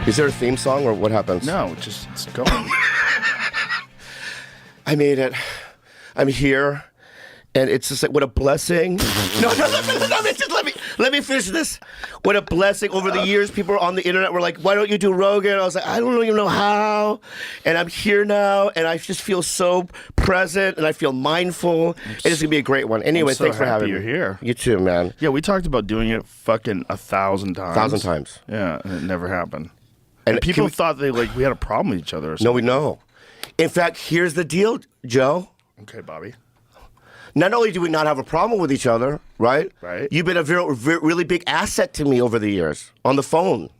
Is there a theme song or what happens? No, just it's going. I made it. I'm here. And it's just like, what a blessing. No, just let me finish this. What a blessing. Over the years, people on the internet were like, why don't you do Rogan? I was like, I don't even know how. And I'm here now, and I just feel so present, and I feel mindful. It's going to be a great one. Anyway, so thanks for having me. you're here. You too, man. Yeah, we talked about doing it fucking 1,000 times. 1,000 times. Yeah, and it never happened. And people thought we had a problem with each other or something. No, we know. In fact, here's the deal, Joe. Okay, Bobby. Not only do we not have a problem with each other, right? Right. You've been a really big asset to me over the years on the phone.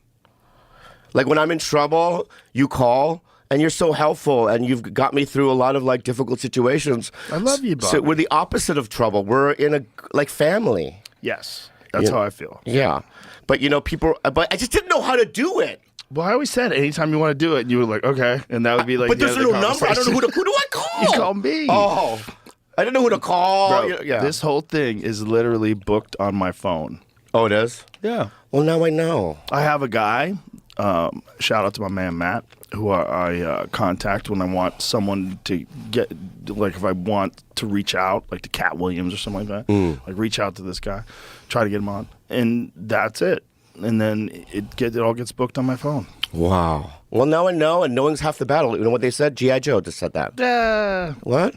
Like when I'm in trouble, you call, and you're so helpful, and you've got me through a lot of like difficult situations. I love you, Bobby. So we're the opposite of trouble. We're in a like family. Yes, that's how I feel. Yeah, but people. But I just didn't know how to do it. Well, I always said anytime you want to do it, you were like, okay, and that would be like. But there's no number. I don't know who do I call. You call me. Oh. I didn't know who to call. Bro, this whole thing is literally booked on my phone. Oh, it is? Yeah. Well, now I know. I have a guy, shout out to my man Matt, who I contact when I want someone to get, like if I want to reach out, like to Cat Williams or something like that. Like reach out to this guy, try to get him on. And that's it. And then it all gets booked on my phone. Wow. Well, now I know, and knowing's half the battle. You know what they said? G.I. Joe just said that. What?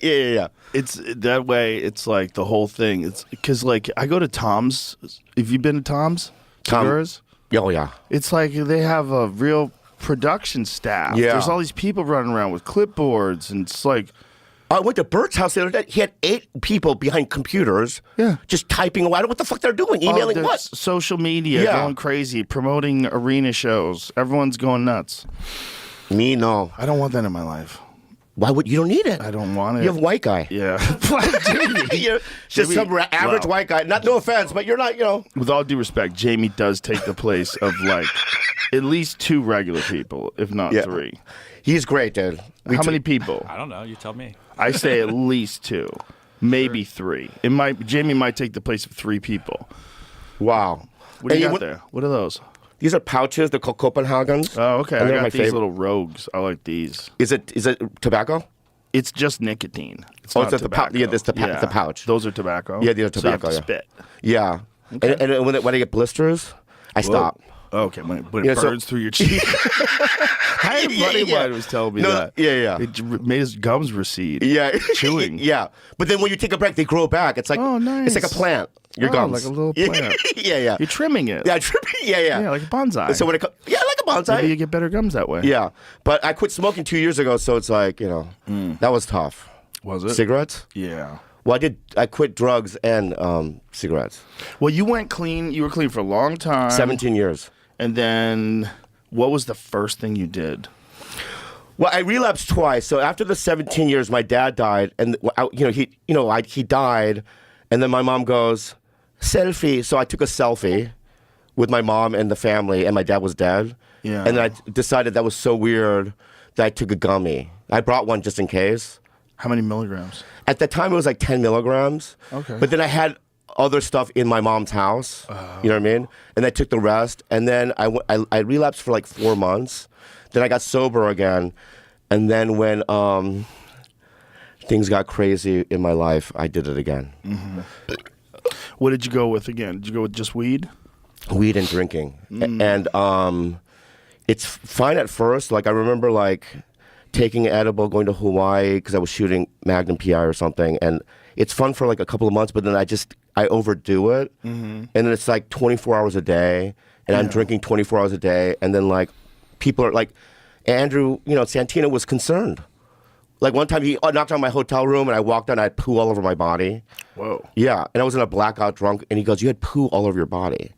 Yeah. It's that way. It's like the whole thing. It's because like I go to Tom's. Have you been to Tom's? Cigars? Oh yeah. It's like they have a real production staff. Yeah. There's all these people running around with clipboards, and it's like. I went to Bert's house the other day. He had 8 people behind computers. Yeah. Just typing away. I don't know what the fuck they're doing. Emailing what? Social media going crazy, promoting arena shows. Everyone's going nuts. Me, no. I don't want that in my life. Why would you don't need it? I don't want it. You have a white guy. Yeah. You're just some average white guy. No offense, but you're not, With all due respect, Jamie does take the place of like at least 2 regular people, if not 3. He's great, dude. How many people? I don't know. You tell me. I say at least 2, maybe 3. Jamie might take the place of 3 people. Wow. What do you got there? What are those? These are pouches. They're called Copenhagens. Oh, okay. And I got these little rogues. I like these. Is it tobacco? It's just nicotine. It's not it's tobacco. The pouch. Those are tobacco. Yeah, these are tobacco. So you have to spit. Yeah. Okay. And when I get blisters, I stop. Okay, when it burns through your cheek. I had a buddy of mine was telling me that. Yeah. It made his gums recede. Yeah. Chewing. Yeah. But then when you take a break, they grow back. It's like, nice. It's like a plant. Your gums. Like a little plant. Yeah. You're trimming it. Yeah, yeah. Like a bonsai. So when like a bonsai. Maybe you get better gums that way. Yeah. But I quit smoking 2 years ago, so it's like, that was tough. Was it? Cigarettes? Yeah. Well, I quit drugs and cigarettes. Well, you went clean. You were clean for a long time. 17 years. And then what was the first thing you did? Well, I relapsed twice. So after the 17 years, my dad died, and he died, and then my mom goes, selfie. So I took a selfie with my mom and the family, and my dad was dead. Yeah. And then I decided that was so weird that I took a gummy. I brought one just in case. How many milligrams? At the time, it was like 10 milligrams. Okay. But then I had other stuff in my mom's house. You know what I mean? And I took the rest. And then I relapsed for like 4 months. Then I got sober again. And then when things got crazy in my life, I did it again. Mm-hmm. What did you go with again? Did you go with just weed? Weed and drinking. And it's fine at first. Like I remember like taking an edible, going to Hawaii because I was shooting Magnum PI or something. And it's fun for like a couple of months, but then I overdo it. And then it's like 24 hours a day. And I'm drinking 24 hours a day. And then like people are like, Andrew, Santino was concerned. Like one time he knocked on my hotel room and I walked out and I had poo all over my body. Whoa. Yeah. And I was in a blackout drunk and he goes, you had poo all over your body.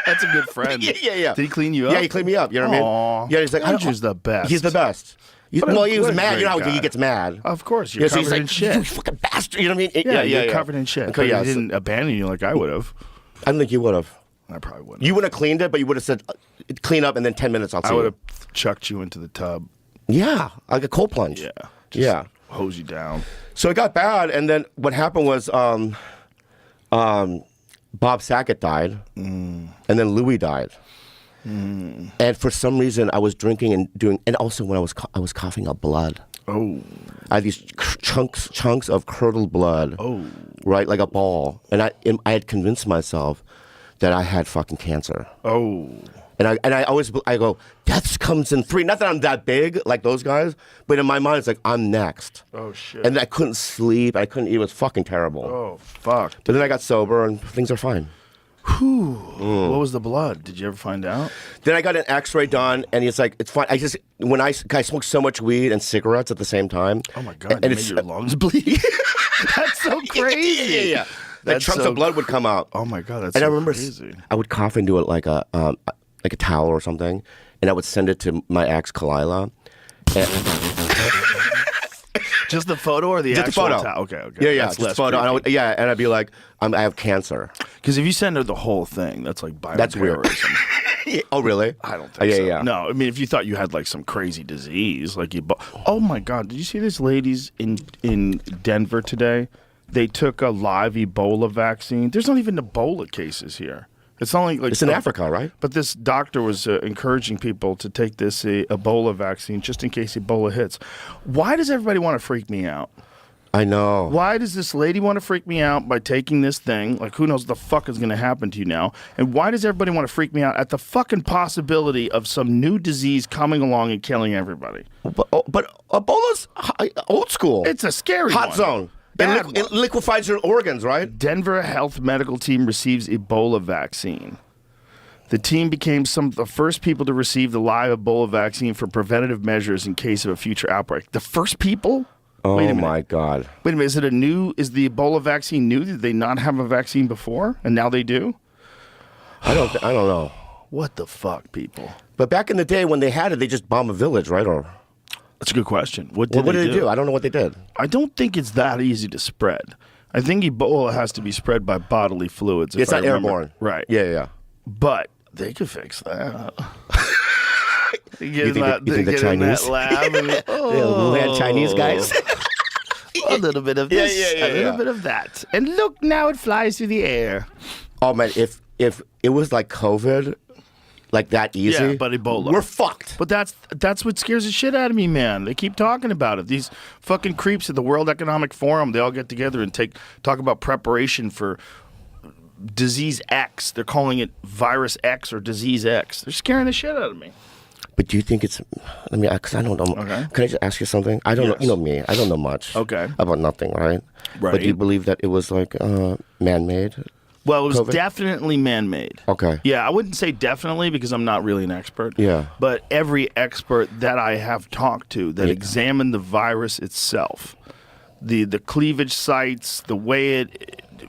That's a good friend. Yeah. Did he clean you up? Yeah, he cleaned me up. You know what I mean? Yeah, he's like, Andrew's the best. He's the best. He was mad. You know how he gets mad. Of course. You're covered in shit. You fucking bastard. You know what I mean? Yeah, you're covered in shit. Okay, But he didn't abandon you like I would have. I don't think you would have. I probably wouldn't. You wouldn't have cleaned it, but you would have said, clean up and then 10 minutes I'll see I would you. have chucked you into the tub. Yeah, like a cold plunge. Yeah. Yeah. Hose you down. So it got bad, and then what happened was Bob Saget died, and then Louis died. And for some reason, I was drinking and also when I was coughing up blood. Oh. I had these chunks of curdled blood. Oh. Right, like a ball. And I had convinced myself that I had fucking cancer. Oh. And I always go, death comes in 3. Not that I'm that big like those guys, but in my mind it's like I'm next. Oh shit. And I couldn't sleep. I couldn't eat. It was fucking terrible. Oh fuck. But then I got sober and things are fine. Whew. What was the blood? Did you ever find out? Then I got an X-ray done, and it's like it's fine. When I smoked so much weed and cigarettes at the same time. Oh my god! And You made your lungs bleed. That's so crazy. Yeah. Like chunks of blood would come out. Oh my god, that's and so I remember crazy. I would cough into it like a towel or something, and I would send it to my ex Kalila. Just the photo or the just actual the photo? Okay. Yeah, That's just less photo. And creepy. and I'd be like, I have cancer. Because if you send her the whole thing, that's like That's weird. bioterrorism. Oh, really? I don't think yeah, so. Yeah. No, I mean, if you thought you had like some crazy disease, like oh my god, did you see these ladies in Denver today? They took a live Ebola vaccine. There's not even Ebola cases here. It's only like It's in Africa, right? But this doctor was encouraging people to take this Ebola vaccine just in case Ebola hits. Why does everybody want to freak me out? I know. Why does this lady want to freak me out by taking this thing? Like, who knows what the fuck is going to happen to you now? And why does everybody want to freak me out at the fucking possibility of some new disease coming along and killing everybody? But Ebola's old school. It's a scary hot one. zone. It liquefies your organs, right? Denver Health Medical Team receives Ebola vaccine. The team became some of the first people to receive the live Ebola vaccine for preventative measures in case of a future outbreak. The first people? Oh Wait a minute. my God. Wait a minute, is the Ebola vaccine new? Did they not have a vaccine before and now they do? I don't know. What the fuck, people? But back in the day when they had it, they just bombed a village, right? Or That's a good question. What did they do? I don't know what they did. I don't think it's that easy to spread. I think Ebola has to be spread by bodily fluids. It's not airborne. Right. Yeah. But they could fix that. You think the Chinese? Lab and, We had Chinese guys. a little bit of this, Yeah. a little bit of that. And look, now it flies through the air. Oh man, if it was like COVID, like that easy, Yeah, but Ebola. we're fucked. But that's what scares the shit out of me, man. They keep talking about it. These fucking creeps at the World Economic Forum, they all get together and talk about preparation for disease X. They're calling it virus X or disease X. They're scaring the shit out of me. But do you think it's? I mean, because I don't know. Okay. Can I just ask you something? I don't know. Yes. You know me. I don't know much. Okay. About nothing, right? Right. But do you believe that it was like man-made? Well, it was COVID? definitely man-made. Okay. Yeah, I wouldn't say definitely because I'm not really an expert. Yeah. But every expert that I have talked to that examined the virus itself, the cleavage sites, the way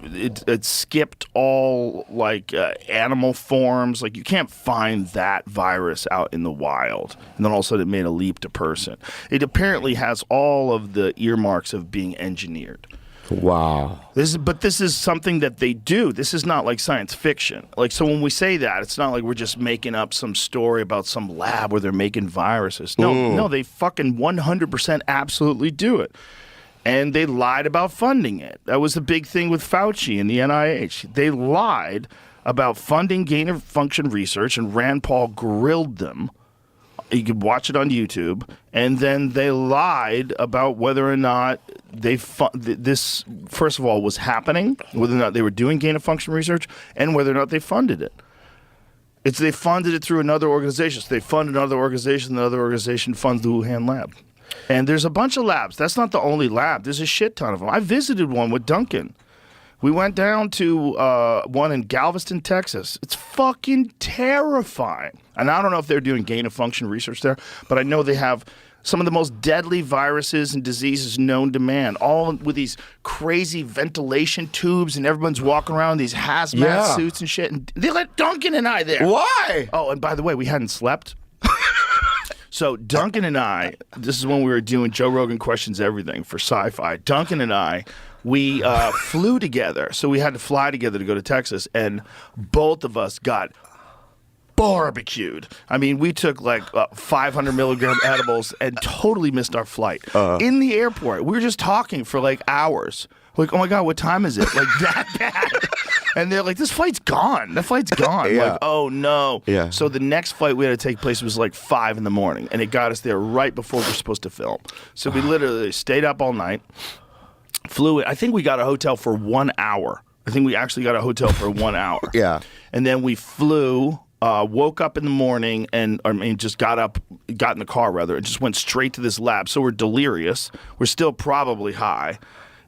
it skipped all like animal forms, like you can't find that virus out in the wild, and then all of a sudden it made a leap to person. It apparently has all of the earmarks of being engineered. Wow. This is something that they do. This is not like science fiction. Like, so when we say that, it's not like we're just making up some story about some lab where they're making viruses. No, they fucking 100% absolutely do it. And they lied about funding it. That was the big thing with Fauci and the NIH. They lied about funding gain-of-function research, and Rand Paul grilled them. You could watch it on YouTube. And then they lied about whether or not this, first of all, was happening, whether or not they were doing gain-of-function research, and whether or not they funded it. They funded it through another organization. So they fund another organization, the other organization funds the Wuhan lab. And there's a bunch of labs. That's not the only lab. There's a shit ton of them. I visited one with Duncan. We went down to one in Galveston, Texas. It's fucking terrifying. And I don't know if they're doing gain-of-function research there, but I know they have some of the most deadly viruses and diseases known to man, all with these crazy ventilation tubes, and everyone's walking around in these hazmat suits and shit. And they let Duncan and I there. Why? Oh, and by the way, we hadn't slept. So Duncan and I, this is when we were doing Joe Rogan Questions Everything for Sci-Fi. Duncan and I, we flew together. So we had to fly together to go to Texas, and both of us got barbecued. I mean, we took like 500 milligram edibles and totally missed our flight. In the airport, we were just talking for like hours. Like, oh my God, what time is it? Like that bad. And they're like, this flight's gone. The flight's gone. Yeah. Like, oh no. Yeah. So the next flight we had to take place was like 5 a.m, and it got us there right before we were supposed to film. So we literally stayed up all night, flew in. I think we got a hotel for 1 hour. I think we actually got a hotel for 1 hour. Yeah. And then we flew, woke up in the morning just got in the car rather, and just went straight to this lab. So we're delirious. We're still probably high.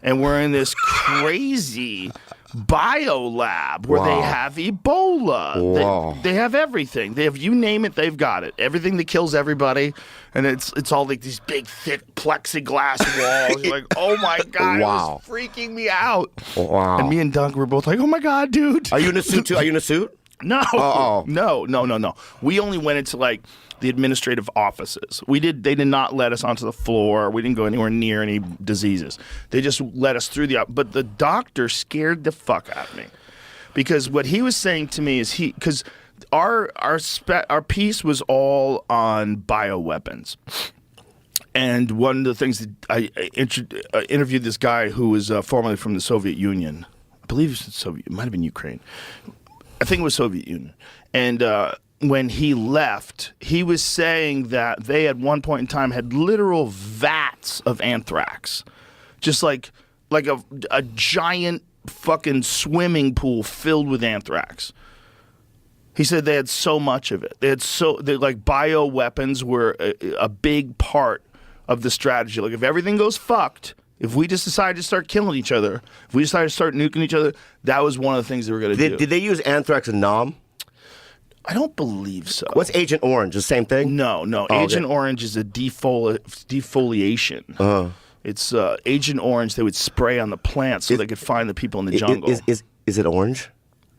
And we're in this crazy bio lab where they have Ebola. Wow. They have everything. They have, you name it, they've got it. Everything that kills everybody. And it's all like these big, thick plexiglass walls. You're like, oh my God, Wow. it was freaking me out. Wow. And me and Dunk were both like, oh my God, dude. Are you in a suit too? Are you in a suit? No. Oh. No. We only went into like the administrative offices. They did not let us onto the floor. We didn't go anywhere near any diseases. They just let us through but the doctor scared the fuck out of me. Because what he was saying to me is because our piece was all on bioweapons. And one of the things that I interviewed this guy who was formerly from the Soviet Union. I believe it might have been Ukraine. I think it was Soviet Union. And when he left, he was saying that they at one point in time had literal vats of anthrax. Just like a giant fucking swimming pool filled with anthrax. He said they had so much of it. Like bioweapons were a big part of the strategy. Like if everything goes fucked, if we just decide to start killing each other, if we decide to start nuking each other, that was one of the things they were going to do. Did they use anthrax and Nam? I don't believe so. What's Agent Orange? The same thing? No. Oh, Agent okay. Orange is a defoliation. It's Agent Orange they would spray on the plants so they could find the people in the jungle. Is it orange?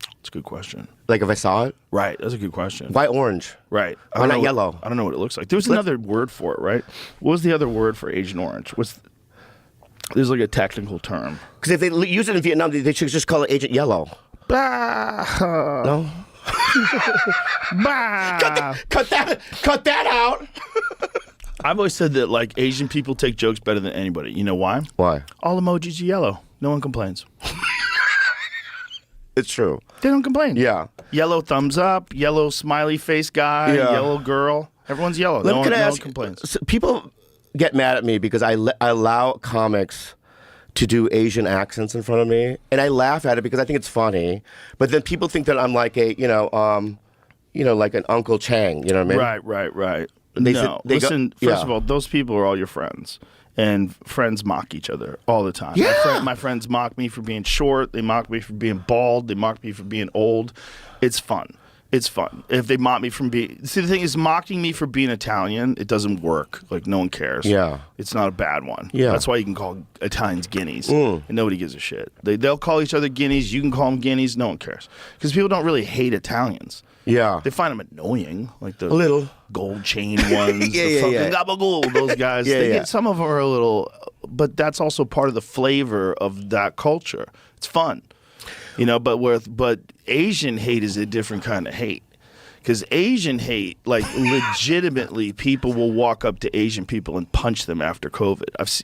That's a good question. Like if I saw it? Right, that's a good question. Why orange? Right. Why not yellow? I don't know what it looks like. There was another word for it, right? What was the other word for Agent Orange? There's like a technical term. Because if they use it in Vietnam, they should just call it Agent Yellow. No? Cut that out. I've always said that like Asian people take jokes better than anybody. You know why? Why? All emojis are yellow. No one complains. It's true. They don't complain. Yeah. Yellow thumbs up, yellow smiley face guy, Yeah. yellow girl. Everyone's yellow. No one complains. So people get mad at me because I allow comics to do Asian accents in front of me, and I laugh at it because I think it's funny. But then people think that I'm like like an Uncle Chang. You know what I mean? Right. Listen, First of all, those people are all your friends. And friends mock each other all the time. Yeah. My friends mock me for being short. They mock me for being bald. They mock me for being old. It's fun. If they mock me from being... See, the thing is, mocking me for being Italian, it doesn't work. Like, no one cares. Yeah. It's not a bad one. Yeah. That's why you can call Italians guineas. And nobody gives a shit. They'll call each other guineas. You can call them guineas. No one cares. Because people don't really hate Italians. Yeah. They find them annoying, like the little gold chain ones, Yeah, the yeah, fucking yeah. gabagool, those guys. Some of them are a little, but that's also part of the flavor of that culture. It's fun, But Asian hate is a different kind of hate, because Asian hate, like legitimately, people will walk up to Asian people and punch them after COVID. I saw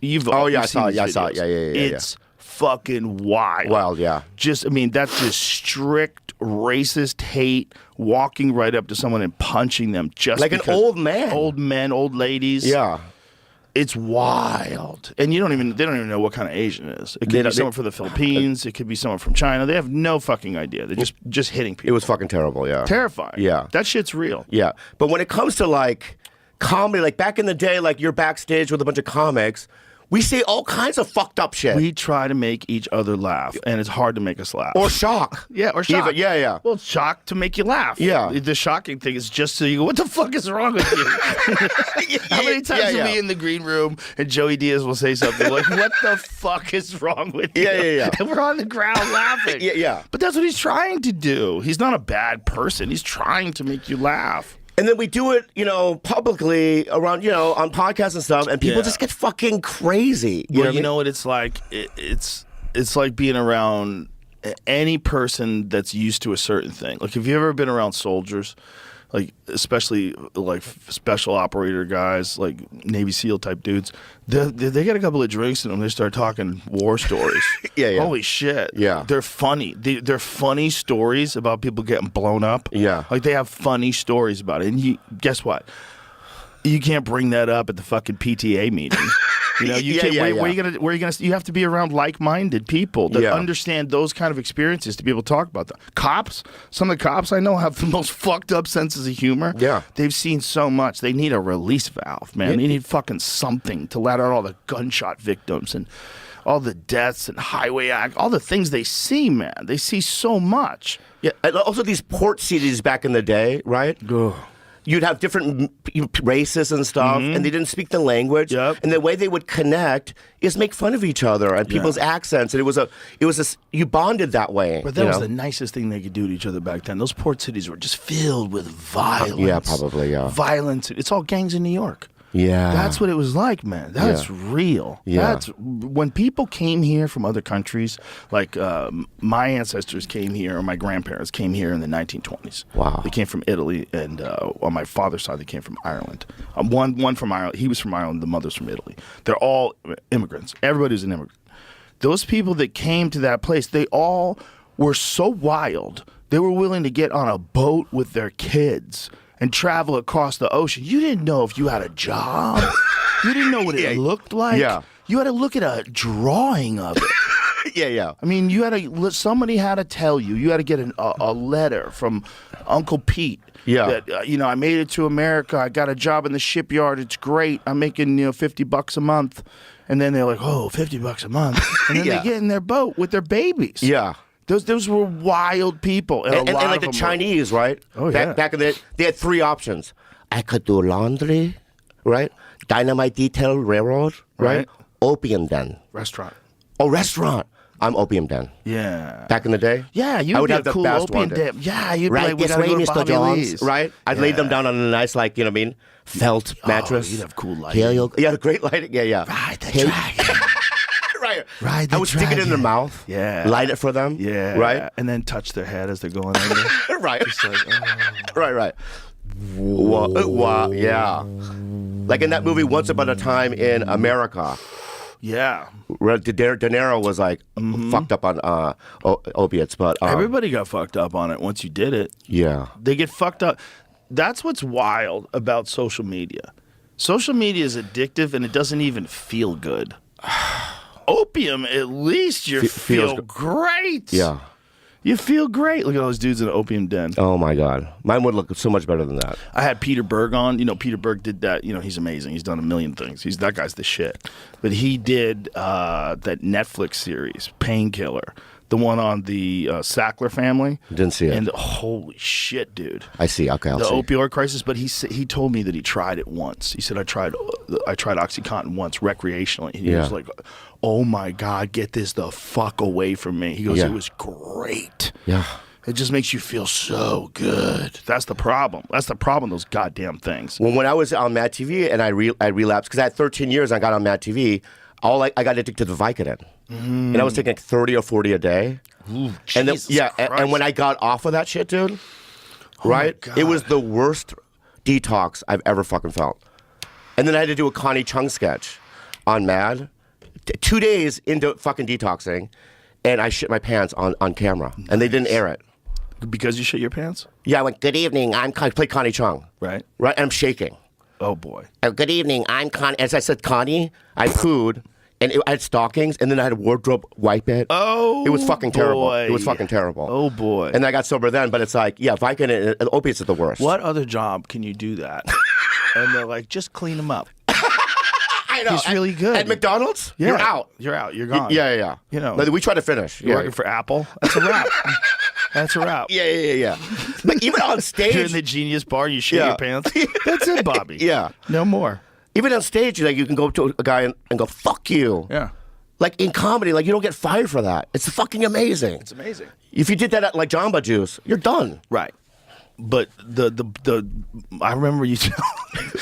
it. Yeah. It's fucking wild. Wild, yeah. That's just strict racist hate, walking right up to someone and punching them just like an old man. Old men, old ladies. Yeah. It's wild. And they don't even know what kind of Asian it is. It could be someone from the Philippines, it could be someone from China. They have no fucking idea. They're just hitting people. It was fucking terrible, yeah. Terrifying. Yeah. That shit's real. Yeah. But when it comes to like comedy, like back in the day, like you're backstage with a bunch of comics, we say all kinds of fucked up shit. We try to make each other laugh, and it's hard to make us laugh. Or shock. Yeah, or shock. Yeah. Well, it's shock to make you laugh. Yeah. The shocking thing is just so you go, what the fuck is wrong with you? How many times will be in the green room and Joey Diaz will say something like, what the fuck is wrong with you? Yeah. And we're on the ground laughing. Yeah. But that's what he's trying to do. He's not a bad person. He's trying to make you laugh. And then we do it, publicly around, on podcasts and stuff, and people just get fucking crazy. You know what it's like? It's like being around any person that's used to a certain thing. Like, have you ever been around soldiers? Like, especially like special operator guys, like Navy SEAL type dudes, they get a couple of drinks in them. They start talking war stories. Yeah. Holy shit. Yeah. They're funny. They're funny stories about people getting blown up. Yeah. Like, they have funny stories about it. And guess what? You can't bring that up at the fucking PTA meeting. You know, you can't. Where are you gonna? You have to be around like-minded people that understand those kind of experiences to be able to talk about them. Cops, some of the cops I know have the most fucked up senses of humor. Yeah, they've seen so much. They need a release valve, man. They need fucking something to let out all the gunshot victims and all the deaths and highway act, all the things they see, man. They see so much. Yeah, and also these port cities back in the day, right? Ugh. You'd have different races and stuff, and they didn't speak the language. Yep. And the way they would connect is make fun of each other and people's accents. And you bonded that way. But that was the nicest thing they could do to each other back then. Those port cities were just filled with violence. Yeah, probably, yeah. Violence. It's all gangs in New York. Yeah. That's what it was like, man. That's real. Yeah. That's when people came here from other countries, like my ancestors came here, or my grandparents came here in the 1920s. Wow. They came from Italy, and on my father's side, they came from Ireland. One from Ireland. He was from Ireland. The mother's from Italy. They're all immigrants. Everybody's an immigrant. Those people that came to that place, they all were so wild. They were willing to get on a boat with their kids and travel across the ocean. You didn't know if you had a job. You didn't know what it looked like. Yeah. You had to look at a drawing of it. Yeah. I mean, somebody had to tell you. You had to get a letter from Uncle Pete. Yeah. That I made it to America. I got a job in the shipyard. It's great. I'm making $50 a month. And then they're like, oh, $50 a month. And then they get in their boat with their babies. Yeah. Those were wild people. And like the Chinese, right? Oh, yeah. Back in the day, they had three options. I could do laundry, right? Dynamite detail railroad, right? Opium den. Restaurant. Oh, restaurant. I'm opium den. Yeah. Back in the day? Yeah, you'd I would be have a the cool best opium one. den. Yeah, you'd right, be like, this we way, gotta go to Mr. Bobby Jones, Lee's. right? I'd lay them down on a nice, felt mattress. You'd have cool lighting. Yeah, great lighting. Yeah. Ride the dragon. Right. Ride the I would stick it in their dragon. mouth. Yeah. Light it for them. Yeah. Right? And then touch their head as they're going under. Right. Just like, Right. Wow. Yeah. Like in that movie, Once Upon a Time in America. Yeah. Where De Niro was fucked up on opiates, but Everybody got fucked up on it once you did it. Yeah. They get fucked up. That's what's wild about social media. Social media is addictive and it doesn't even feel good. Opium, at least you feel great. Yeah. You feel great. Look at all those dudes in an opium den. Oh my God, mine would look so much better than that. I had Peter Berg on. Peter Berg did that. He's amazing. He's done a million things. That guy's the shit. But he did that Netflix series, Painkiller, the one on the Sackler family. Didn't see it. And holy shit, dude. I see. Okay, I'll see. The opioid crisis. But he told me that he tried it once. He said, I tried OxyContin once recreationally. He was like, oh my God, get this the fuck away from me. He goes, it was great. Yeah. It just makes you feel so good. That's the problem. That's the problem, those goddamn things. Well, when I was on Mad TV and I relapsed, because I had 13 years and I got on Mad TV, I got addicted to Vicodin. And I was taking 30 or 40 a day. Ooh, and Jesus Christ. and when I got off of that shit, dude, right? It was the worst detox I've ever fucking felt. And then I had to do a Connie Chung sketch on Mad. 2 days into fucking detoxing, and I shit my pants on camera. Nice. And they didn't air it. Because you shit your pants? Yeah, I went, good evening, I play Connie Chung. Right. Right, and I'm shaking. Oh, boy. Good evening, I'm Connie. As I said, Connie, I pooed, and I had stockings, and then I had a wardrobe wipe it. Oh, it was fucking terrible. boy. It was fucking terrible. Oh, boy. And I got sober then, but it's like, yeah, Vicodin and opiates are the worst. What other job can you do that? And they're like, just clean them up. I know. He's really good. At McDonald's, yeah. You're out. You're out. You're gone. Yeah. We try to finish. You're working for Apple. That's a wrap. That's a wrap. Yeah. Like even on stage, you're in the Genius Bar, you shit your pants. That's it, Bobby. Yeah. No more. Even on stage, you can go to a guy and go, fuck you. Yeah. Like in comedy, you don't get fired for that. It's fucking amazing. It's amazing. If you did that at Jamba Juice, you're done. Right. But the I remember you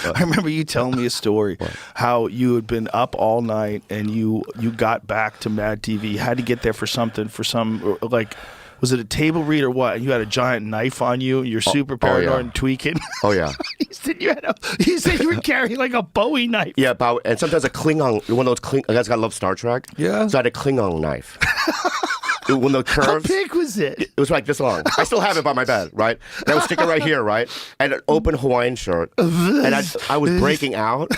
I remember you telling me a story how you had been up all night and you got back to Mad TV. You had to get there for some like. Was it a table read or what? You had a giant knife on you. You're super paranoid and tweaking. Oh yeah. He said you were carrying like a Bowie knife. Yeah, and sometimes a Klingon. One of those Klingon. Guys got love Star Trek. Yeah. So I had a Klingon knife. When the curves. How big was it? It was like this long. I still have it by my bed, right? And I was sticking right here, right? And an open Hawaiian shirt. And I was breaking out.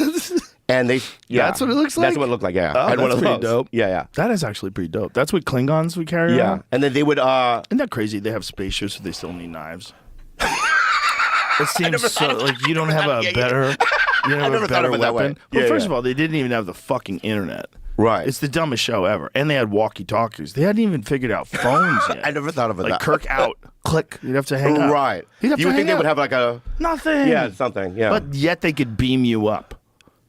And that's what it looks like? That's what it looked like, yeah. Oh, that's pretty dope. Yeah. That is actually pretty dope. That's what Klingons would carry Yeah. around? And then they would... Isn't that crazy? They have spaceships, so they still need knives. It seems so... Like, you don't have a better... You don't have a better weapon. Well, first of all, they didn't even have the fucking internet. Right. It's the dumbest show ever. And they had walkie-talkies. They hadn't even figured out phones yet. I never thought of it like that. Kirk out. Click. You'd have to hang up. Right. You'd have you to would think hang they would up. have like a... Nothing. Yeah, something, yeah. But yet they could beam you up.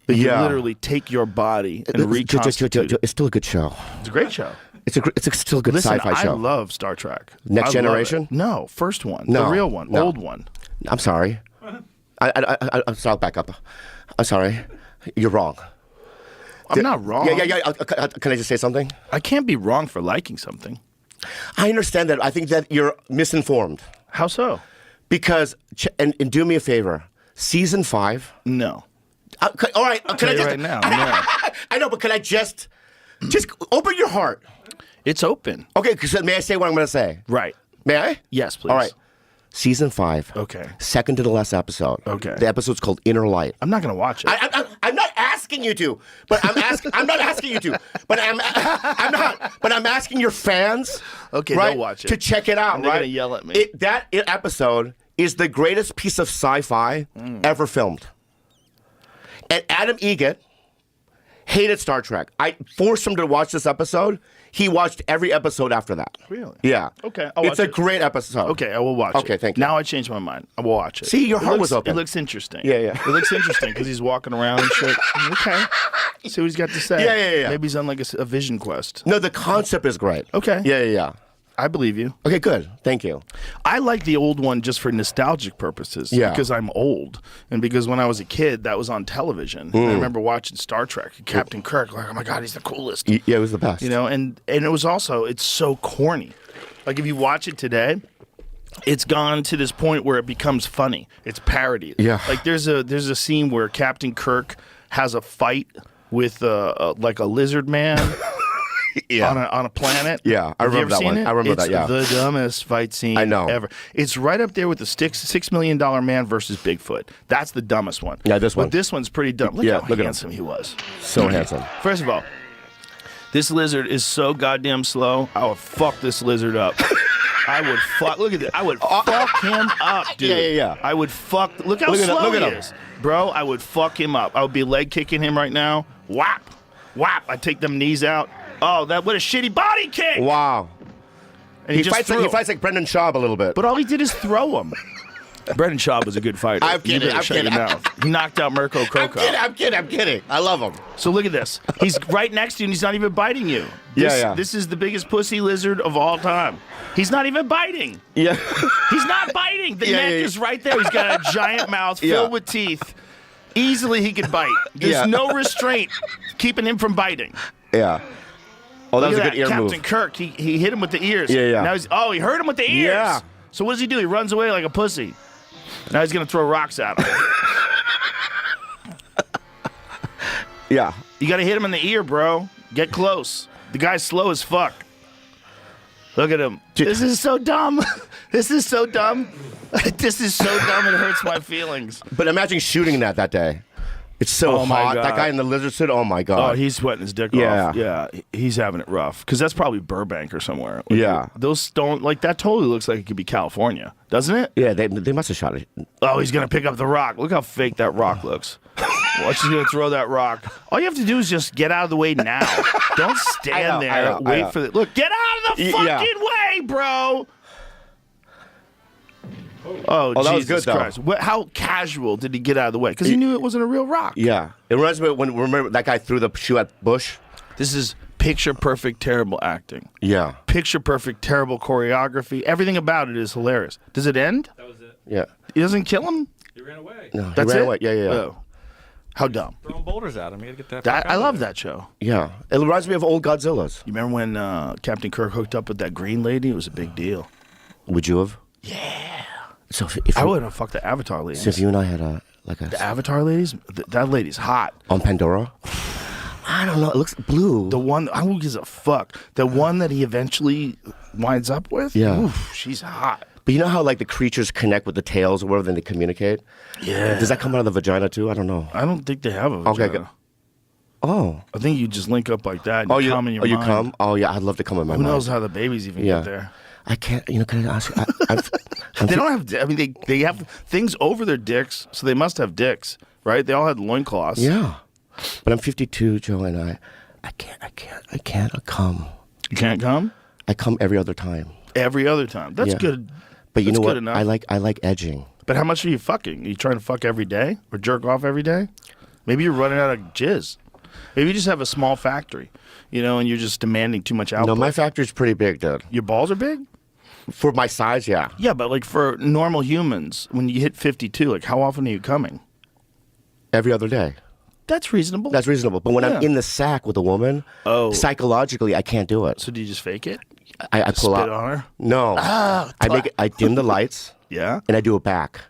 They could literally take your body and reconstitute it. It's still a good show. It's a great show. It's still a good sci-fi show. I love Star Trek. Next Generation? No, first one. No, the real one. no. Old one. I'm sorry. I'm sorry, I'll back up. I'm sorry. You're wrong. I'm not wrong. Yeah. Can I just say something? I can't be wrong for liking something. I understand that. I think that you're misinformed. How so? Because, and do me a favor, season 5. No. All right. I'll tell you right now. No. I know, but can I just open your heart? It's open. Okay, because may I say what I'm going to say? Right. May I? Yes, please. All right. Season 5. Okay. Second to the last episode. Okay. The episode's called Inner Light. I'm not going to watch it. I'm not asking you to, but I'm not asking you to, but I'm not. But I'm asking your fans. Okay, right, they'll watch it. to check it out. And they're right? gonna yell at me. That episode is the greatest piece of sci-fi ever filmed. And Adam Egget hated Star Trek. I forced him to watch this episode. He watched every episode after that. Really? Yeah. Okay, I'll watch it's a it. great episode. Okay, I will watch it. Okay, thank you. Now I changed my mind. I will watch it. See, your heart was open. It looks interesting. Yeah. It looks interesting because he's walking around and shit. Okay. See what he's got to say. Yeah. Maybe he's on like a vision quest. No, the concept is great. Okay. Yeah. I believe you. Okay, good. Thank you. I like the old one just for nostalgic purposes. Yeah. Because I'm old. And because when I was a kid, that was on television. And I remember watching Star Trek. Captain Kirk, like, oh my God, he's the coolest. Yeah, it was the best. You know, and it was also, it's so corny. Like if you watch it today, it's gone to this point where it becomes funny. It's parodied. Yeah. Like there's a scene where Captain Kirk has a fight with like a lizard man. on a planet. Yeah, I remember that one. I remember that, yeah. It's the dumbest fight scene ever. It's right up there with the $6 million man versus Bigfoot. That's the dumbest one. Yeah, this one. But this one's pretty dumb. Look how handsome he was. So handsome. First of all, this lizard is so goddamn slow. I would fuck this lizard up. I would fuck. Look at this. I would fuck him up, dude. Yeah. I would fuck. Look how slow he is, bro. I would fuck him up. I would be leg kicking him right now. Whap, whap. I take them knees out. Oh, what a shitty body kick! Wow. And he fights like Brendan Schaub a little bit. But all he did is throw him. Brendan Schaub was a good fighter. I'm kidding. You better shut your mouth. He knocked out Mirko Krokop. I'm kidding. I love him. So look at this. He's right next to you and he's not even biting you. This is the biggest pussy lizard of all time. He's not even biting. Yeah. He's not biting. The neck is right there. He's got a giant mouth filled with teeth. Easily he could bite. There's no restraint keeping him from biting. Yeah. Oh, that was a good ear Captain move. Kirk, he hit him with the ears. Yeah. Now he hurt him with the ears. Yeah. So what does he do? He runs away like a pussy. Now he's going to throw rocks at him. Yeah. You got to hit him in the ear, bro. Get close. The guy's slow as fuck. Look at him. This is so dumb. This is so dumb. This is so dumb it hurts my feelings. But imagine shooting that day. It's so hot. God. That guy in the lizard suit, oh my God. Oh, he's sweating his dick off. Yeah, he's having it rough. Because that's probably Burbank or somewhere. Like, those don't, like, that totally looks like it could be California, doesn't it? Yeah, they must have shot it. Oh, he's going to pick up the rock. Look how fake that rock looks. Watch, he's going to throw that rock. All you have to do is just get out of the way now. Don't stand there. Wait for the... Look, get out of the fucking way, bro. Oh, that was Jesus good, Christ. How casual did he get out of the way? Because he knew it wasn't a real rock. Yeah. It reminds me of remember that guy threw the shoe at Bush? This is picture perfect, terrible acting. Yeah. Picture perfect, terrible choreography. Everything about it is hilarious. Does it end? That was it. Yeah. He doesn't kill him? He ran away. No, he That's ran it? away. Yeah. Oh. How dumb. Throwing boulders at him. He had to get that. fuck I out love of there. that show. Yeah. It reminds me of old Godzillas. You remember when Captain Kirk hooked up with that green lady? It was a big deal. Would you have? Yeah. So if I you, would have fucked the Avatar ladies. so if you and I had The Avatar ladies? That lady's hot. on Pandora, I don't know. It looks blue. The one, I don't give a fuck. The one that he eventually winds up with? Yeah. Oof, she's hot. But you know how like the creatures connect with the tails or whatever, then they communicate. Yeah. Does that come out of the vagina too? I don't know. I don't think they have a Okay, vagina. good. Oh. I think you just link up like that and Oh, you you come in your you mind. come? Oh yeah, I'd love to come in my Who mind. knows how the babies even Yeah. get there? I can't. You know, can I ask you? They don't have, I mean, they have things over their dicks, so they must have dicks, right? They all had loincloths. Yeah. But I'm 52, Joe, and I can't come. You can't come? I come every other time. Every other time. That's Yeah. good. But you That's know good what? enough. I like edging. But how much are you fucking? Are you trying to fuck every day or jerk off every day? Maybe you're running out of jizz. Maybe you just have a small factory, you know, and you're just demanding too much output. No, my factory's pretty big, dude. Your balls are big? For my size, yeah. Yeah, but like for normal humans, when you hit 52, like how often are you coming? Every other day. That's reasonable. That's reasonable. But when I'm Yeah. in the sack with a woman, psychologically, I can't do it. So do you just fake it? I pull Spit out. on her? No. I make it. I dim the lights Yeah. and I do it back.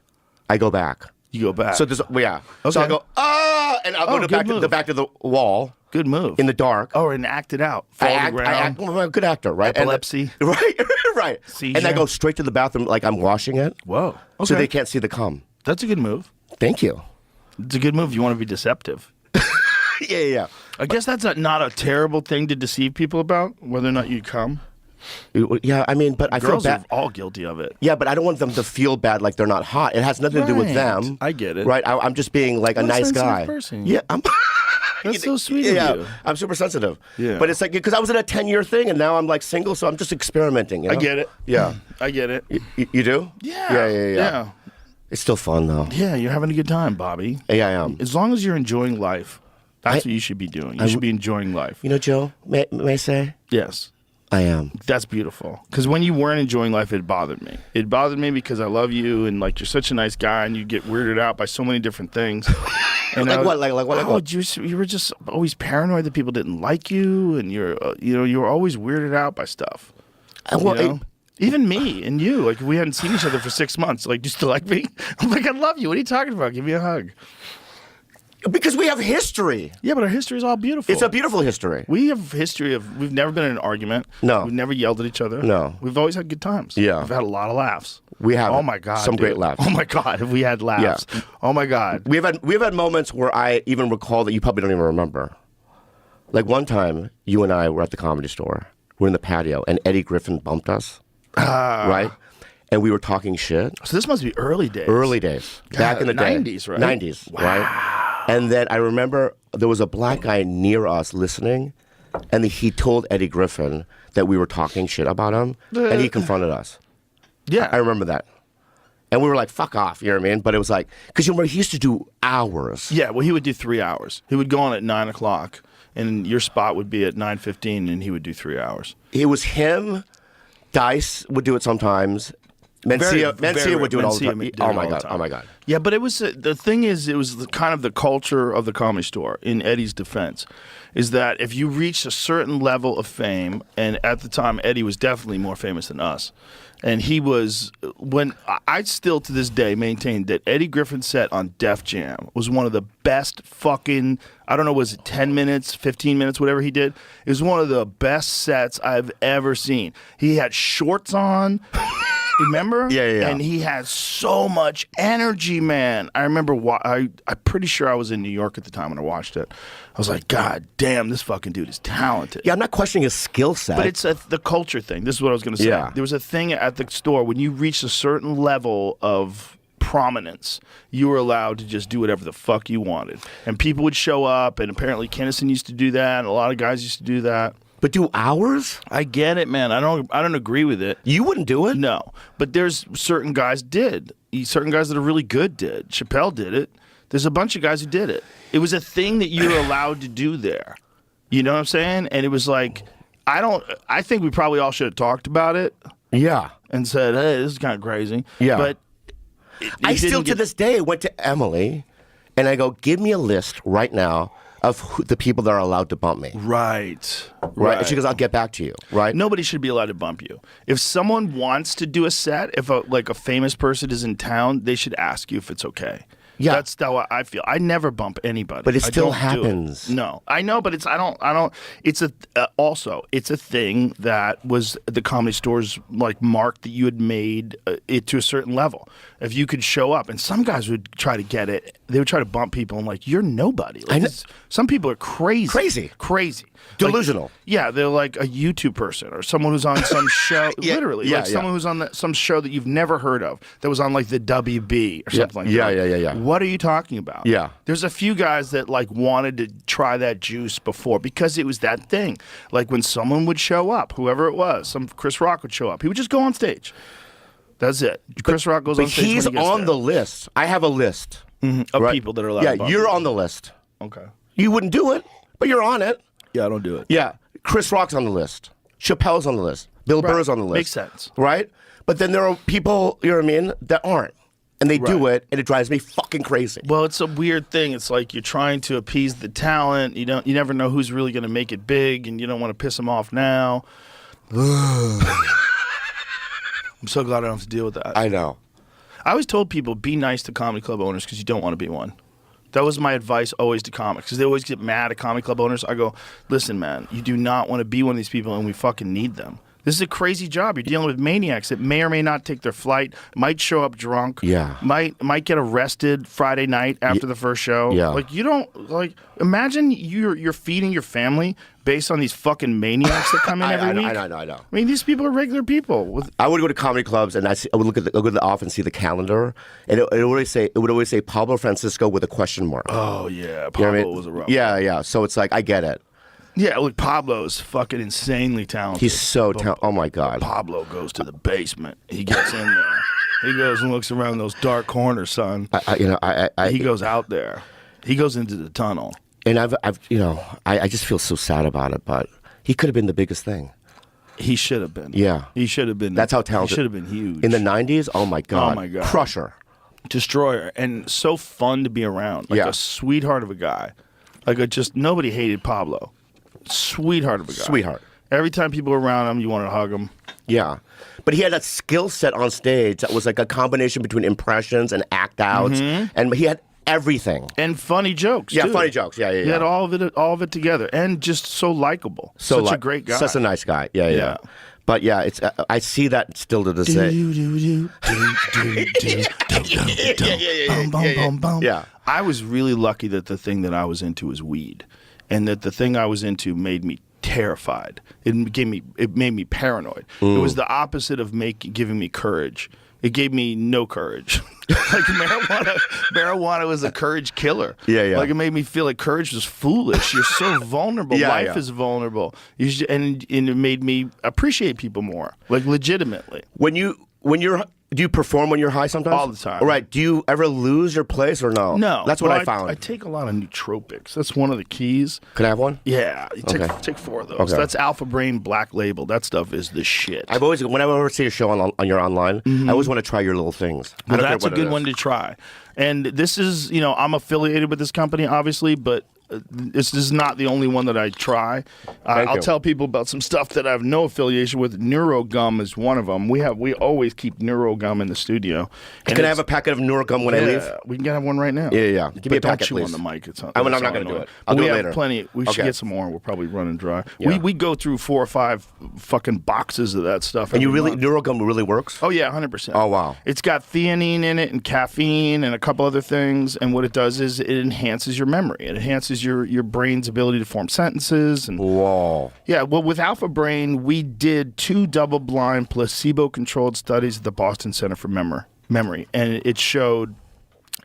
I go back. You go back. So there's yeah. So Okay. I go and I'll Oh, go to good move. the back of the wall Good move. in the dark. Oh, and act it out. Fall to the ground. I'm a good actor, right? And Epilepsy. right, right. Seizure. And I go straight to the bathroom like I'm washing it, Whoa. Okay. so they can't see the cum. That's a good move. Thank you. It's a good move. You want to be deceptive. Yeah. I guess that's not a terrible thing to deceive people about, whether or not you come. Yeah, I mean, but I Girls feel are bad. all guilty of it. Yeah, but I don't want them to feel bad like they're not hot. It has nothing to do with Right. them. I get it. Right? I'm just being like a What a nice sensitive guy. person. Yeah, I'm. That's so sweet of Yeah, you. I'm super sensitive. Yeah. But it's like because I was in a 10-year thing and now I'm like single, so I'm just experimenting. You know? I get it. Yeah. I get it. You do? Yeah. Yeah. It's still fun though. Yeah, you're having a good time, Bobby. Yeah, I am. As long as you're enjoying life, that's what you should be doing. You should be enjoying life. You know, Joe, may I say? Yes. I am. That's beautiful. Because when you weren't enjoying life, it bothered me. It bothered me because I love you and like you're such a nice guy and you get weirded out by so many different things. And Like I was- what? Like what? Like Oh, what? you were just always paranoid that people didn't like you, and you were always weirded out by stuff. Well, You know? Even me and you, like we hadn't seen each other for 6 months. Like, do you still like me? I'm like, I love you. What are you talking about? Give me a hug. because we have history. Yeah, but our history is all beautiful. It's a beautiful history. We have history of we've never been in an argument. No. We've never yelled at each other. No. We've always had good times. Yeah. We've had a lot of laughs. We have Oh my God. some dude. great laughs. Oh my God, have we had laughs? Yeah. Oh my God. We've had moments where I even recall that you probably don't even remember. Like one time, you and I were at the Comedy Store. We're in the patio, and Eddie Griffin bumped us. Right? And we were talking shit. So this must be early days. Early days. Back in the day. 90s, right? 90s, right? And then I remember there was a black guy near us listening, and he told Eddie Griffin that we were talking shit about him, and he confronted us. Yeah. I remember that. And we were like, fuck off, you know what I mean? But it was like, because you remember, he used to do hours. Yeah, well, he would do 3 hours. He would go on at 9 o'clock, and your spot would be at 9:15, and he would do 3 hours. It was him, Dice would do it sometimes, Mencia would do it all the Mencia time. did Oh it my all the God, time. oh my God. Yeah, but it was the thing is, it was kind of the culture of the Comedy Store. In Eddie's defense, is that if you reached a certain level of fame, and at the time Eddie was definitely more famous than us, and he was when I still to this day maintain that Eddie Griffin's set on Def Jam was one of the best fucking, I don't know, was it 10 minutes, 15 minutes, whatever he did. It was one of the best sets I've ever seen. He had shorts on. Remember? Yeah. And he has so much energy, man. I remember, I'm pretty sure I was in New York at the time when I watched it. I was like, God damn, this fucking dude is talented. Yeah, I'm not questioning his skill set. But it's the culture thing. This is what I was going to say. Yeah. There was a thing at the store when you reached a certain level of prominence, you were allowed to just do whatever the fuck you wanted. And people would show up, and apparently Kinnison used to do that, and a lot of guys used to do that. But do hours? I get it, man. I don't agree with it. You wouldn't do it? No, but there's certain guys did. Certain guys that are really good did. Chappelle did it. There's a bunch of guys who did it. It was a thing that you're allowed to do there. You know what I'm saying? And it was like, I think we probably all should have talked about it Yeah. and said, hey, this is kind of crazy. Yeah. But I still to this day went to Emily, and I go, give me a list right now of the people that are allowed to bump me. Right. And she goes, I'll get back to you. Right. Nobody should be allowed to bump you. If someone wants to do a set, if a famous person is in town, they should ask you if it's okay. Yeah. That's how I feel. I never bump anybody. But it I still don't do happens. it. No, I know, but I don't. It's also it's a thing that was the Comedy Store's like mark that you had made it to a certain level. If you could show up, and some guys would try to get it, they would try to bump people, and like you're nobody. Like, some people are crazy, delusional. Like, yeah, they're like a YouTube person or someone who's on some show. Literally, like someone who's on some show that you've never heard of that was on like the WB or something like that. Yeah. What are you talking about? Yeah. There's a few guys that like wanted to try that juice before because it was that thing. Like when someone would show up, whoever it was, some Chris Rock would show up. He would just go on stage. That's it. Chris Rock goes on stage. He's when he gets on there. the list. I have a list of people that are allowed. Yeah, to bump you're you. on the list. Okay. You wouldn't do it, but you're on it. Yeah, I don't do it. Yeah, Chris Rock's on the list. Chappelle's on the list. Bill Burr's on the list. Makes sense. Right? But then there are people, you know what I mean, that aren't. And they do it, and it drives me fucking crazy. Well, it's a weird thing. It's like you're trying to appease the talent. You never know who's really going to make it big, and you don't want to piss them off now. I'm so glad I don't have to deal with that. I know. I always told people, be nice to comedy club owners because you don't want to be one. That was my advice always to comics because they always get mad at comedy club owners. I go, listen, man, you do not want to be one of these people, and we fucking need them. This is a crazy job. You're dealing with maniacs that may or may not take their flight, might show up drunk, might get arrested Friday night after the first show. Yeah. Like you don't imagine you're feeding your family based on these fucking maniacs that come in every week. I know. I mean, these people are regular people. I would go to comedy clubs and I would go to the office and see the calendar, and it would always say Pablo Francisco with a question mark. Oh yeah, Pablo You know what I mean? was a rough. Yeah. So it's like I get it. Yeah, look, Pablo's fucking insanely talented. He's so talented. Oh my God. Pablo goes to the basement. He gets in there. He goes and looks around those dark corners, son. He goes out there. He goes into the tunnel. And I just feel so sad about it, but he could have been the biggest thing. He should have been. Yeah. He should have been. That's how talented. He should have been huge. In the 90s, oh my God. Crusher. Destroyer. And so fun to be around. Like a sweetheart of a guy. Nobody hated Pablo. Sweetheart of a guy. Sweetheart. Every time people were around him, you wanted to hug him. Yeah. But he had that skill set on stage that was like a combination between impressions and act outs. And he had everything. And funny jokes, Yeah, too. funny jokes. Yeah. He had all of it together. And just so likable. Such a great guy. Such a nice guy. Yeah. But yeah, it's I see that still to this day. Yeah. I was really lucky that the thing that I was into was weed, and that the thing I was into made me terrified. It made me paranoid. It was the opposite of giving me courage. It gave me no courage. Like marijuana was a courage killer. Yeah. Like it made me feel like courage was foolish. You're so vulnerable. Life is vulnerable. And it made me appreciate people more, like legitimately. Do you perform when you're high sometimes? All the time. All right. Do you ever lose your place or no? No. That's what I found. I take a lot of nootropics. That's one of the keys. Could I have one? Yeah. Take 4 of those. Okay. That's Alpha Brain Black Label. That stuff is the shit. Whenever I ever see a show on your online, I always want to try your little things. Well, that's a good one to try. And this is, I'm affiliated with this company, obviously, but this is not the only one that I try. I'll tell people about some stuff that I have no affiliation with. Neurogum is one of them. We always keep Neurogum in the studio. Can I have a packet of Neurogum when I leave? We can have one right now. Yeah. Give me a packet, don't chew please. on the mic. I'm not going to do it. I'll do it later. We have plenty. We should get some more. We're probably running dry. Yeah. We go through 4 or 5 fucking boxes of that stuff. And Neurogum really works? Oh yeah, 100%. Oh wow. It's got theanine in it and caffeine and a couple other things. And what it does is it enhances your memory. It enhances your brain's ability to form sentences. And whoa. Yeah. Well, with Alpha Brain, we did 2 double-blind, placebo-controlled studies at the Boston Center for Memory, and it showed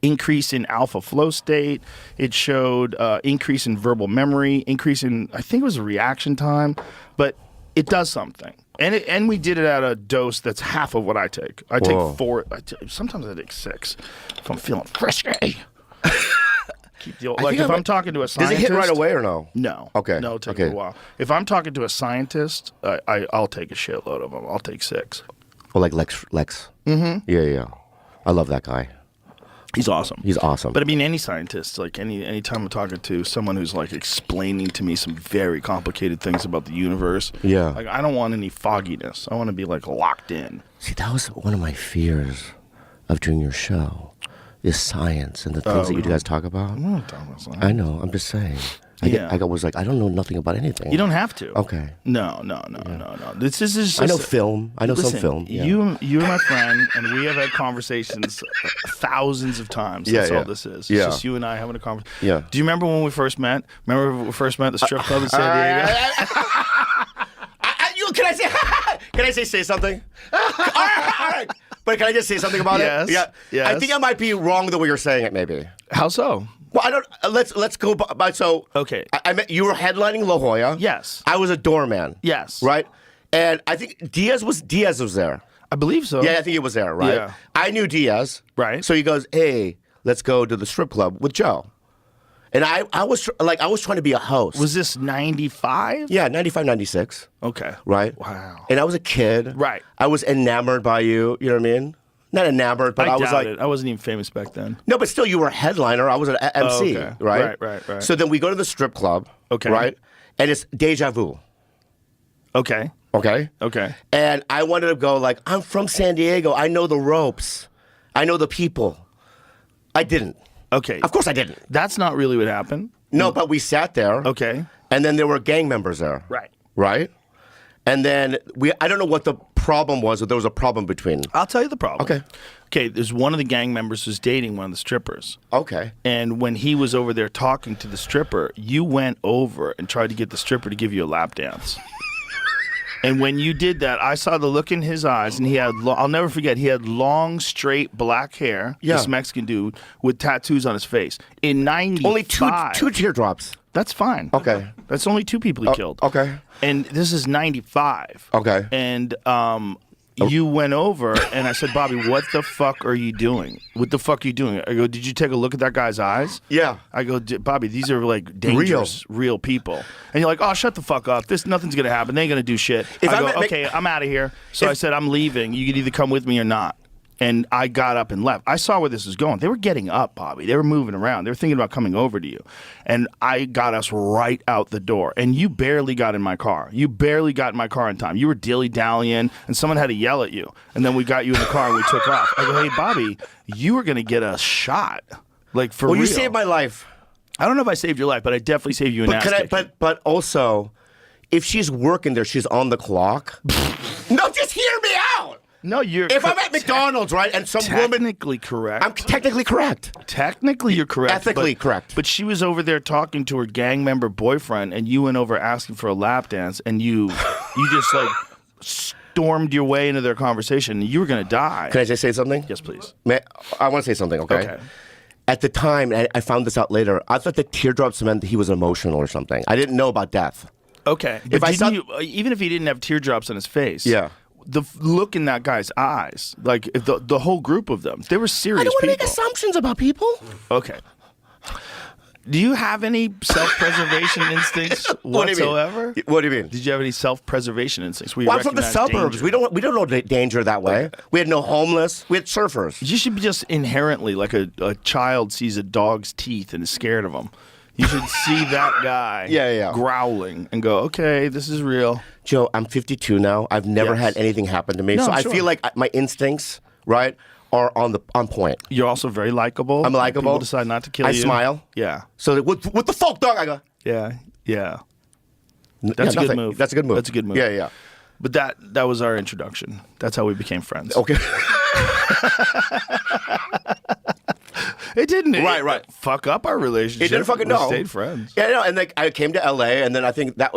increase in alpha flow state. It showed increase in verbal memory, increase in, I think it was reaction time, but it does something. And we did it at a dose that's half of what I take. I take 4. Sometimes I take 6 if I'm feeling frisky. If I'm talking to a scientist, does it hit right away or no? No. Okay. No, it'll take a while. If I'm talking to a scientist, I'll take a shitload of them. I'll take 6. Well, like Lex. Mm-hmm. Yeah. I love that guy. He's awesome. He's awesome. But I mean, any scientist, like any time I'm talking to someone who's like explaining to me some very complicated things about the universe, Yeah. like I don't want any fogginess. I want to be like locked in. See, that was one of my fears of doing your show, is science and the things that you guys talk about. I'm not talking about science. I know. I'm just saying. I was like, I don't know nothing about anything. You don't have to. Okay. No. This is just. I know film. I know Listen, some film. Yeah. You are my friend, and we have had conversations thousands of times. That's all this is. It's just you and I having a conversation. Yeah. Do you remember when we first met? Remember when we first met at the strip club in San Diego? Can I say something? All right. But can I just say something about it? Yes. Yeah. I think I might be wrong the way you're saying it, maybe. How so? Well, I don't. Let's go by. So Okay. I met you were headlining La Jolla. Yes. I was a doorman. Yes. Right. And I think Diaz was there. I believe so. Yeah, I think he was there. Right. Yeah. I knew Diaz. Right. So he goes, "Hey, let's go to the strip club with Joe." And I was trying to be a host. Was this 95? Yeah, 95, 96. Okay. Right. Wow. And I was a kid. Right. I was enamored by you. You know what I mean? Not enamored, but I was doubt like, it. I wasn't even famous back then. no, but still, you were a headliner. I was an MC, okay. right? Right. So then we go to the strip club, Okay. right? And it's deja vu, Okay. okay? Okay. And I wanted to go like, I'm from San Diego. I know the ropes. I know the people. I didn't. Okay. Of course I didn't. That's not really what happened. No, but we sat there. Okay. And then there were gang members there. Right. Right? And then I don't know what the problem was, but there was a problem between. I'll tell you the problem. Okay. Okay, there's one of the gang members who's dating one of the strippers. Okay. And when he was over there talking to the stripper, you went over and tried to get the stripper to give you a lap dance. And when you did that, I saw the look in his eyes, and he had, I'll never forget, he had long, straight black hair, Yeah. this Mexican dude, with tattoos on his face. In 95. Only two teardrops. That's fine. Okay. That's only two people he killed. Okay. And this is 95. Okay. And you went over, and I said, Bobby, what the fuck are you doing? What the fuck are you doing? I go, did you take a look at that guy's eyes? Yeah. I go, Bobby, these are like dangerous, real people. And you're like, oh, shut the fuck up. Nothing's going to happen. They ain't going to do shit. If I I go, okay, I'm out of here. So I said, I'm leaving. You can either come with me or not. And I got up and left. I saw where this was going. They were getting up, Bobby. They were moving around. They were thinking about coming over to you. And I got us right out the door. And you barely got in my car. You barely got in my car in time. You were dilly-dallying, and someone had to yell at you. And then we got you in the car and we took off. I go, hey, Bobby, you were going to get a shot. Like, for real. Well, you saved my life. I don't know if I saved your life, but I definitely saved you an ass kicking. But also, if she's working there, she's on the clock. No, just hear me out. No, you're. If I'm at McDonald's, right, and some woman, technically correct. I'm technically correct. Technically, you're correct. Ethically correct. But she was over there talking to her gang member boyfriend, and you went over asking for a lap dance, and you just like stormed your way into their conversation. And you were gonna die. Can I just say something? Yes, please. I want to say something. Okay. At the time, and I found this out later, I thought the teardrops meant that he was emotional or something. I didn't know about death. Okay. If I saw, even if he didn't have teardrops on his face. Yeah. The look in that guy's eyes, like the whole group of them, they were serious I don't want to people. make assumptions about people. Okay. Do you have any self-preservation instincts What do you mean? whatsoever? What do you mean? Did you have any self-preservation instincts? Where you Well, I'm from the recognize suburbs. danger? We don't know danger that way. Okay. We had no homeless. We had surfers. You should be just inherently like a child sees a dog's teeth and is scared of them. You should see that guy Yeah. growling and go, okay, this is real. Joe, I'm 52 now. I've never Yes. had anything happen to me, No, so I'm I sure. feel like my instincts, right, are on point. You're also very likable. I'm likable. People decide not to kill I you. smile. Yeah. So what the fuck, dog? I go. Yeah. That's yeah, a good nothing. move. That's a good move. That's a good move. Yeah. But that was our introduction. That's how we became friends. Okay. It didn't. Right. Fuck up our relationship. It didn't fucking We know. stayed friends. Yeah, no, and like I came to LA, and then I think that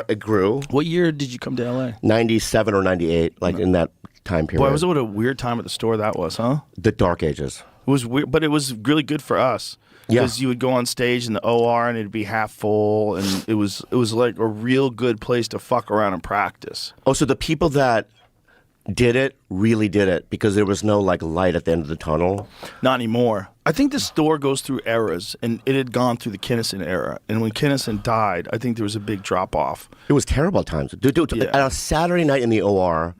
it grew. What year did you come to LA? 97 or 98, like in that time period. Boy, was what a weird time at the store that was, huh? The dark ages. It was weird, but it was really good for us. Yeah. Because you would go on stage in the OR and it'd be half full, and it was like a real good place to fuck around and practice. Oh, so the people that did it really did it because there was no like light at the end of the tunnel. Not anymore. I think the store goes through eras, and it had gone through the Kinnison era. And when Kinnison died, I think there was a big drop off. It was terrible times. Dude, Yeah. on a Saturday night in the OR,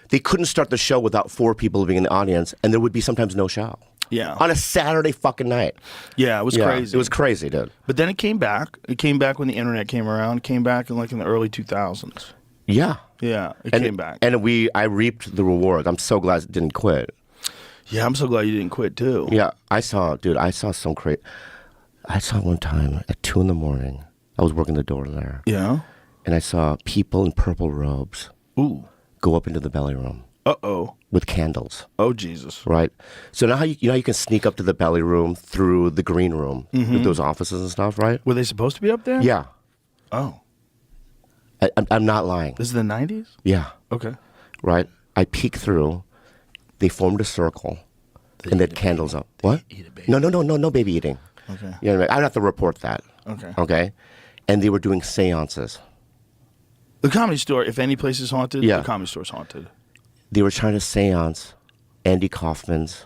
they couldn't start the show without 4 people being in the audience, and there would be sometimes no show. Yeah. On a Saturday fucking night. Yeah, it was crazy. It was crazy, dude. But then it came back. It came back when the internet came around. It came back in the early 2000s. Yeah. Yeah, it came back. And I reaped the rewards. I'm so glad it didn't quit. Yeah, I'm so glad you didn't quit too. Yeah, I saw some crazy. I saw one time at 2 a.m. I was working the door there. Yeah. And I saw people in purple robes go up into the belly room. Uh-oh. With candles. Oh, Jesus. Right? So now how you can sneak up to the belly room through the green room, with those offices and stuff, right? Were they supposed to be up there? Yeah. Oh. I'm not lying. This is the 90s? Yeah. Okay. Right? I peeked through. They formed a circle. And they had candles up. What? Eat a baby. No baby eating. Okay. You know what I mean? I'd have to report that. Okay. Okay? And they were doing seances. The Comedy Store, if any place is haunted, Yeah. the Comedy Store's haunted. They were trying to seance Andy Kaufman's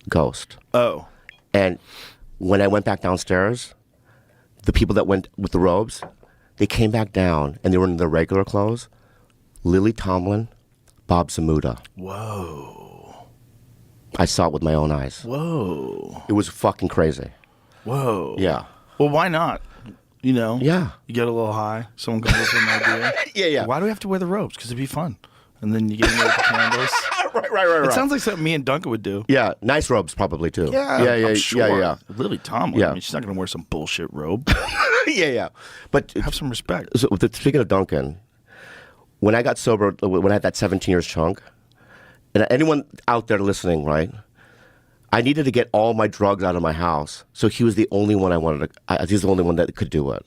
ghost. Oh. And when I went back downstairs, the people that went with the robes, they came back down and they were in their regular clothes. Lily Tomlin, Bob Zamuda. Whoa. I saw it with my own eyes. Whoa. It was fucking crazy. Whoa. Yeah. Well, why not? You know? Yeah. You get a little high. Someone comes up with an idea. Yeah. Why do we have to wear the robes? Because it'd be fun. And then you get in there with the candles. Right. It sounds like something me and Duncan would do. Yeah, nice robes probably too. I'm sure. Yeah. Lily Tomlin. Yeah. I mean, she's not going to wear some bullshit robe. yeah. But Have some respect. so, speaking of Duncan, when I got sober, when I had that 17 years chunk, and anyone out there listening, right? I needed to get all my drugs out of my house, so he was the only one I wanted to. He's the only one that could do it.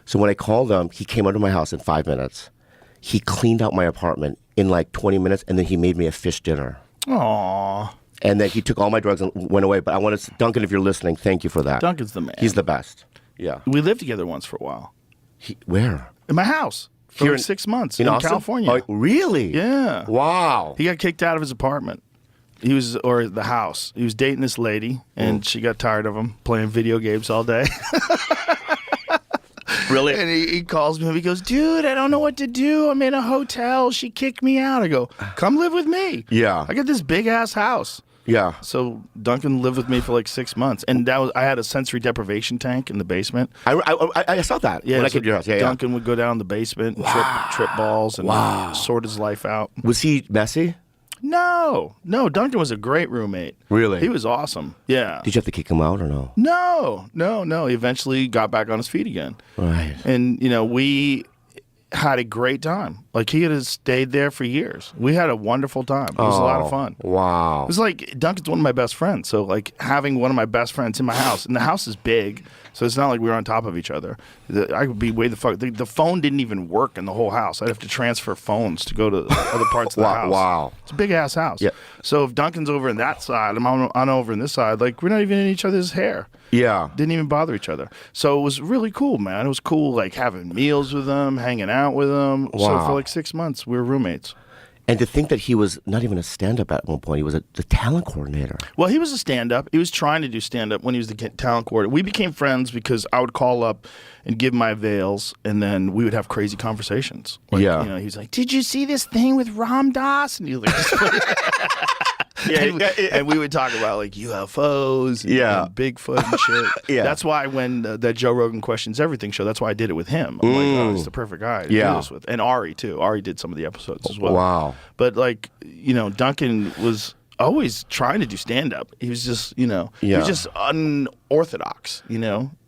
So when I called him, he came under my house in 5 minutes. He cleaned out my apartment in like 20 minutes, and then he made me a fish dinner. Aww. And then he took all my drugs and went away. But I want to, Duncan, if you're listening, thank you for that. Duncan's the man. He's the best. Yeah. We lived together once for a while. Where? In my house. For Here like 6 months. in In Austin? California. Oh, really? Yeah. Wow. He got kicked out of his apartment. Or the house. He was dating this lady, and she got tired of him playing video games all day. Really? And he calls me up. He goes, dude, I don't know what to do. I'm in a hotel. She kicked me out. I go, come live with me. Yeah. I got this big-ass house. Yeah. So Duncan lived with me for like 6 months. And I had a sensory deprivation tank in the basement. I saw that. Yeah, when I so came to your house. Yeah, Duncan would go down the basement and trip balls and sort his life out. Was he messy? No, Duncan was a great roommate. Really? He was awesome. Yeah. Did you have to kick him out or no? No. He eventually got back on his feet again. Right. And, we had a great time. Like, he had stayed there for years. We had a wonderful time. It was a lot of fun. Wow. It was like, Duncan's one of my best friends. So, like, having one of my best friends in my house, and the house is big, so it's not like we were on top of each other. I would be way the fuck. The phone didn't even work in the whole house. I'd have to transfer phones to go to other parts of the house. Wow. It's a big ass house. Yeah. So if Duncan's over in that side, I'm over in this side, like, we're not even in each other's hair. Yeah. Didn't even bother each other. So it was really cool, man. It was cool, like, having meals with them, hanging out with them. So Wow. for like 6 months, we were roommates. And to think that he was not even a stand-up at one point. He was the talent coordinator. Well, he was a stand-up. He was trying to do stand-up when he was the talent coordinator. We became friends because I would call up and give my veils, and then we would have crazy conversations. Like, Yeah. He was like, did you see this thing with Ram Dass? And he was like, and we would talk about, like, UFOs and Bigfoot and shit. Yeah. That's why when that Joe Rogan Questions Everything show, that's why I did it with him. I'm like, oh, he's the perfect guy to do this with. And Ari, too. Ari did some of the episodes as well. Wow. But, like, Duncan was always trying to do stand-up. He was just, he was just unorthodox, in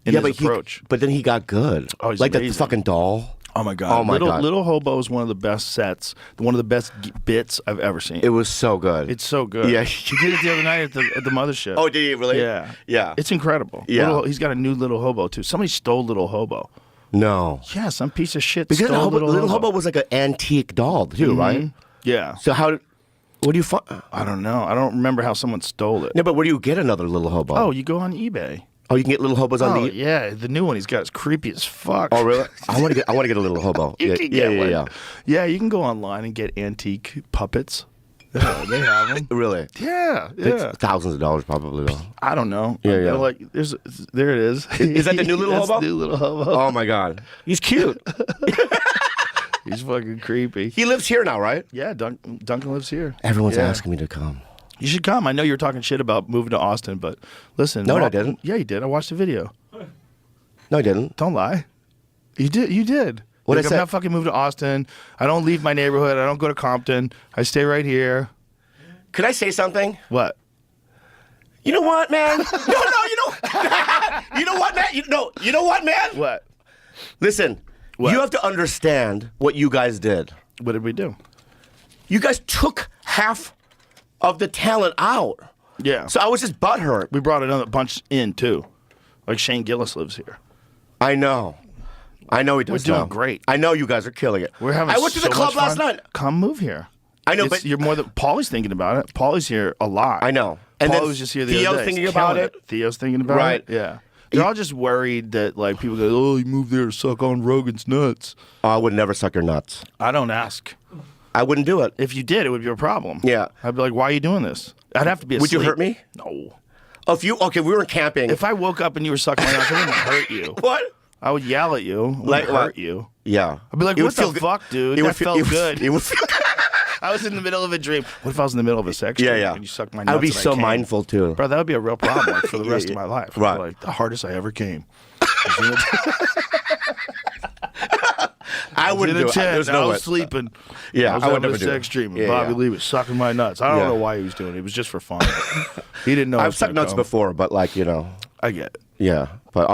his approach. But then he got good. Oh, he's like amazing. that fucking doll. Oh, my God. Oh, my God. Little Hobo is one of the best sets, one of the best bits I've ever seen. It was so good. It's so good. Yeah. He did it the other night at the mothership. Oh, did he really? Yeah. Yeah. It's incredible. Yeah. He's got a new Little Hobo, too. Somebody stole Little Hobo. No. Yeah, some piece of shit Because stole Little Hobo was like an antique doll, too, right? Yeah. So what do you find? I don't know. I don't remember how someone stole it. No, but where do you get another Little Hobo? Oh, you go on eBay. Oh, you can get Little Hobos on the. Yeah, the new one he's got is creepy as fuck. Oh, really? I want to get a Little Hobo. You can get one. Yeah. Yeah, you can go online and get antique puppets. They have them. Really? Yeah. It's thousands of dollars probably though. I don't know. Yeah. They're like, there it is. Is that the new Little That's Hobo? the new Little Hobo. Oh my God, he's cute. He's fucking creepy. He lives here now, right? Yeah, Duncan lives here. Everyone's Yeah. asking me to come. You should come. I know you were talking shit about moving to Austin, but listen. No, I didn't. Yeah, you did. I watched the video. No, I didn't. Don't lie. You did. You did. What'd I I'm say? not fucking moving to Austin. I don't leave my neighborhood. I don't go to Compton. I stay right here. Could I say something? What? You know what, man? No, you know. You know what, man? You know what, man? What? Listen, What? you have to understand what you guys did. What did we do? You guys took half of the talent out. Yeah. So I was just butthurt. We brought another bunch in too. Like Shane Gillis lives here. I know he does. We're doing now. great. I know you guys are killing it. We're having. I went to the so club much last fun. night. Come move here. I know, It's- but you're more than Paulie's thinking about it. Paulie's here a lot. I know. And Paulie then was just here the Theo's other day. thinking He's about killing it. Theo's thinking about Right. it. Yeah. They're all just worried that like people go, oh, you moved there to suck on Rogan's nuts. I would never suck your nuts. I don't ask. I wouldn't do it. If you did, it would be a problem. Yeah. I'd be like, why are you doing this? I'd have to be Would asleep. you hurt me? No. Oh, we were camping. If I woke up and you were sucking my nuts, I wouldn't hurt you. What? I would yell at you. I wouldn't Like hurt what? you. Yeah. I'd be like, It what would the feel good. fuck, dude? It That would feel felt good. It would feel I was in the middle of a dream. What if I was in the middle of a sex dream yeah. and you sucked my nuts I would be and I so came? mindful too. Bro, that would be a real problem like, for the rest of my life. Right. Like, the hardest I ever came. I wouldn't in do a it. tent, There's I no way. was sleeping. Yeah, I was I would having never a do sex it. dream. Yeah, Bobby yeah. Lee was sucking my nuts. I don't Yeah. know why he was doing it. It was just for fun. He didn't know. I I've was sucked gonna nuts come. before, but like I get it. yeah. But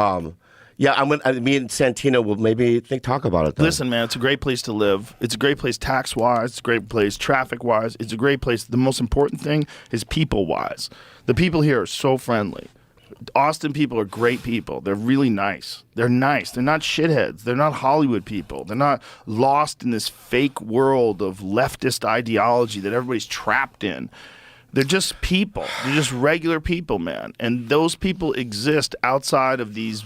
yeah. Me and Santino will maybe talk about it. Then. Listen, man, it's a great place to live. It's a great place tax-wise. It's a great place traffic-wise. It's a great place. The most important thing is people-wise. The people here are so friendly. Austin people are great people. They're really nice. They're nice. They're not shitheads. They're not Hollywood people. They're not lost in this fake world of leftist ideology that everybody's trapped in. They're just people. They're just regular people, man. And those people exist outside of these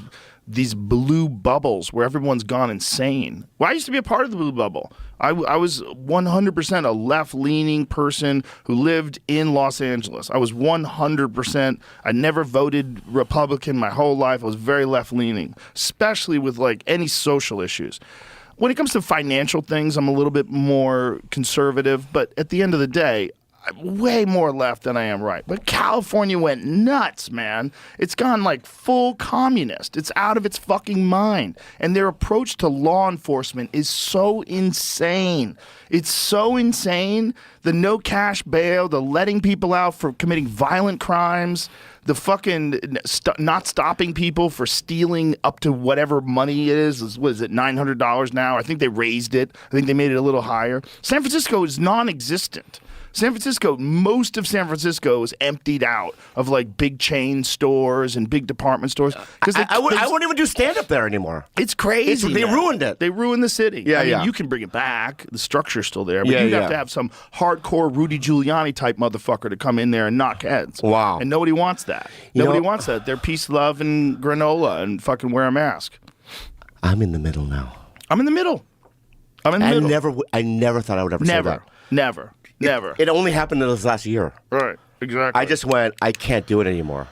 blue bubbles where everyone's gone insane. Well, I used to be a part of the blue bubble. I was 100% a left-leaning person who lived in Los Angeles. I was 100%. I never voted Republican my whole life. I was very left-leaning, especially with like any social issues. When it comes to financial things, I'm a little bit more conservative, but at the end of the day, I'm way more left than I am right. But California went nuts, man. It's gone like full communist. It's out of its fucking mind. And their approach to law enforcement is so insane. It's so insane. The no cash bail, the letting people out for committing violent crimes, the fucking not stopping people for stealing up to whatever money it is. What is it, $900 now? I think they raised it. I think they made it a little higher. San Francisco is non-existent. Most of San Francisco is emptied out of like big chain stores and big department stores. I wouldn't even do stand-up there anymore. It's crazy. They man. ruined it. They ruined the city. Yeah, I mean, yeah. you can bring it back. The structure's still there. But Yeah, you'd have yeah. to have some hardcore Rudy Giuliani type motherfucker to come in there and knock heads. Wow. And nobody wants that. Nobody wants that. They're peace, love, and granola and fucking wear a mask. I'm in the middle now. I'm in the middle. I'm in the middle. I never thought I would ever say that. Never. It only happened in this last year. Right. Exactly. I just went, I can't do it anymore.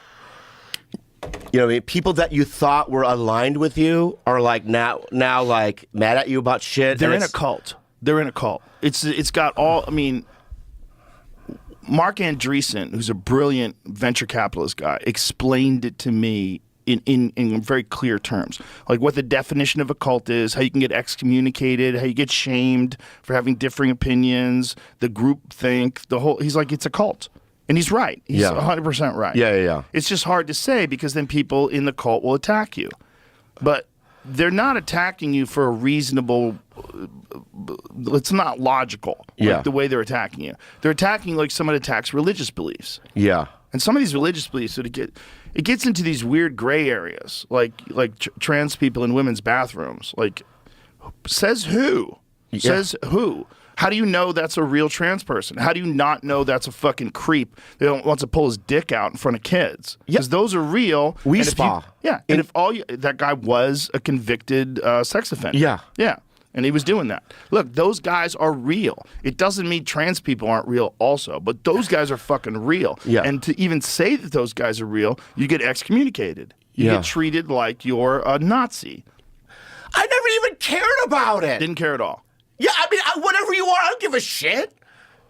You know what I mean? People that you thought were aligned with you are like now like mad at you about shit. They're and in a it's- cult. They're in a cult. It's got all. I mean, Mark Andreessen, who's a brilliant venture capitalist guy, explained it to me in very clear terms, like what the definition of a cult is, how you can get excommunicated, how you get shamed for having differing opinions, the group think, the whole. He's like, it's a cult. And he's right. He's Yeah. 100% right. Yeah. It's just hard to say because then people in the cult will attack you. But they're not attacking you for a reasonable, it's not logical, Yeah. like the way they're attacking you. They're attacking like someone attacks religious beliefs. Yeah. And some of these religious beliefs, it gets into these weird gray areas, like trans people in women's bathrooms. Like, says who? Yeah. Says who? How do you know that's a real trans person? How do you not know that's a fucking creep that wants to pull his dick out in front of kids? Because those are real. We and if spa. Yeah. And if that guy was a convicted sex offender. Yeah. Yeah. And he was doing that. Look, those guys are real. It doesn't mean trans people aren't real also, but those guys are fucking real. Yeah. And to even say that those guys are real, you get excommunicated. You Yeah. get treated like you're a Nazi. I never even cared about it. Didn't care at all. Yeah, I mean, whatever you are, I don't give a shit.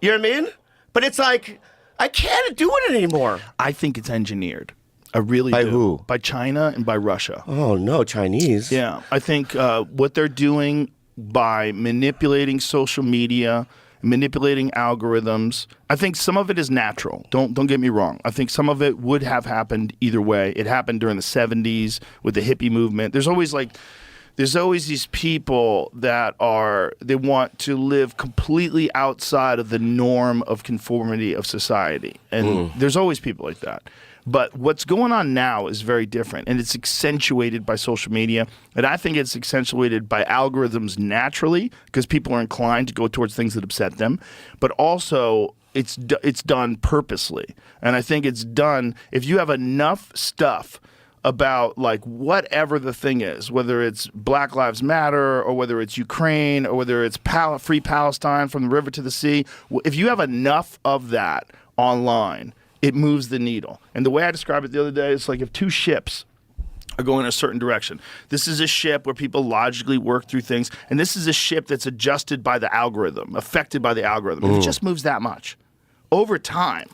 You know what I mean? But it's like, I can't do it anymore. I think it's engineered. I really By do. who? By China and by Russia. Oh, no, Chinese. Yeah, I think what they're doing by manipulating social media, manipulating algorithms, I think some of it is natural. Don't get me wrong. I think some of it would have happened either way. It happened during the 70s with the hippie movement. There's always these people that they want to live completely outside of the norm of conformity of society. And there's always people like that. But what's going on now is very different, and it's accentuated by social media. And I think it's accentuated by algorithms naturally because people are inclined to go towards things that upset them. But also, it's done purposely. And I think it's done if you have enough stuff about like whatever the thing is, whether it's Black Lives Matter or whether it's Ukraine or whether it's free Palestine from the river to the sea. If you have enough of that online, it moves the needle. And the way I described it the other day is like if two ships are going in a certain direction. This is a ship where people logically work through things, and this is a ship that's adjusted by the algorithm, affected by the algorithm. And it just moves that much. Over time,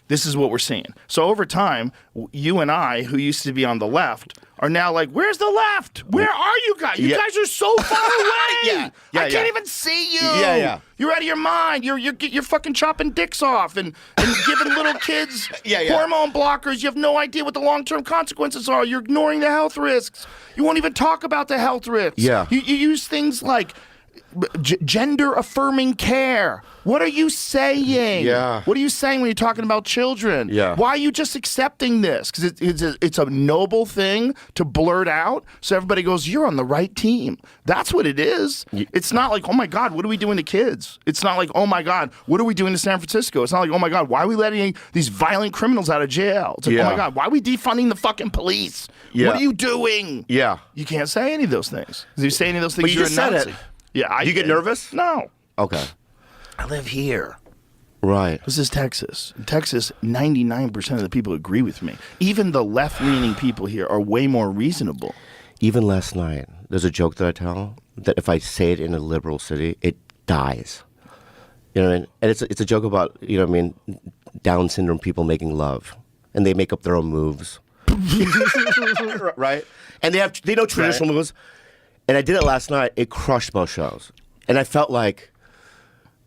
this is what we're seeing. So over time, you and I, who used to be on the left, are now like, where's the left? Where are you guys? You guys are so far away. I can't even see you. You're out of your mind. You're fucking chopping dicks off and giving little kids hormone blockers. You have no idea what the long-term consequences are. You're ignoring the health risks. You won't even talk about the health risks. Yeah. You use things like gender-affirming care. What are you saying? Yeah. What are you saying when you're talking about children? Yeah. Why are you just accepting this? Because it's a noble thing to blurt out, so everybody goes, you're on the right team. That's what it is. It's not like, oh my God, what are we doing to kids? It's not like, oh my God, what are we doing to San Francisco? It's not like, oh my God, why are we letting these violent criminals out of jail? It's like, oh my God, why are we defunding the fucking police? What are you doing? Yeah. You can't say any of those things. If you say any of those things, But you you're just a said Nazi. it. Yeah, Do you get nervous? No. Okay. I live here. Right. This is Texas. In Texas, 99% of the people agree with me. Even the left-leaning people here are way more reasonable. Even last night, there's a joke that I tell that if I say it in a liberal city, it dies. You know what I mean? And it's a joke about, you know what I mean, Down syndrome people making love. And they make up their own moves. Right? And they know traditional moves. And I did it last night. It crushed most shows. And I felt like,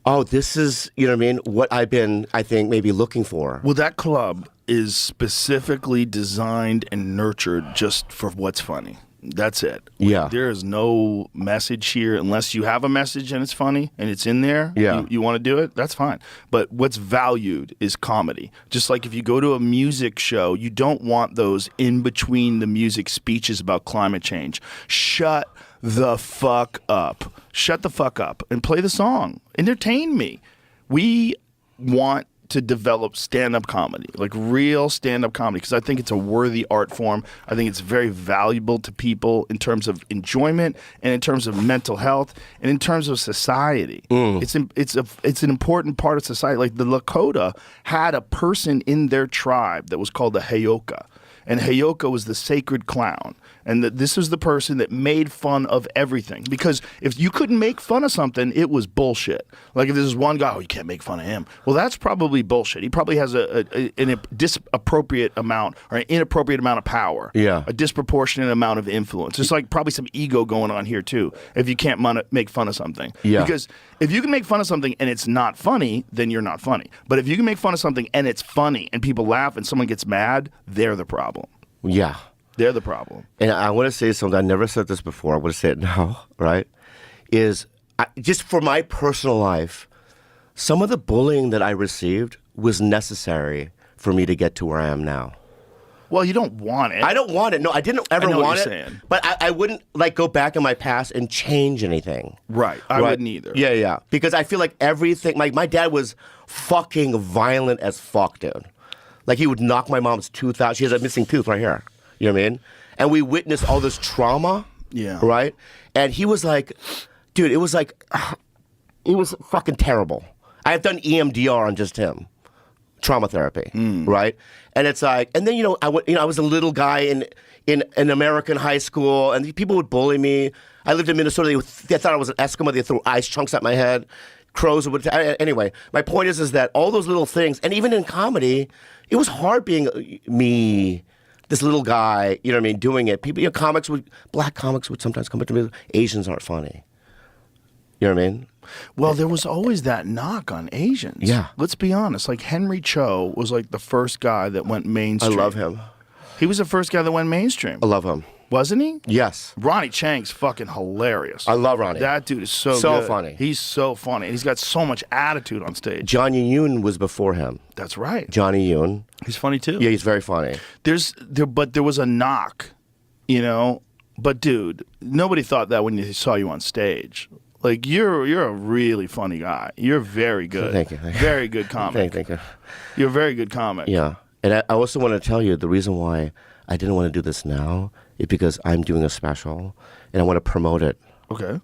oh, this is, you know what I mean, what I've been, I think, maybe looking for. Well, that club is specifically designed and nurtured just for what's funny. That's it. Yeah. There is no message here unless you have a message and it's funny and it's in there. Yeah. You want to do it, that's fine. But what's valued is comedy. Just like if you go to a music show, you don't want those in between the music speeches about climate change. Shut the fuck up. Shut the fuck up and play the song. Entertain me. We want to develop stand-up comedy, like real stand-up comedy, because I think it's a worthy art form. I think it's very valuable to people in terms of enjoyment and in terms of mental health and in terms of society. It's an important part of society. Like the Lakota had a person in their tribe that was called the Heyoka. And Heyoka was the sacred clown. And this was the person that made fun of everything. Because if you couldn't make fun of something, it was bullshit. Like if there's one guy, oh, you can't make fun of him. Well, that's probably bullshit. He probably has an disappropriate amount or an inappropriate amount of power. Yeah. A disproportionate amount of influence. There's like probably some ego going on here too, if you can't make fun of something. Yeah. Because if you can make fun of something and it's not funny, then you're not funny. But if you can make fun of something and it's funny and people laugh and someone gets mad, they're the problem. Yeah. They're the problem. And I want to say something. I never said this before. I want to say it now, right? Just for my personal life, some of the bullying that I received was necessary for me to get to where I am now. Well, you don't want it. I don't want it. No, I didn't ever know what want you're it. saying. But I wouldn't like go back in my past and change anything. Right. I wouldn't either. Yeah. Because I feel like everything, my dad was fucking violent as fuck, dude. Like he would knock my mom's tooth out. She has a missing tooth right here. You know what I mean? And we witnessed all this trauma. Yeah. Right? And he was like, dude, it was fucking terrible. I have done EMDR on just him. trauma therapy, right? And it's like, and then I was a little guy in an American high school, and people would bully me. I lived in Minnesota. They thought I was an Eskimo. They threw ice chunks at my head. Crows would. Anyway, my point is that all those little things, and even in comedy, it was hard being me, this little guy. You know what I mean? Doing it. People, black comics would sometimes come up to me. Asians aren't funny. You know what I mean? Well, there was always that knock on Asians. Yeah. Let's be honest. Like Henry Cho was like the first guy that went mainstream. I love him. He was the first guy that went mainstream. I love him. Wasn't he? Yes. Ronnie Chang's fucking hilarious. I love Ronnie. That dude is so good. Funny. He's so funny. And he's got so much attitude on stage. Johnny Yoon was before him. That's right. Johnny Yoon. He's funny too. Yeah, he's very funny. But there was a knock, you know. But dude, nobody thought that when they saw you on stage. Like you're a really funny guy. You're very good. Thank you. Very good comic. Thank you. You're a very good comic. Yeah. And I also want to tell you the reason why I didn't want to do this now is because I'm doing a special and I want to promote it. Okay.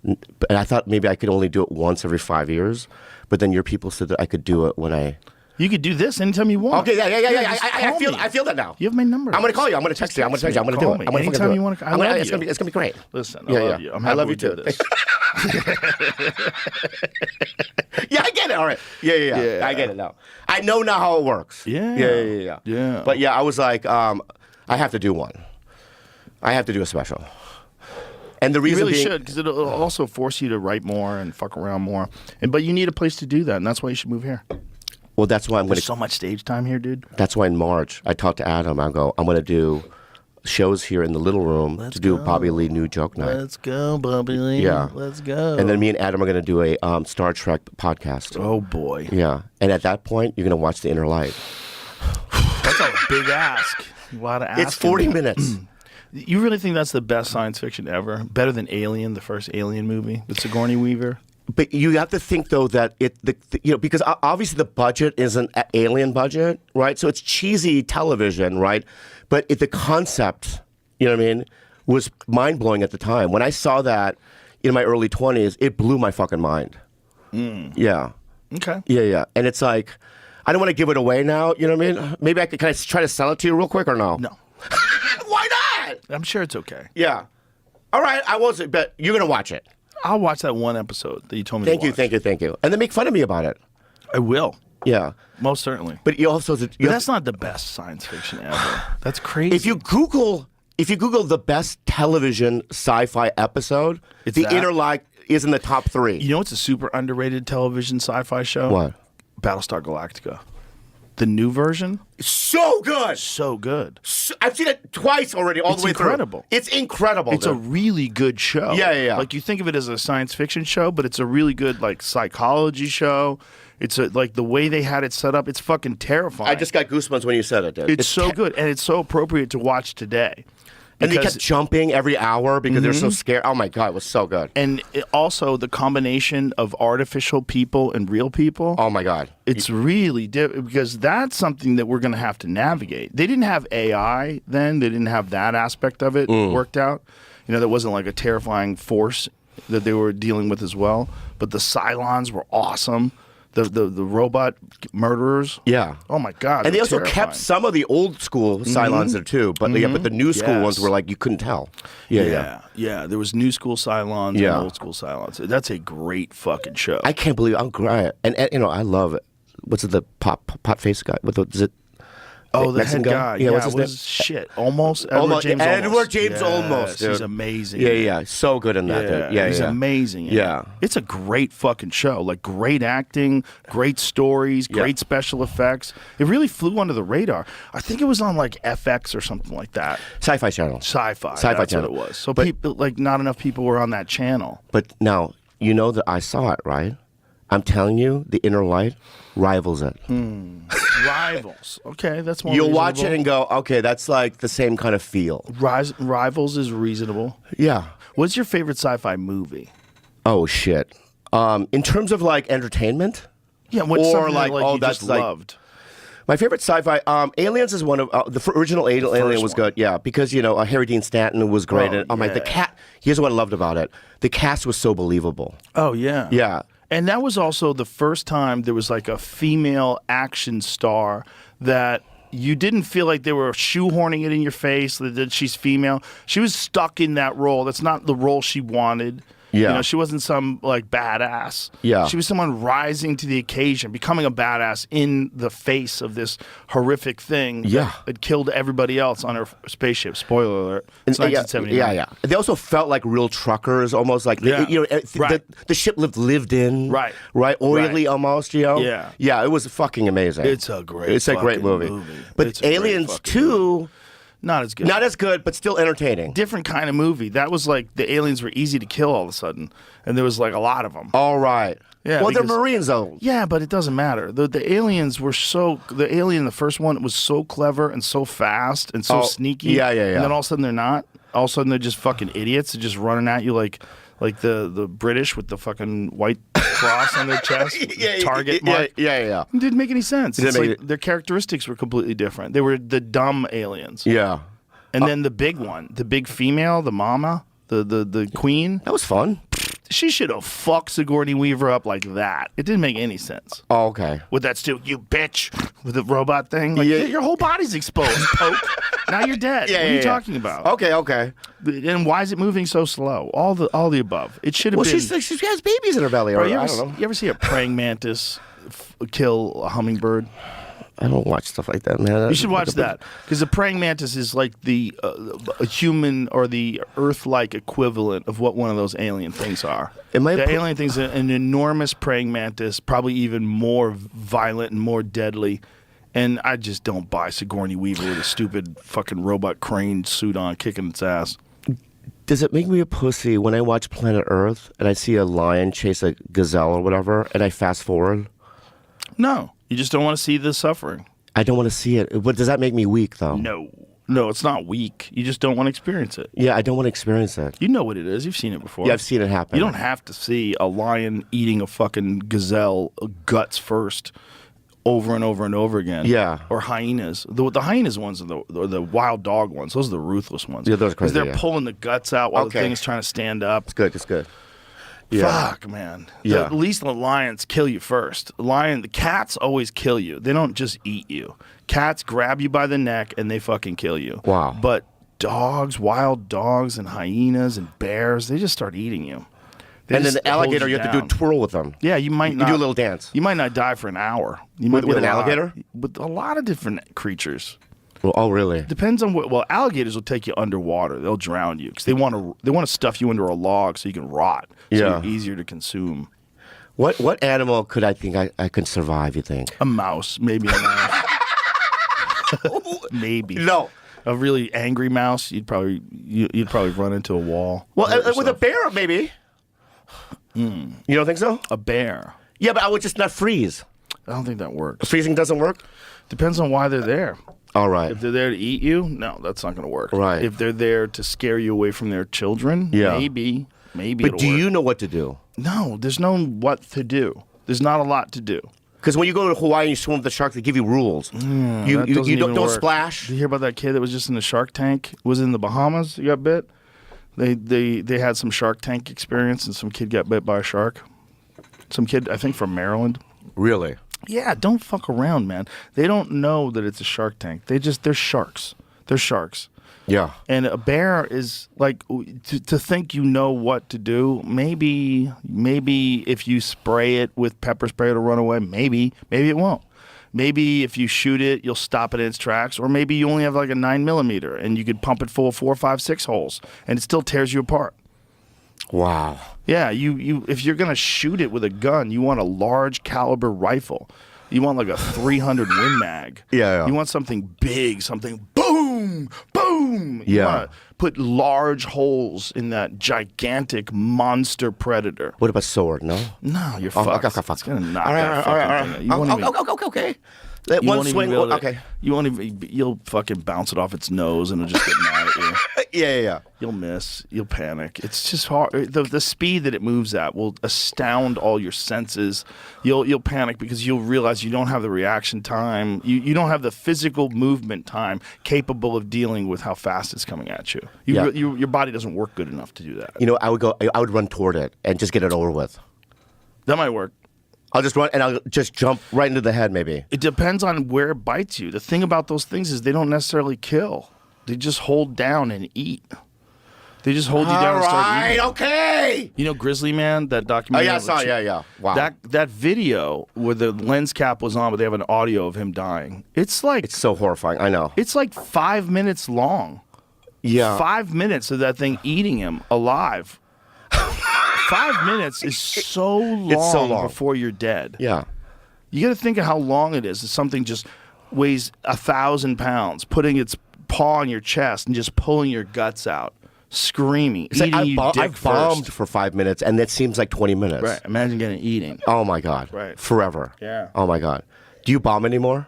And I thought maybe I could only do it once every 5 years, but then your people said that I could do it when I... You could do this anytime you want. Okay, yeah. Just I call me. I feel that now. You have my number. I'm going to call you. I'm going to text you. I'm going to text you. I'm going to do it. I'm going to Anytime do it. you want to. I I'm gonna, love it's you. going to be great. Listen, I love you. I'm happy I love we you too. did this. Yeah, I get it. All right. Yeah. I get it now. I know now how it works. Yeah. But yeah, I was like, I have to do one. I have to do a special. And the You reason really being, should, because it'll also force you to write more and fuck around more. But you need a place to do that, and that's why you should move here. well, that's why I'm going There's to. so much stage time here, dude. That's why in March I talked to Adam. I go, I'm going to do shows here in the little room to do Bobby Lee New Joke Night. Let's go, Bobby Lee. Yeah. Let's go. And then me and Adam are going to do a Star Trek podcast. Oh, boy. Yeah. And at that point, you're going to watch The Inner Light. That's a big ask. A lot of asking. It's 40 minutes. You really think that's the best science fiction ever? Better than Alien, the first Alien movie with Sigourney Weaver? But you have to think though that because obviously the budget isn't an Alien budget, right? So it's cheesy television, right? But the concept, you know what I mean, was mind blowing at the time. When I saw that in my early 20s, it blew my fucking mind. Yeah. Okay. Yeah. And it's like, I don't want to give it away now. You know what I mean? Maybe can I try to sell it to you real quick or no? No. Why not? I'm sure it's okay. Yeah. All right. I wasn't, but you're gonna watch it. I'll watch that one episode that you told me Thank to you, watch. thank you. And then make fun of me about it. I will. Yeah. Most certainly. But you also, But that's not the best science fiction ever. That's crazy. if you Google the best television sci-fi episode, It's The that? Inner Light is in the top 3. You know what's a super underrated television sci-fi show? What? Battlestar Galactica. The new version? So good. So good. I've seen it twice already, all It's the way incredible. through. It's incredible. It's a dude. really good show. Yeah. Like you think of it as a science fiction show, but it's a really good like psychology show. It's like the way they had it set up. It's fucking terrifying. I just got goosebumps when you said it, dude. It's so good, and it's so appropriate to watch today. And they Because- kept jumping every hour because they're so scared. Oh my god, it was so good. And also the combination of artificial people and real people. Oh my god. It's really because that's something that we're going to have to navigate. They didn't have AI then. They didn't have that aspect of it worked out. You know, there wasn't like a terrifying force that they were dealing with as well. But the Cylons were awesome. The robot murderers. Yeah. Oh my god. And they they're also terrifying. kept some of the old school Cylons there too, but but the new school Yes. ones were like you couldn't tell. Yeah. Yeah. There was new school Cylons Yeah. and old school Cylons. That's a great fucking show. I can't believe I'm crying. And you know, I love it. What's it, the pot face guy? Is it? Oh, the Mexican head guy. Yeah, what's his name? shit. Almost. Almost. Edward James Yes, Olmos, dude. He's amazing. Yeah. So good in that. dude. Yeah, he's yeah. amazing. in Yeah. it. It's a great fucking show. Like great acting, great stories, great special effects. It really flew under the radar. I think it was on like FX or something like that. Sci-Fi Channel. Sci-fi. Sci-Fi that's channel. what it was. So But- people like not enough people were on that channel. But now you know that I saw it, right? I'm telling you, The Inner Light rivals it. Rivals. Okay, that's more. You'll watch it reasonable. and go, okay, that's like the same kind of feel. Rivals is reasonable. Yeah. What's your favorite sci-fi movie? Oh shit. In terms of like entertainment, Yeah, what's Or something like, that, oh, you that's just like- loved? my favorite sci-fi, Aliens is one of the original Alien was one. good. Yeah, because you know Harry Dean Stanton was great. Oh, And, my the yeah. cat. Here's what I loved about it: the cast was so believable. Oh yeah. Yeah. And that was also the first time there was like a female action star that you didn't feel like they were shoehorning it in your face that she's female. She was stuck in that role. That's not the role she wanted. Yeah. You know, she wasn't some like badass. Yeah. She was someone rising to the occasion, becoming a badass in the face of this horrific thing Yeah. that killed everybody else on her spaceship. Spoiler alert. It's 1979. Yeah. They also felt like real truckers, almost like Right. the ship lived in. Right. Oily Right. almost, you know? Yeah. Yeah, it was fucking amazing. It's a great It's a great fucking movie. But It's a great Aliens fucking 2, Not as good. not as good, but still entertaining. Different kind of movie. That was like the aliens were easy to kill all of a sudden, and there was like a lot of them. All right. Yeah, Well, they're because- Marines, though. Yeah, but it doesn't matter. The aliens were the alien, the first one, was so clever and so fast and so Oh, sneaky. yeah. And then all of a sudden they're not. All of a sudden they're just fucking idiots. They're just running at you like the British with the fucking white cross on their chest, target mark. Yeah. It didn't make any sense. It's didn't like make their characteristics were completely different. They were the dumb aliens. Yeah. And then the big one, the big female, the mama, the queen, That was fun. she should have fucked Sigourney Weaver up like that. It didn't make any sense. Oh, okay. With that still, you bitch, with the robot thing. Like, Yeah. your whole body's exposed, Poke. Now you're dead. What are you talking about? Okay. And why is it moving so slow? All the above. It should have Well, been. she has babies in her belly. Bro, Or, you I ever, don't know. you ever see a praying mantis kill a hummingbird? I don't watch stuff like that, man. You should watch that because the praying mantis is like the a human or the Earth-like equivalent of what one of those alien things are. The alien thing's an enormous praying mantis, probably even more violent and more deadly. And I just don't buy Sigourney Weaver with a stupid fucking robot crane suit on, kicking its ass. Does it make me a pussy when I watch Planet Earth and I see a lion chase a gazelle or whatever, and I fast forward? No, you just don't want to see the suffering. I don't want to see it. But does that make me weak, though? No, it's not weak. You just don't want to experience it. Yeah, I don't want to experience it. You know what it is. You've seen it before. Yeah, I've seen it happen. You don't have to see a lion eating a fucking gazelle guts first over and over and over again. Yeah. Or hyenas. The hyenas ones are the wild dog ones. Those are the ruthless ones. Yeah, those are crazy, Because they're yeah. pulling the guts out while Okay. the thing is trying to stand up. It's good. Yeah. Fuck, man. Yeah. At least the lions kill you first. The cats always kill you. They don't just eat you. Cats grab you by the neck and they fucking kill you. Wow. But dogs, wild dogs and hyenas and bears, they just start eating you. They And then just the alligator, hold you have to do a down. twirl with them. Yeah, you might You not do a little dance. You might not die for an hour. You might With be an alive. alligator? With a lot of different creatures. Well, oh, really? Depends on what. Well, alligators will take you underwater. They'll drown you because they want to stuff you under a log so you can rot. So Yeah. you're easier to consume. What animal could I think I could survive, you think? A mouse, maybe a mouse. Maybe. No. A really angry mouse, you'd probably run into a wall. Well, Hurt with a yourself. bear, maybe. You don't think so? A bear. Yeah, but I would just not freeze. I don't think that works. Freezing doesn't work? Depends on why they're there. All right. If they're there to eat you, no, that's not going to work. Right. If they're there to scare you away from their children, Yeah. maybe But it'll do work. you know what to do? No, there's no what to do. There's not a lot to do. Because when you go to Hawaii and you swim with the sharks, they give you rules. That you doesn't even don't work. splash. Did you hear about that kid that was just in the Shark Tank? Was in the Bahamas? He got bit. They had some Shark Tank experience, and some kid got bit by a shark. Some kid, I think, from Maryland. Really? Yeah, don't fuck around, man. They don't know that it's a Shark Tank. They're sharks. They're sharks. Yeah. And a bear is like to think you know what to do. Maybe if you spray it with pepper spray to run away, maybe it won't. Maybe if you shoot it, you'll stop it in its tracks. Or maybe you only have like a 9mm and you could pump it full of 4, 5, 6 holes and it still tears you apart. Wow. Yeah, you if you're gonna shoot it with a gun, you want a large caliber rifle. You want like a 300 Win Mag. Yeah. You want something big, something boom, boom. You Yeah. wanna put large holes in that gigantic monster predator. What about sword? No. No, you're Oh, fucked. okay. It's gonna knock All right, that all right, fucking all thing right. out. You won't even. Okay. You One won't even swing. be able to- Okay. You won't even. You'll fucking bounce it off its nose and it'll just get mad at you. Yeah. You'll miss. You'll panic. It's just hard. The speed that it moves at will astound all your senses. You'll panic because you'll realize you don't have the reaction time. You don't have the physical movement time capable of dealing with how fast it's coming at you. Yeah. Your body doesn't work good enough to do that. You know, I would run toward it and just get it over with. That might work. I'll just run and I'll just jump right into the head, maybe. It depends on where it bites you. The thing about those things is they don't necessarily kill. They just hold down and eat. They just hold you down and start eating. Okay. You know Grizzly Man, that documentary? Oh, yeah, I saw it. Yeah. Wow. That video where the lens cap was on, but they have an audio of him dying. It's so horrifying. I know. It's like 5 minutes long. Yeah. 5 minutes of that thing eating him alive. 5 minutes is so long before you're dead. Yeah. You got to think of how long it is. If something just weighs 1,000 pounds, putting its paw on your chest and just pulling your guts out, screaming, eating you dick I've bombed first. for 5 minutes, and that seems like 20 minutes. Right. Imagine getting eating. Oh, my God. Right. Forever. Yeah. Oh, my God. Do you bomb anymore?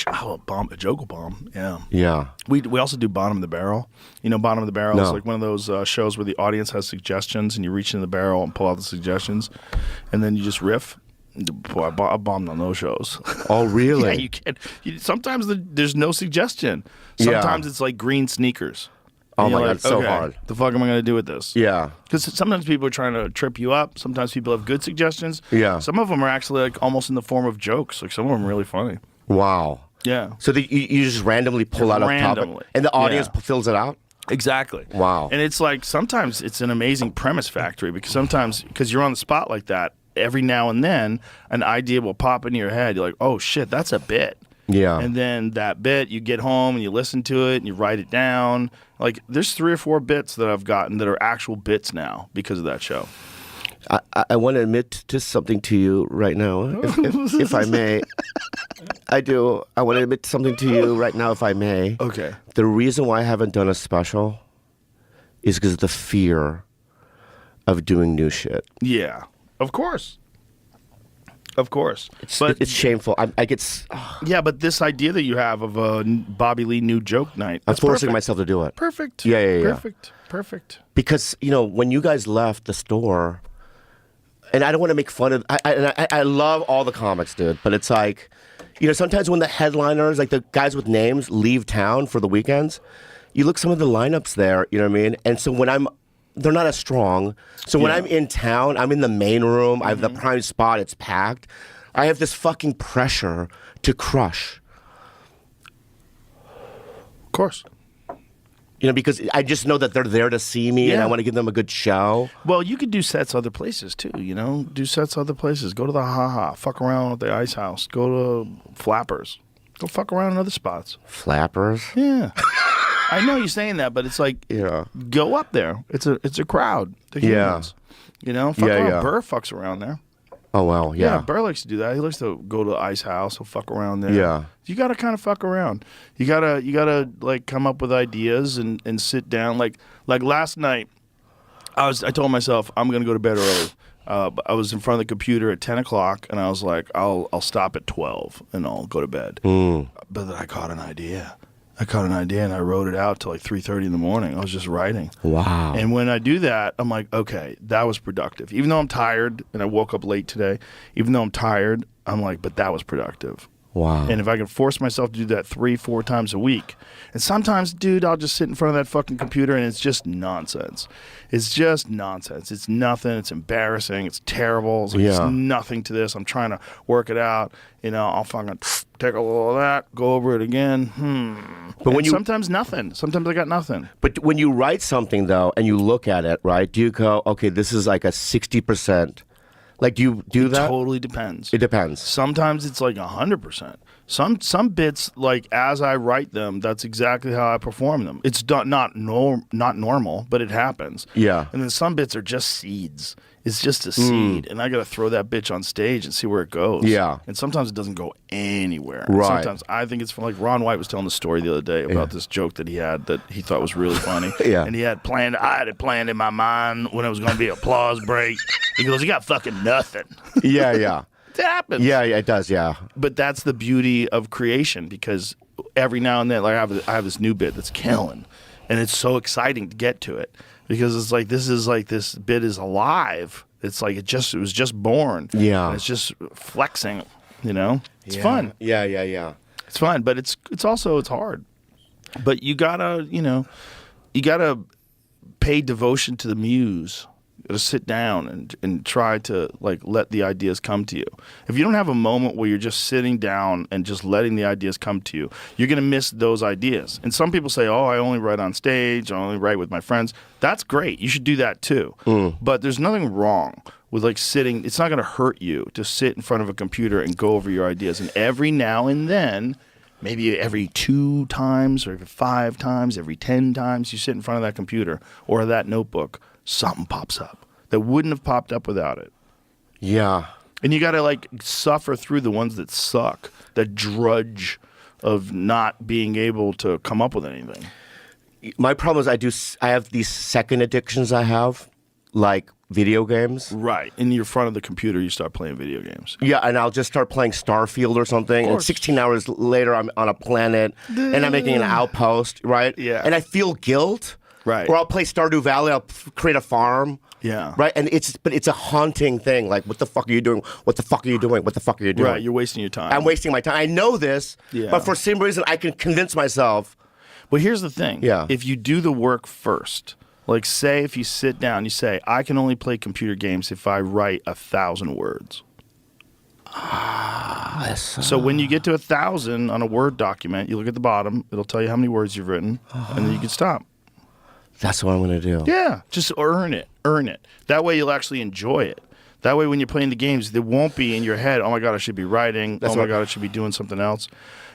Oh, a joke will bomb. Yeah. Yeah. We also do Bottom of the Barrel. You know, Bottom of the Barrel is No. like one of those shows where the audience has suggestions and you reach in the barrel and pull out the suggestions, and then you just riff. Boy, I bombed on those shows. Oh, really? Yeah, you can't. Sometimes there's no suggestion. Sometimes it's like green sneakers. Oh, And my you're God, like, it's so okay, hard. The fuck am I going to do with this? Yeah. Because sometimes people are trying to trip you up. Sometimes people have good suggestions. Yeah. Some of them are actually like almost in the form of jokes. Like some of them are really funny. Wow. Yeah. So you just randomly pull out a topic, and the audience fills it out? Exactly. Wow. And it's like sometimes it's an amazing premise factory because you're on the spot like that, every now and then an idea will pop into your head. You're like, oh shit, that's a bit. Yeah. And then that bit, you get home and you listen to it and you write it down. Like there's 3 or 4 bits that I've gotten that are actual bits now because of that show. I want to admit to something to you right now, if I may. I do. I want to admit something to you right now, if I may. Okay. The reason why I haven't done a special is because of the fear of doing new shit. Yeah. Of course. Of course. It's shameful. I get. Yeah, but this idea that you have of a Bobby Lee new joke night. I'm That's forcing perfect. myself to do it. Perfect. Yeah. Perfect. Because, when you guys left the store, and I don't want to make fun of, I love all the comics, dude, but it's like, sometimes when the headliners, like the guys with names, leave town for the weekends, you look some of the lineups there, you know what I mean? And so they're not as strong. So when I'm in town, I'm in the main room, I have the prime spot, it's packed. I have this fucking pressure to crush. Of course. Because I just know that they're there to see me and I want to give them a good show. Well, you could do sets other places too, Do sets other places. Go to the Ha-Ha. Fuck around at the Ice House. Go to Flappers. Go fuck around in other spots. Flappers? Yeah. I know you're saying that, but it's like, go up there. It's a crowd. The humans. Fuck around. Burr fucks around there. Oh, well, yeah. Burr likes to do that. He likes to go to the Ice House. He'll fuck around there. Yeah. You got to kind of fuck around. You gotta like come up with ideas and sit down. Like last night, I told myself I'm gonna go to bed early. I was in front of the computer at 10 o'clock, and I was like, I'll stop at 12 and I'll go to bed. But then I caught an idea. And I wrote it out till like 3:30 in the morning. I was just writing. Wow. And when I do that, I'm like, okay, that was productive. Even though I'm tired, and I woke up late today, even though I'm tired, I'm like, but that was productive. Wow. And if I can force myself to do that 3-4 times a week, and sometimes, dude, I'll just sit in front of that fucking computer and it's just nonsense. It's just nonsense. It's nothing. It's embarrassing. It's terrible. It's like, there's nothing to this. I'm trying to work it out. I'll fucking take a little of that, go over it again. But when sometimes nothing. Sometimes I got nothing. But when you write something, though, and you look at it, right, do you go, okay, this is like a 60%? Like, do you do that? It totally depends. It depends. Sometimes it's like 100%. Some bits, like as I write them, that's exactly how I perform them. It's not normal, but it happens. Yeah. And then some bits are just seeds. It's just a seed, and I got to throw that bitch on stage and see where it goes. Yeah. And sometimes it doesn't go anywhere. Right. Sometimes I think it's like Ron White was telling the story the other day about this joke that he had that he thought was really funny. Yeah. And I had it planned in my mind when it was going to be an applause break. He goes, "You got fucking nothing." Yeah. It happens. Yeah, it does, yeah. But that's the beauty of creation, because every now and then, like I have this new bit that's killing, and it's so exciting to get to it, because it's like this bit is alive. It's like it was just born. Yeah. And it's just flexing. It's fun. Yeah. It's fun, but it's hard. But you gotta pay devotion to the muse. got to sit down and try to like let the ideas come to you. If you don't have a moment where you're just sitting down and just letting the ideas come to you, you're going to miss those ideas. And some people say, oh, I only write on stage, I only write with my friends. That's great. You should do that too. But there's nothing wrong with like sitting. It's not going to hurt you to sit in front of a computer and go over your ideas. And every now and then, maybe every 2 times or every 5 times, every 10 times you sit in front of that computer or that notebook, something pops up that wouldn't have popped up without it. Yeah. And you got to like suffer through the ones that suck, that drudge of not being able to come up with anything. My problem is I have these second addictions I have, like video games. Right. In your front of the computer, you start playing video games. Yeah, and I'll just start playing Starfield or something, and 16 hours later I'm on a planet, and I'm making an outpost, right? Yeah. And I feel guilt. Right. Or I'll play Stardew Valley, I'll create a farm. Yeah. Right? And it's a haunting thing. Like, what the fuck are you doing? What the fuck are you doing? What the fuck are you doing? Right, you're wasting your time. I'm wasting my time. I know this, Yeah. but for some reason I can convince myself. But here's the thing. Yeah. If you do the work first, like say if you sit down, you say, I can only play computer games if I write 1,000 words. So when you get to 1,000 on a Word document, you look at the bottom, it'll tell you how many words you've written, and then you can stop. That's what I'm going to do. Yeah, just earn it. That way you'll actually enjoy it. That way when you're playing the games, there won't be in your head, oh my God, I should be writing. Oh my God, I should be doing something else.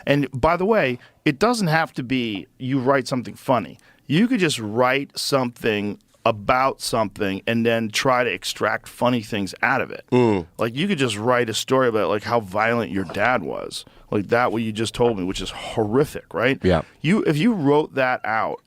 And by the way, it doesn't have to be you write something funny. You could just write something about something and then try to extract funny things out of it. Like you could just write a story about like how violent your dad was. Like that what you just told me, which is horrific, right? Yeah. If you wrote that out,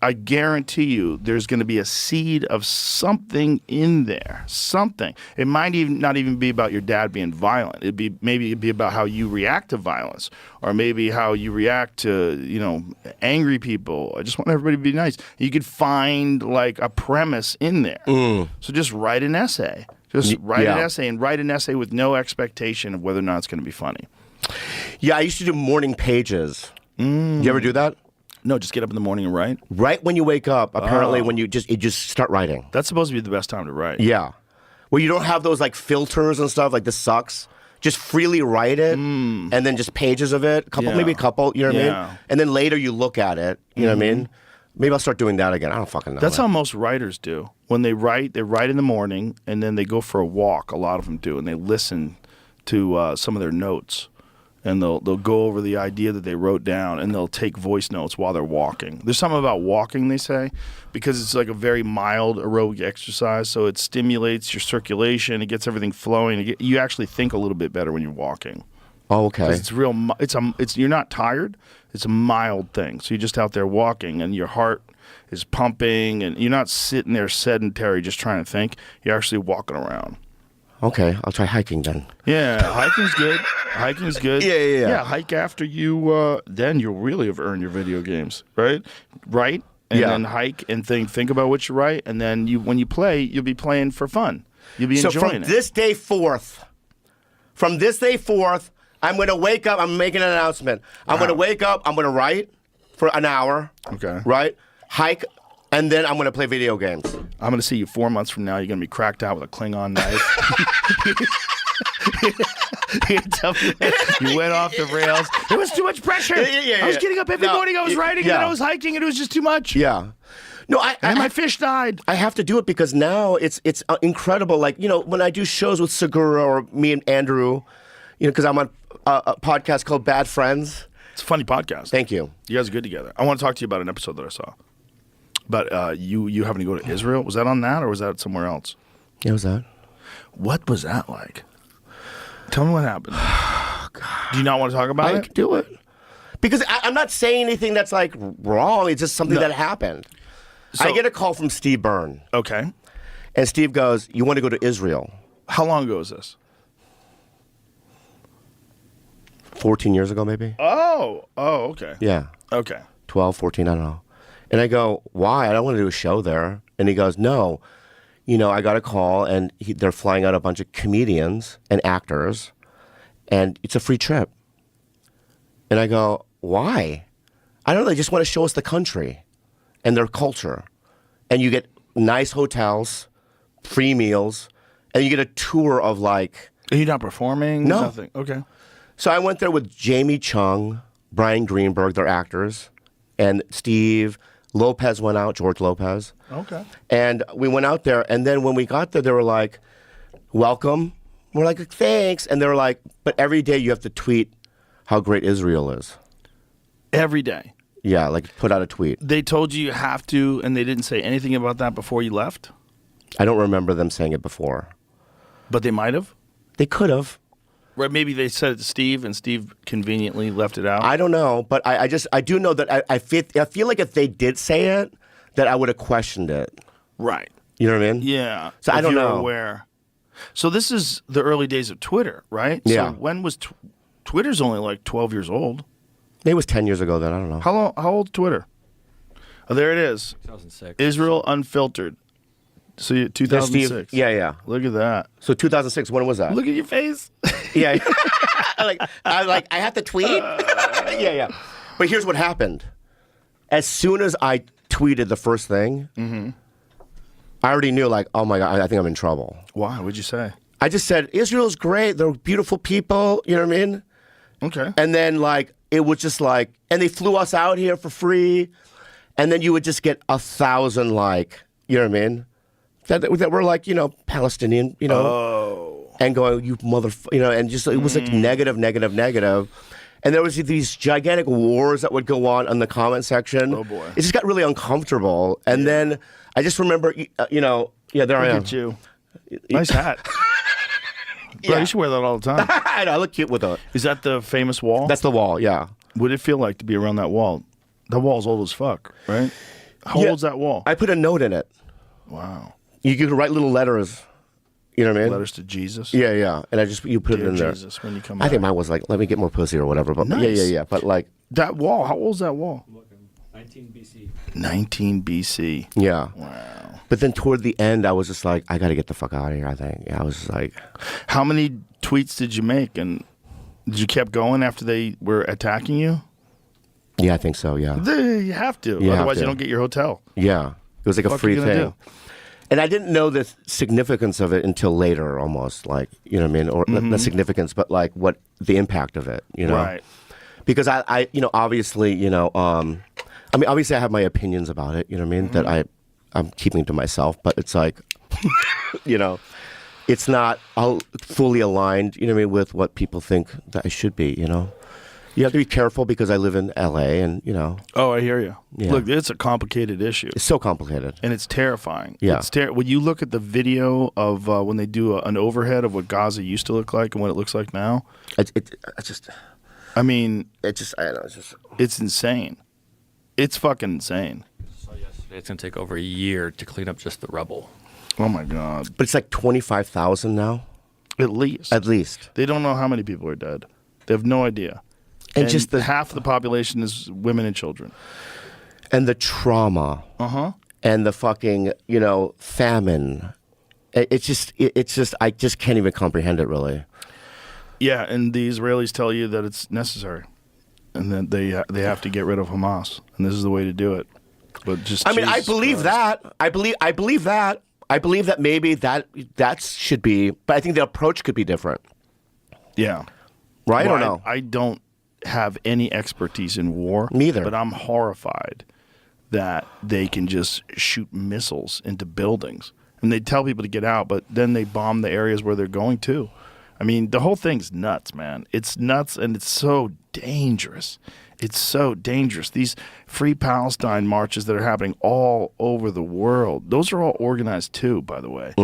I guarantee you there's going to be a seed of something in there. Something. It might even not even be about your dad being violent. Maybe it'd be about how you react to violence, or maybe how you react to, angry people. I just want everybody to be nice. You could find like a premise in there. So just write an essay. Write an essay with no expectation of whether or not it's going to be funny. Yeah, I used to do morning pages. You ever do that? No, just get up in the morning and write? Right when you wake up, apparently when you just start writing. That's supposed to be the best time to write. Yeah. Well, you don't have those like filters and stuff, like this sucks. Just freely write it, and then just pages of it, maybe a couple, you know what I mean? And then later you look at it, you know what I mean? Maybe I'll start doing that again. I don't fucking know. That's how most writers do. When they write in the morning, and then they go for a walk, a lot of them do, and they listen to some of their notes. And they'll go over the idea that they wrote down, and they'll take voice notes while they're walking. There's something about walking, they say, because it's like a very mild aerobic exercise, so it stimulates your circulation, it gets everything flowing. You actually think a little bit better when you're walking. Oh, okay. It's real. You're not tired. It's a mild thing. So you're just out there walking, and your heart is pumping, and you're not sitting there sedentary just trying to think. You're actually walking around. Okay, I'll try hiking then. Yeah, hiking's good. Hiking's good. Yeah. Yeah, hike after you, then you'll really have earned your video games, right? Right? And then hike and think about what you write, and then when you play, you'll be playing for fun. You'll be enjoying it. So from this day forth, I'm going to wake up, I'm making an announcement. Wow. I'm going to wake up, I'm going to write for an hour. Okay. Right? Hike, and then I'm going to play video games. I'm going to see you 4 months from now. You're going to be cracked out with a Klingon knife. You went off the rails. There was too much pressure. I was getting up every morning. I was writing, and then I was hiking, and it was just too much. Yeah. No, and my fish died. I have to do it because now it's incredible. Like, when I do shows with Segura or me and Andrew, because I'm on a podcast called Bad Friends. It's a funny podcast. Thank you. You guys are good together. I want to talk to you about an episode that I saw. But you having to go to Israel, was that on that or was that somewhere else? Yeah, was that? What was that like? Tell me what happened. Do you not want to talk about it? I can do it. Because I'm not saying anything that's like wrong. It's just something that happened. So, I get a call from Steve Byrne. Okay. And Steve goes, you want to go to Israel? How long ago was this? 14 years ago, maybe. Oh, okay. Yeah. Okay. 12, 14, I don't know. And I go, why? I don't want to do a show there. And he goes, no. I got a call, and they're flying out a bunch of comedians and actors, and it's a free trip. And I go, why? I don't know. They just want to show us the country and their culture. And you get nice hotels, free meals, and you get a tour of like. Are you not performing? No. Nothing. Okay. So I went there with Jamie Chung, Brian Greenberg, they're actors, and Steve Lopez went out, George Lopez. Okay. And we went out there, and then when we got there, they were like, welcome. We're like, thanks. And they were like, but every day you have to tweet how great Israel is. Every day. Yeah, like put out a tweet. They told you have to, and they didn't say anything about that before you left? I don't remember them saying it before. But they might have? They could have. Right, maybe they said it to Steve, and Steve conveniently left it out. I don't know, but I do know that I feel like if they did say it, that I would have questioned it. Right. You know what I mean? Yeah. So I don't you're know. Aware. So this is the early days of Twitter, right? Yeah. So when was Twitter's only like 12 years old? It was 10 years ago then, I don't know. How old Twitter? Oh, there it is. 2006. Israel Unfiltered. So 2006. Yeah. Look at that. So 2006, when was that? Look at your face. Yeah. I have to tweet? Yeah. But here's what happened. As soon as I tweeted the first thing, I already knew, like, oh my God, I think I'm in trouble. Why? What'd you say? I just said, Israel's great. They're beautiful people. You know what I mean? Okay. And then, like, it was just like, and they flew us out here for free. And then you would just get 1,000, like, you know what I mean? That were like, you know, Palestinian, you know, and going, you motherfucker, you know, and just, it was like negative. And there was these gigantic wars that would go on in the comment section. Oh, boy. It just got really uncomfortable. And then I just remember, you know, there I am. Look at you. Nice hat. Bro, you should wear that all the time. I know, I look cute with it. Is that the famous wall? That's the wall, yeah. What did it feel like to be around that wall? That wall's old as fuck, right? How old's that wall? I put a note in it. Wow. You could write little letters. You know what I mean? Letters to Jesus? Yeah. And you put Dear it in there. Jesus, when you come I think back. mine was like, let me get more pussy or whatever. But Nice. yeah. But like, That wall, how old's that wall? 19 BC. 19 BC. yeah. Wow. But then toward the end, I was just like, I got to get the fuck out of here, I think. Yeah, I was just like. How many tweets did you make? And did you keep going after they were attacking you? Yeah, I think so, yeah. You have to. You have Otherwise, to. you don't get your hotel. Yeah. It was like a What free you gonna thing. do? And I didn't know the significance of it until later, almost. Like, you know what I mean? Or not the significance, but like what the impact of it, you know? Right. Because I you know, obviously, you know, I mean, obviously I have my opinions about it, you know what I mean? That I'm keeping to myself, but it's like, you know, it's not fully aligned, you know what I mean, with what people think that I should be, you know? You have to be careful because I live in LA and, you know, Oh, I hear you. Yeah. Look, it's a complicated issue. it's so complicated. And it's terrifying. Yeah. When you look at the video of when they do an overhead of what Gaza used to look like and what it looks like now, I don't know, it's just. it's insane. It's fucking insane. So yesterday, it's going to take over a year to clean up just the rubble. Oh, my God. But it's like 25,000 now, At least. at least. They don't know how many people are dead. They have no idea. And just the half the population is women and children. and the trauma and the fucking, you know, famine. It's just I just can't even comprehend it really. Yeah, and the Israelis tell you that it's necessary, and that they have to get rid of Hamas, and this is the way to do it. But just I mean, I Jesus believe Christ. that. I believe that. I believe that maybe that should be, but I think the approach could be different. Yeah, Right Well, or no? I don't have any expertise in war. Neither. But I'm horrified that they can just shoot missiles into buildings, and they tell people to get out, but then they bomb the areas where they're going to. I mean, the whole thing's nuts, man. It's nuts, and it's so dangerous. It's so dangerous. These Free Palestine marches that are happening all over the world, those are all organized too, by the way.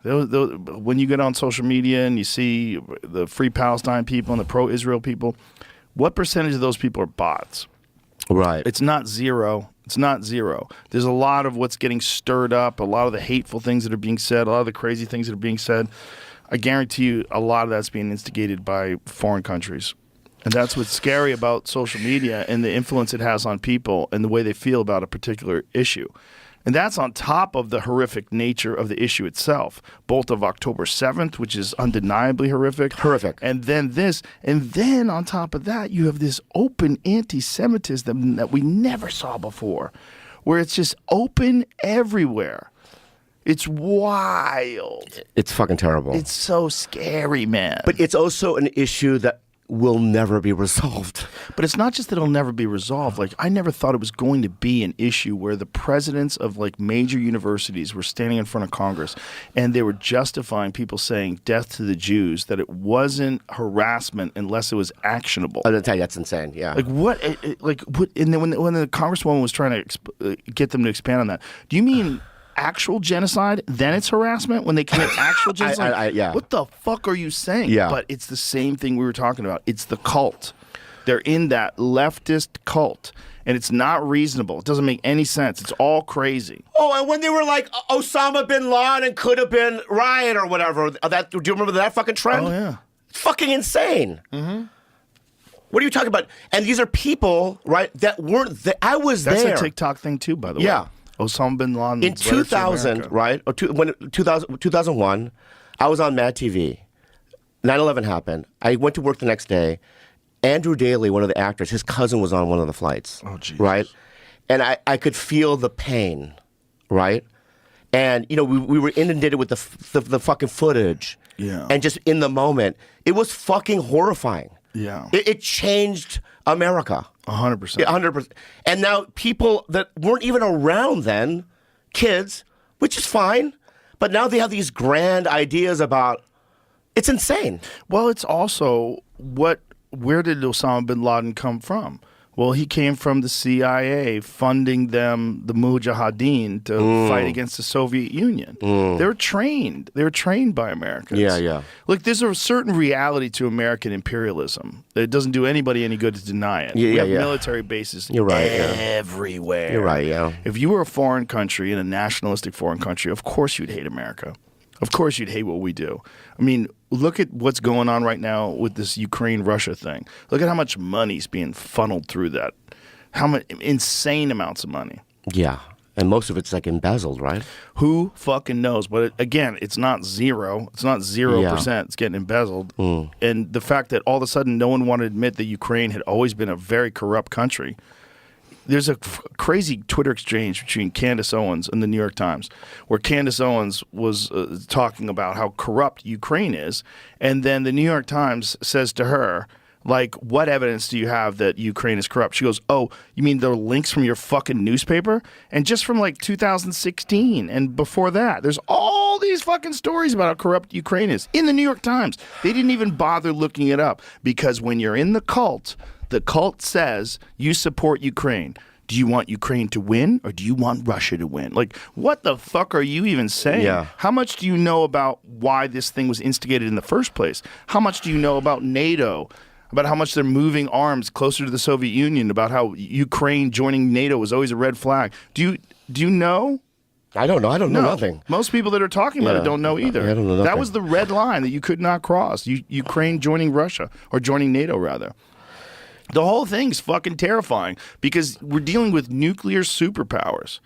When you get on social media and you see the Free Palestine people and the pro-Israel people, what percentage of those people are bots? Right. It's not zero. It's not zero. There's a lot of what's getting stirred up, a lot of the hateful things that are being said, a lot of the crazy things that are being said. I guarantee you a lot of that's being instigated by foreign countries. And that's what's scary about social media and the influence it has on people and the way they feel about a particular issue. And that's on top of the horrific nature of the issue itself, both of October 7th, which is undeniably horrific. Horrific. And then this. And then on top of that, you have this open anti-Semitism that we never saw before, where it's just open everywhere. It's wild. It's fucking terrible. It's so scary, man. But it's also an issue that will never be resolved. But it's not just that it'll never be resolved. Like, I never thought it was going to be an issue where the presidents of like major universities were standing in front of Congress and they were justifying people saying death to the Jews, that it wasn't harassment unless it was actionable. I'll tell you, that's insane. Yeah. Like what? Like what? And then when the congresswoman was trying to get them to expand on that, do you mean actual genocide? Then it's harassment when they commit actual genocide. yeah. What the fuck are you saying? Yeah. But it's the same thing we were talking about. It's the cult. They're in that leftist cult, and it's not reasonable. It doesn't make any sense. It's all crazy. Oh, and when they were like Osama bin Laden could have been Ryan or whatever. That, do you remember that fucking trend? Oh yeah. It's fucking insane. Mm-hmm. What are you talking about? And these are people, right, that weren't there. I was That's there. a TikTok thing too, by the way. Yeah. Osama bin Laden. In 2000, right? Or 2001, I was on Mad TV. 9/11 happened. I went to work the next day. Andrew Daly, one of the actors, his cousin was on one of the flights. Oh, Jesus. Right? And I could feel the pain, right? And, you know, we were inundated with the fucking footage. Yeah. And just in the moment, it was fucking horrifying. Yeah. It changed America. 100%. Yeah, 100%. And now people that weren't even around then, kids, which is fine, but now they have these grand ideas about, it's insane. Well, it's also where did Osama bin Laden come from? Well, he came from the CIA funding them, the Mujahideen, to fight against the Soviet Union. They were trained. They were trained by Americans. Yeah. Look, there's a certain reality to American imperialism. It doesn't do anybody any good to deny it. We have military bases everywhere. You're right, yeah. If you were a foreign country, in a nationalistic foreign country, of course you'd hate America. Of course you'd hate what we do. I mean, look at what's going on right now with this Ukraine-Russia thing. Look at how much money's being funneled through that. How much insane amounts of money. Yeah. And most of it's like embezzled, right? Who fucking knows? But again, it's not zero. It's not 0%. It's getting embezzled. And the fact that all of a sudden no one wanted to admit that Ukraine had always been a very corrupt country. There's a crazy Twitter exchange between Candace Owens and the New York Times, where Candace Owens was talking about how corrupt Ukraine is, and then the New York Times says to her, like, what evidence do you have that Ukraine is corrupt? She goes, oh, you mean there are links from your fucking newspaper? And just from like 2016 and before that, there's all these fucking stories about how corrupt Ukraine is in the New York Times. They didn't even bother looking it up, because when you're in the cult says you support Ukraine. Do you want Ukraine to win, or do you want Russia to win? Like, what the fuck are you even saying? Yeah. How much do you know about why this thing was instigated in the first place? How much do you know about NATO? About how much they're moving arms closer to the Soviet Union? About how Ukraine joining NATO was always a red flag? Do you know? I don't know. I don't know nothing. Most people that are talking about it don't know either. I don't know nothing. That was the red line that you could not cross. Ukraine joining Russia, or joining NATO, rather. The whole thing's fucking terrifying, because we're dealing with nuclear superpowers.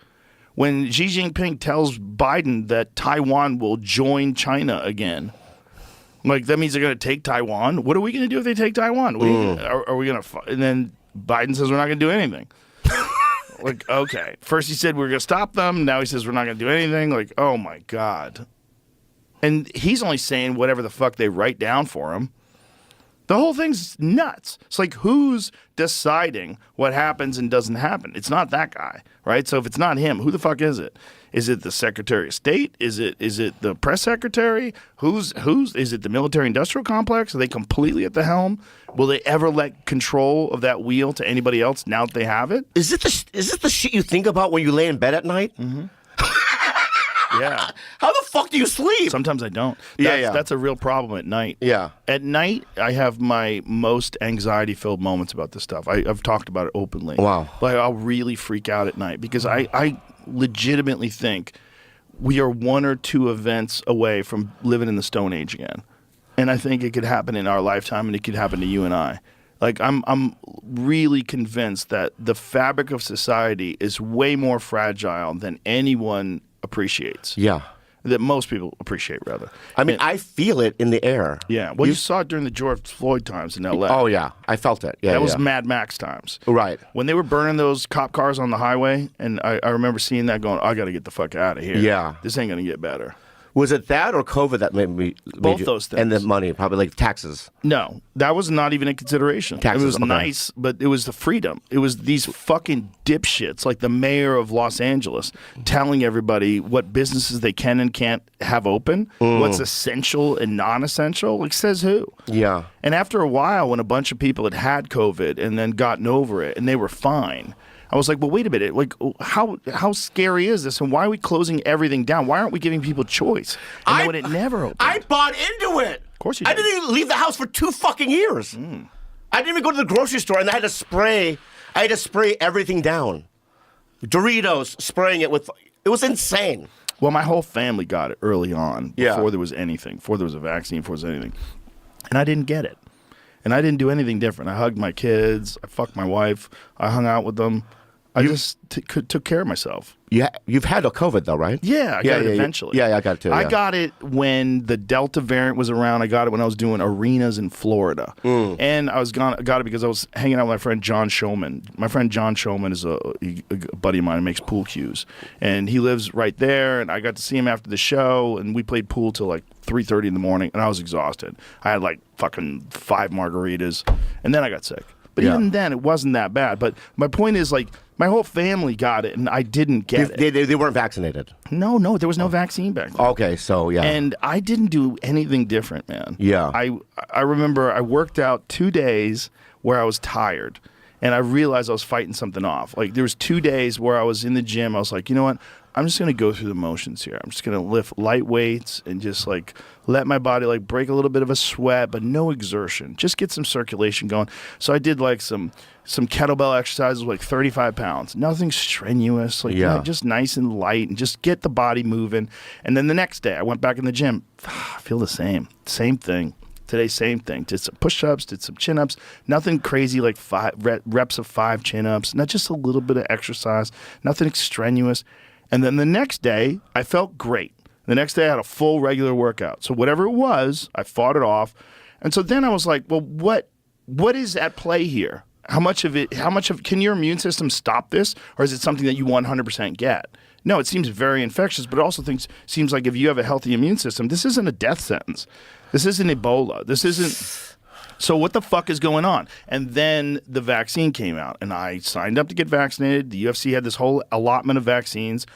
When Xi Jinping tells Biden that Taiwan will join China again, like, that means they're going to take Taiwan. What are we going to do if they take Taiwan? Are we going to? And then Biden says we're not going to do anything. Like, okay. First he said we're going to stop them. Now he says we're not going to do anything. Like, oh my God. And he's only saying whatever the fuck they write down for him. The whole thing's nuts. It's like, who's deciding what happens and doesn't happen? It's not that guy, right? So if it's not him, who the fuck is it? Is it the Secretary of State? Is it the press secretary? Who's is it the military industrial complex? Are they completely at the helm? Will they ever let control of that wheel to anybody else now that they have it? Is it the shit you think about when you lay in bed at night? Mm-hmm. Yeah. How the fuck do you sleep? Sometimes I don't. That's a real problem at night. Yeah. At night, I have my most anxiety-filled moments about this stuff. I've talked about it openly. Wow. Like, I'll really freak out at night, because I legitimately think we are one or two events away from living in the Stone Age again. And I think it could happen in our lifetime, and it could happen to you and I. Like, I'm really convinced that the fabric of society is way more fragile than anyone appreciates. Yeah. that most people appreciate, rather. I mean, I feel it in the air. Yeah. Well, you saw it during the George Floyd times in L.A. Oh, yeah. I felt it. Yeah, That was yeah. Mad Max times. Right. When they were burning those cop cars on the highway, and I remember seeing that going, I got to get the fuck out of here. Yeah. This ain't going to get better. Was it that or COVID that made Both you, those things. And the money, probably like taxes. No, that was not even in consideration. Taxes, it was okay. nice, but it was the freedom. It was these fucking dipshits like the mayor of Los Angeles telling everybody what businesses they can and can't have open, what's essential and non-essential. Like, says who? Yeah. And after a while, when a bunch of people had COVID and then gotten over it and they were fine, I was like, well, wait a minute. Like, how scary is this? And why are we closing everything down? Why aren't we giving people choice? And then when it never opened. I bought into it. Of course you I did. didn't even leave the house for 2 fucking years. I didn't even go to the grocery store, and I had to spray everything down. Doritos, spraying it with. It was insane. Well, my whole family got it early on Yeah. before there was anything, before there was a vaccine, before there was anything. And I didn't get it. And I didn't do anything different. I hugged my kids. I fucked my wife. I hung out with them. I just took care of myself. You've had a COVID though, right? Yeah, I got it eventually. Yeah, I got it too. I yeah. got it when the Delta variant was around. I got it when I was doing arenas in Florida. And I got it because I was hanging out with my friend John Showman. My friend John Showman is a buddy of mine who makes pool cues. And he lives right there. And I got to see him after the show. And we played pool till like 3:30 in the morning. And I was exhausted. I had like fucking 5 margaritas. And then I got sick. But Yeah. even then, it wasn't that bad. But my point is, like, my whole family got it, and I didn't get it. They weren't vaccinated. No, there was no vaccine back then. Okay, so yeah. And I didn't do anything different, man. Yeah. I remember I worked out 2 days where I was tired, and I realized I was fighting something off. Like, there was 2 days where I was in the gym. I was like, you know what? I'm just going to go through the motions here. I'm just going to lift light weights and just like let my body like break a little bit of a sweat, but no exertion. Just get some circulation going. So I did like some kettlebell exercises, like 35 pounds. Nothing strenuous, like just nice and light, and just get the body moving. And then the next day I went back in the gym. I feel the same thing. Today, same thing. Did some push-ups, did some chin-ups. Nothing crazy like 5 reps of 5 chin-ups. Not just a little bit of exercise. Nothing extraneous. And then the next day, I felt great. The next day, I had a full regular workout. So whatever it was, I fought it off. And so then I was like, well, what is at play here? How much of can your immune system stop this? Or is it something that you 100% get? No, it seems very infectious, but it also seems like if you have a healthy immune system, this isn't a death sentence. This isn't Ebola. This isn't... So what the fuck is going on? And then the vaccine came out, and I signed up to get vaccinated. The UFC had this whole allotment of vaccines.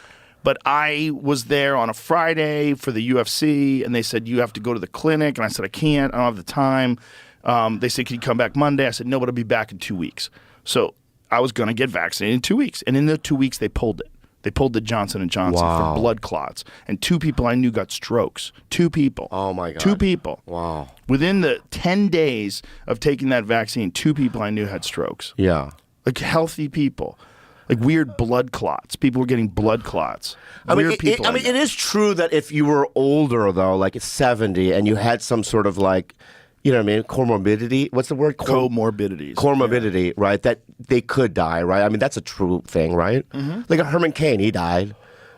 But I was there on a Friday for the UFC, and they said, you have to go to the clinic. And I said, I can't. I don't have the time. They said, can you come back Monday? I said, no, but I'll be back in 2 weeks. So I was going to get vaccinated in 2 weeks. And in the 2 weeks, they pulled it. They pulled the Johnson & Johnson Wow. for blood clots. And 2 people I knew got strokes. 2 people. Oh, my God. 2 people. Wow. Within the 10 days of taking that vaccine, 2 people I knew had strokes. Yeah. Like healthy people. Like weird blood clots. People were getting blood clots. I mean, Weird people. it is true that if you were older, though, like 70, and you had some sort of like, you know what I mean, comorbidity. What's the word? Comorbidities. Comorbidity, right? That they could die, right? I mean, that's a true thing, right? Mm-hmm. Like Herman Cain, he died.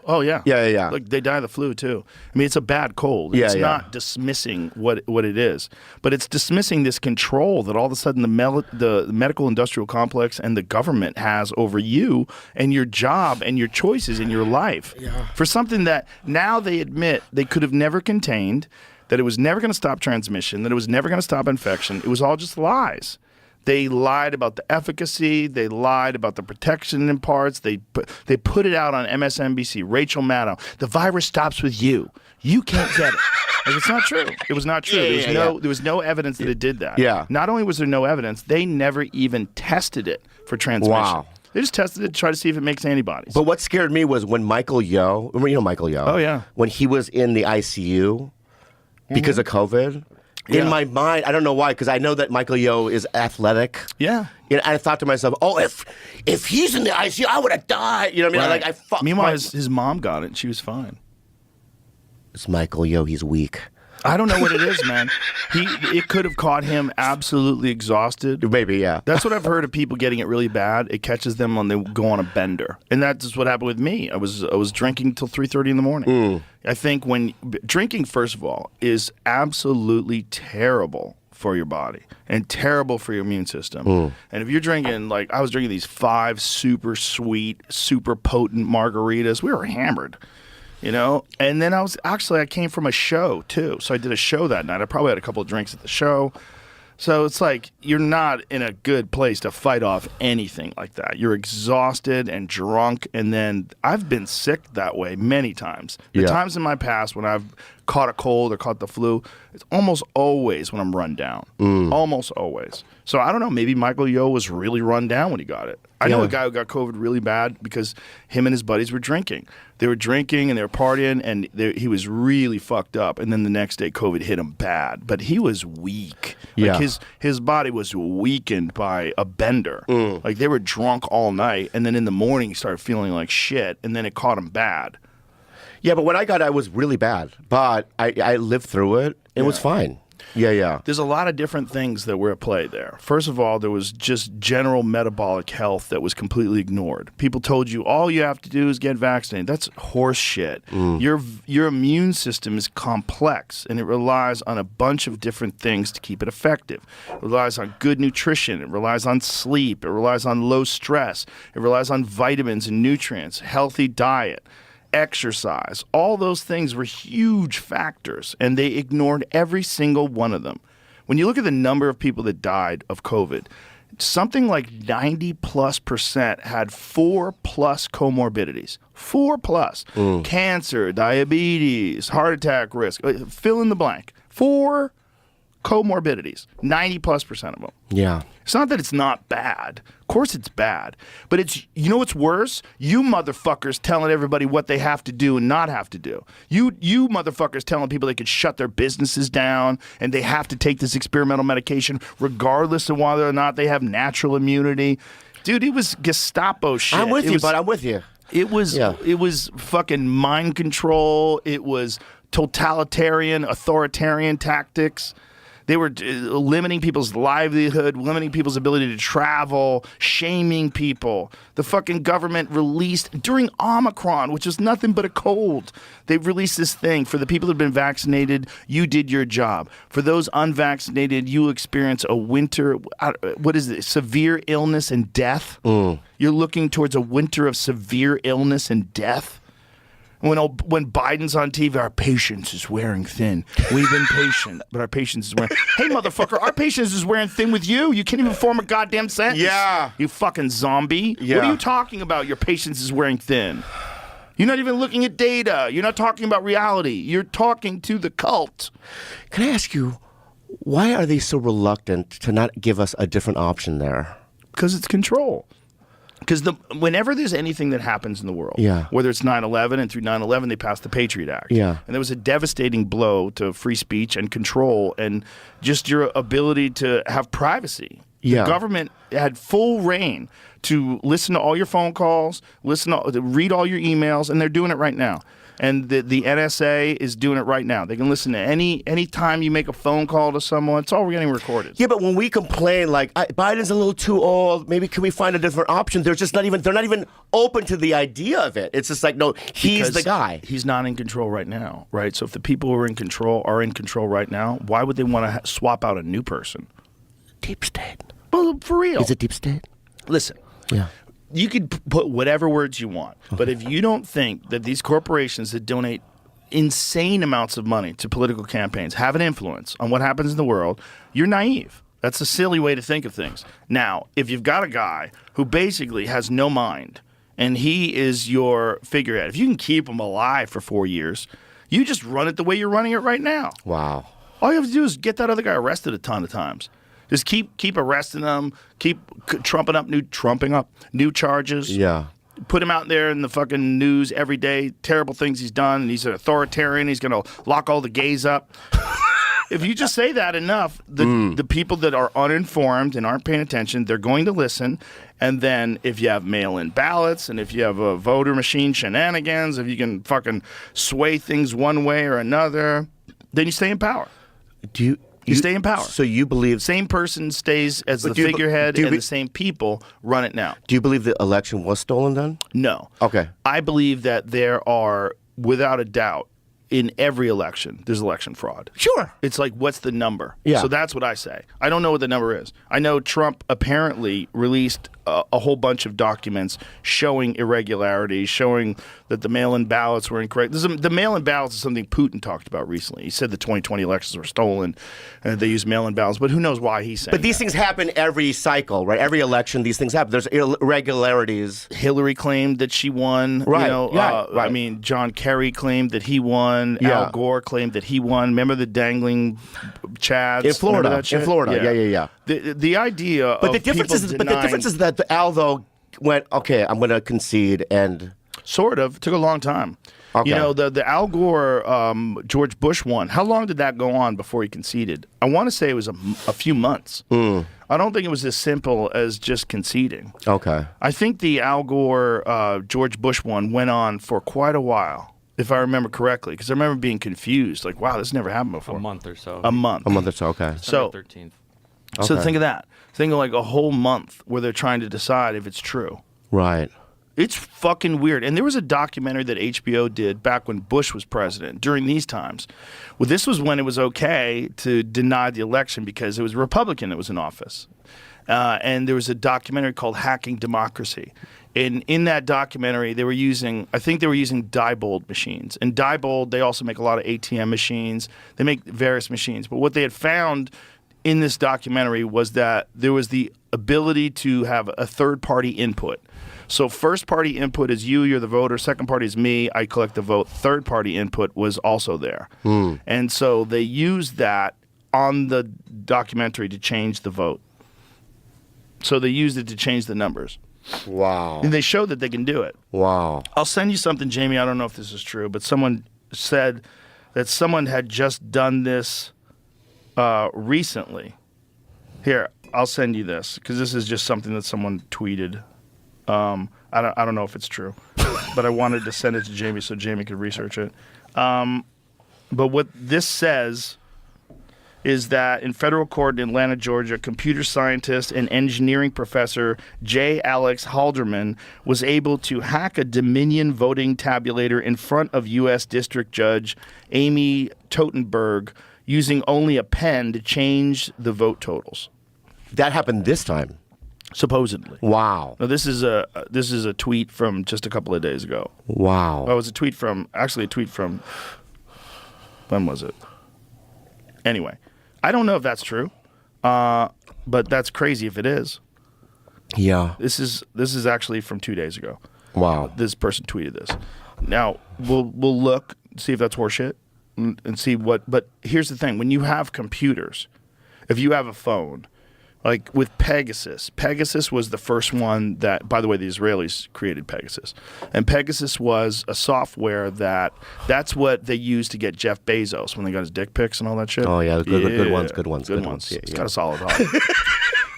Oh, yeah. Yeah. Like they die of the flu, too. I mean, it's a bad cold. Yeah, It's yeah. not dismissing what it is. But it's dismissing this control that all of a sudden the medical industrial complex and the government has over you and your job and your choices in your life. Yeah. For something that now they admit they could have never contained, that it was never going to stop transmission, that it was never going to stop infection. It was all just lies. They lied about the efficacy. They lied about the protection in parts. They put it out on MSNBC. Rachel Maddow, the virus stops with you. You can't get it. Like, it's not true. It was not true. There was no evidence that it did that. Yeah. Not only was there no evidence, they never even tested it for transmission. Wow. They just tested it to try to see if it makes antibodies. But what scared me was when Michael Yo, remember, you know Michael Yo? Oh, yeah. When he was in the ICU because of COVID. Yeah. In my mind, I don't know why, because I know that Michael Yo is athletic. Yeah. And I thought to myself, oh, if he's in the ICU, I would have died. You know what I mean? Right. Like Meanwhile, his mom got it, and she was fine. It's Michael Yo. He's weak. I don't know what it is, man. It could have caught him absolutely exhausted. Maybe, yeah. That's what I've heard of people getting it really bad. It catches them when they go on a bender, and that's what happened with me. I was drinking till 3:30 in the morning. I think when drinking, first of all, is absolutely terrible for your body and terrible for your immune system. And if you're drinking, like I was drinking these 5 super sweet, super potent margaritas, we were hammered. You know, and then I came from a show too. So I did a show that night. I probably had a couple of drinks at the show. So it's like you're not in a good place to fight off anything like that. You're exhausted and drunk. And then I've been sick that way many times. The times in my past when I've caught a cold or caught the flu, it's almost always when I'm run down. Almost always. So I don't know. Maybe Michael Yo was really run down when he got it. I know a guy who got COVID really bad because him and his buddies were drinking. They were drinking and they were partying, and he was really fucked up. And then the next day, COVID hit him bad. But he was weak. Like his body was weakened by a bender. Like they were drunk all night, and then in the morning he started feeling like shit, and then it caught him bad. Yeah, but when I got it, I was really bad. But I lived through it. It was fine. Yeah. There's a lot of different things that were at play there. First of all, there was just general metabolic health that was completely ignored. People told you all you have to do is get vaccinated. That's horse shit. Your immune system is complex, and it relies on a bunch of different things to keep it effective. It relies on good nutrition. It relies on sleep. It relies on low stress. It relies on vitamins and nutrients, healthy diet, exercise. All those things were huge factors, and they ignored every single one of them. When you look at the number of people that died of COVID, something like 90+% had 4+ comorbidities. 4+. Cancer, diabetes, heart attack risk, fill in the blank. 4 comorbidities, 90+% of them. Yeah. It's not that it's not bad. Of course it's bad. But it's, you know what's worse? You motherfuckers telling everybody what they have to do and not have to do. You motherfuckers telling people they could shut their businesses down and they have to take this experimental medication regardless of whether or not they have natural immunity. Dude, it was Gestapo shit. I'm with you, but I'm with you. It was fucking mind control. It was totalitarian, authoritarian tactics. They were limiting people's livelihood, limiting people's ability to travel, shaming people. The fucking government released, during Omicron, which was nothing but a cold, they released this thing. For the people that have been vaccinated, you did your job. For those unvaccinated, you experience a winter, what is it, severe illness and death? You're looking towards a winter of severe illness and death. When Biden's on TV, our patience is wearing thin. We've been patient, but our patience is wearing... Hey, motherfucker, our patience is wearing thin with you. You can't even form a goddamn sentence. Yeah. You fucking zombie. Yeah. What are you talking about? Your patience is wearing thin. You're not even looking at data. You're not talking about reality. You're talking to the cult. Can I ask you, why are they so reluctant to not give us a different option there? Because it's control. Because whenever there's anything that happens in the world, whether it's 9/11, and through 9/11 they passed the Patriot Act, and there was a devastating blow to free speech and control and just your ability to have privacy. The government had full reign to listen to all your phone calls, read all your emails, and they're doing it right now. And the NSA is doing it right now. They can listen to any time you make a phone call to someone. It's all getting recorded. Yeah, but when we complain like Biden's a little too old, maybe can we find a different option? They're not even open to the idea of it. It's just like, no, he's the guy. He's not in control right now, right? So if the people who are in control right now, why would they want to swap out a new person? Deep state. Well, for real. Is it deep state? Listen. Yeah. You could put whatever words you want, but if you don't think that these corporations that donate insane amounts of money to political campaigns have an influence on what happens in the world, you're naive. That's a silly way to think of things. Now, if you've got a guy who basically has no mind and he is your figurehead, if you can keep him alive for 4 years, you just run it the way you're running it right now. Wow. All you have to do is get that other guy arrested a ton of times. Just keep arresting them, keep trumping up new charges. Yeah. Put him out there in the fucking news every day, terrible things he's done, and he's an authoritarian, he's going to lock all the gays up. If you just say that enough, the people that are uninformed and aren't paying attention, they're going to listen. And then if you have mail-in ballots and if you have a voter machine shenanigans, if you can fucking sway things one way or another, then you stay in power. Do you? You stay in power. So you believe? Same person stays as the do you- figurehead, do you and be- the same people run it now. Do you believe the election was stolen then? No. Okay. I believe that there are, without a doubt, in every election, there's election fraud. Sure. It's like, what's the number? Yeah. So that's what I say. I don't know what the number is. I know Trump apparently released a whole bunch of documents showing irregularities, showing that the mail-in ballots were incorrect. The mail-in ballots is something Putin talked about recently. He said the 2020 elections were stolen and they used mail-in ballots, but who knows why he's saying But these that. things happen every cycle, right? Every election, these things happen. There's irregularities. Hillary claimed that she won. Right, You know, yeah, right. I mean, John Kerry claimed that he won. Yeah. Al Gore claimed that he won. Remember the dangling Chads In Florida. Remember that shit? In Florida. Yeah. The idea. But of the difference is, people but the difference is that the Al though went, okay, I'm going to concede, and sort of took a long time. Okay. You know, the Al Gore George Bush one. How long did that go on before he conceded? I want to say it was a few months. I don't think it was as simple as just conceding. okay, I think the Al Gore George Bush one went on for quite a while, if I remember correctly, because I remember being confused. Like, wow, this never happened before. A month or so. A month. a month or so. Okay, So- December 13th. So Okay. think of that. Think of like a whole month where they're trying to decide if it's true. right. It's fucking weird. And there was a documentary that HBO did back when Bush was president during these times. Well, this was when it was okay to deny the election because it was a Republican that was in office. And there was a documentary called Hacking Democracy. And in that documentary, they were using Diebold machines. And Diebold, they also make a lot of ATM machines. They make various machines. But what they had found in this documentary was that there was the ability to have a third-party input. So first-party input is you're the voter. Second party is me, I collect the vote. Third-party input was also there. And so they used that on the documentary to change the vote. So they used it to change the numbers. Wow. And they showed that they can do it. Wow. I'll send you something, Jamie. I don't know if this is true, but someone said that someone had just done this recently. Here, I'll send you this because this is just something that someone tweeted. I don't know if it's true, but I wanted to send it to Jamie so Jamie could research it. But what this says is that in federal court in Atlanta, Georgia, computer scientist and engineering professor J. Alex Halderman was able to hack a Dominion voting tabulator in front of U.S. District Judge Amy Totenberg using only a pen to change the vote totals, That happened this time. supposedly. Wow. Now, this is a tweet from just a couple of days ago. Wow. Oh, it was a tweet from when was it? Anyway, I don't know if that's true, but that's crazy if it is. Yeah. This is actually from 2 days ago. Wow. This person tweeted this. Now we'll look, see if that's horseshit, and see what. But here's the thing: when you have computers, if you have a phone, like with Pegasus was the first one that, by the way, the Israelis created Pegasus. And Pegasus was a software that's what they used to get Jeff Bezos when they got his dick pics and all that shit. Oh, yeah, good ones. Yeah, Yeah, it's got a solid heart.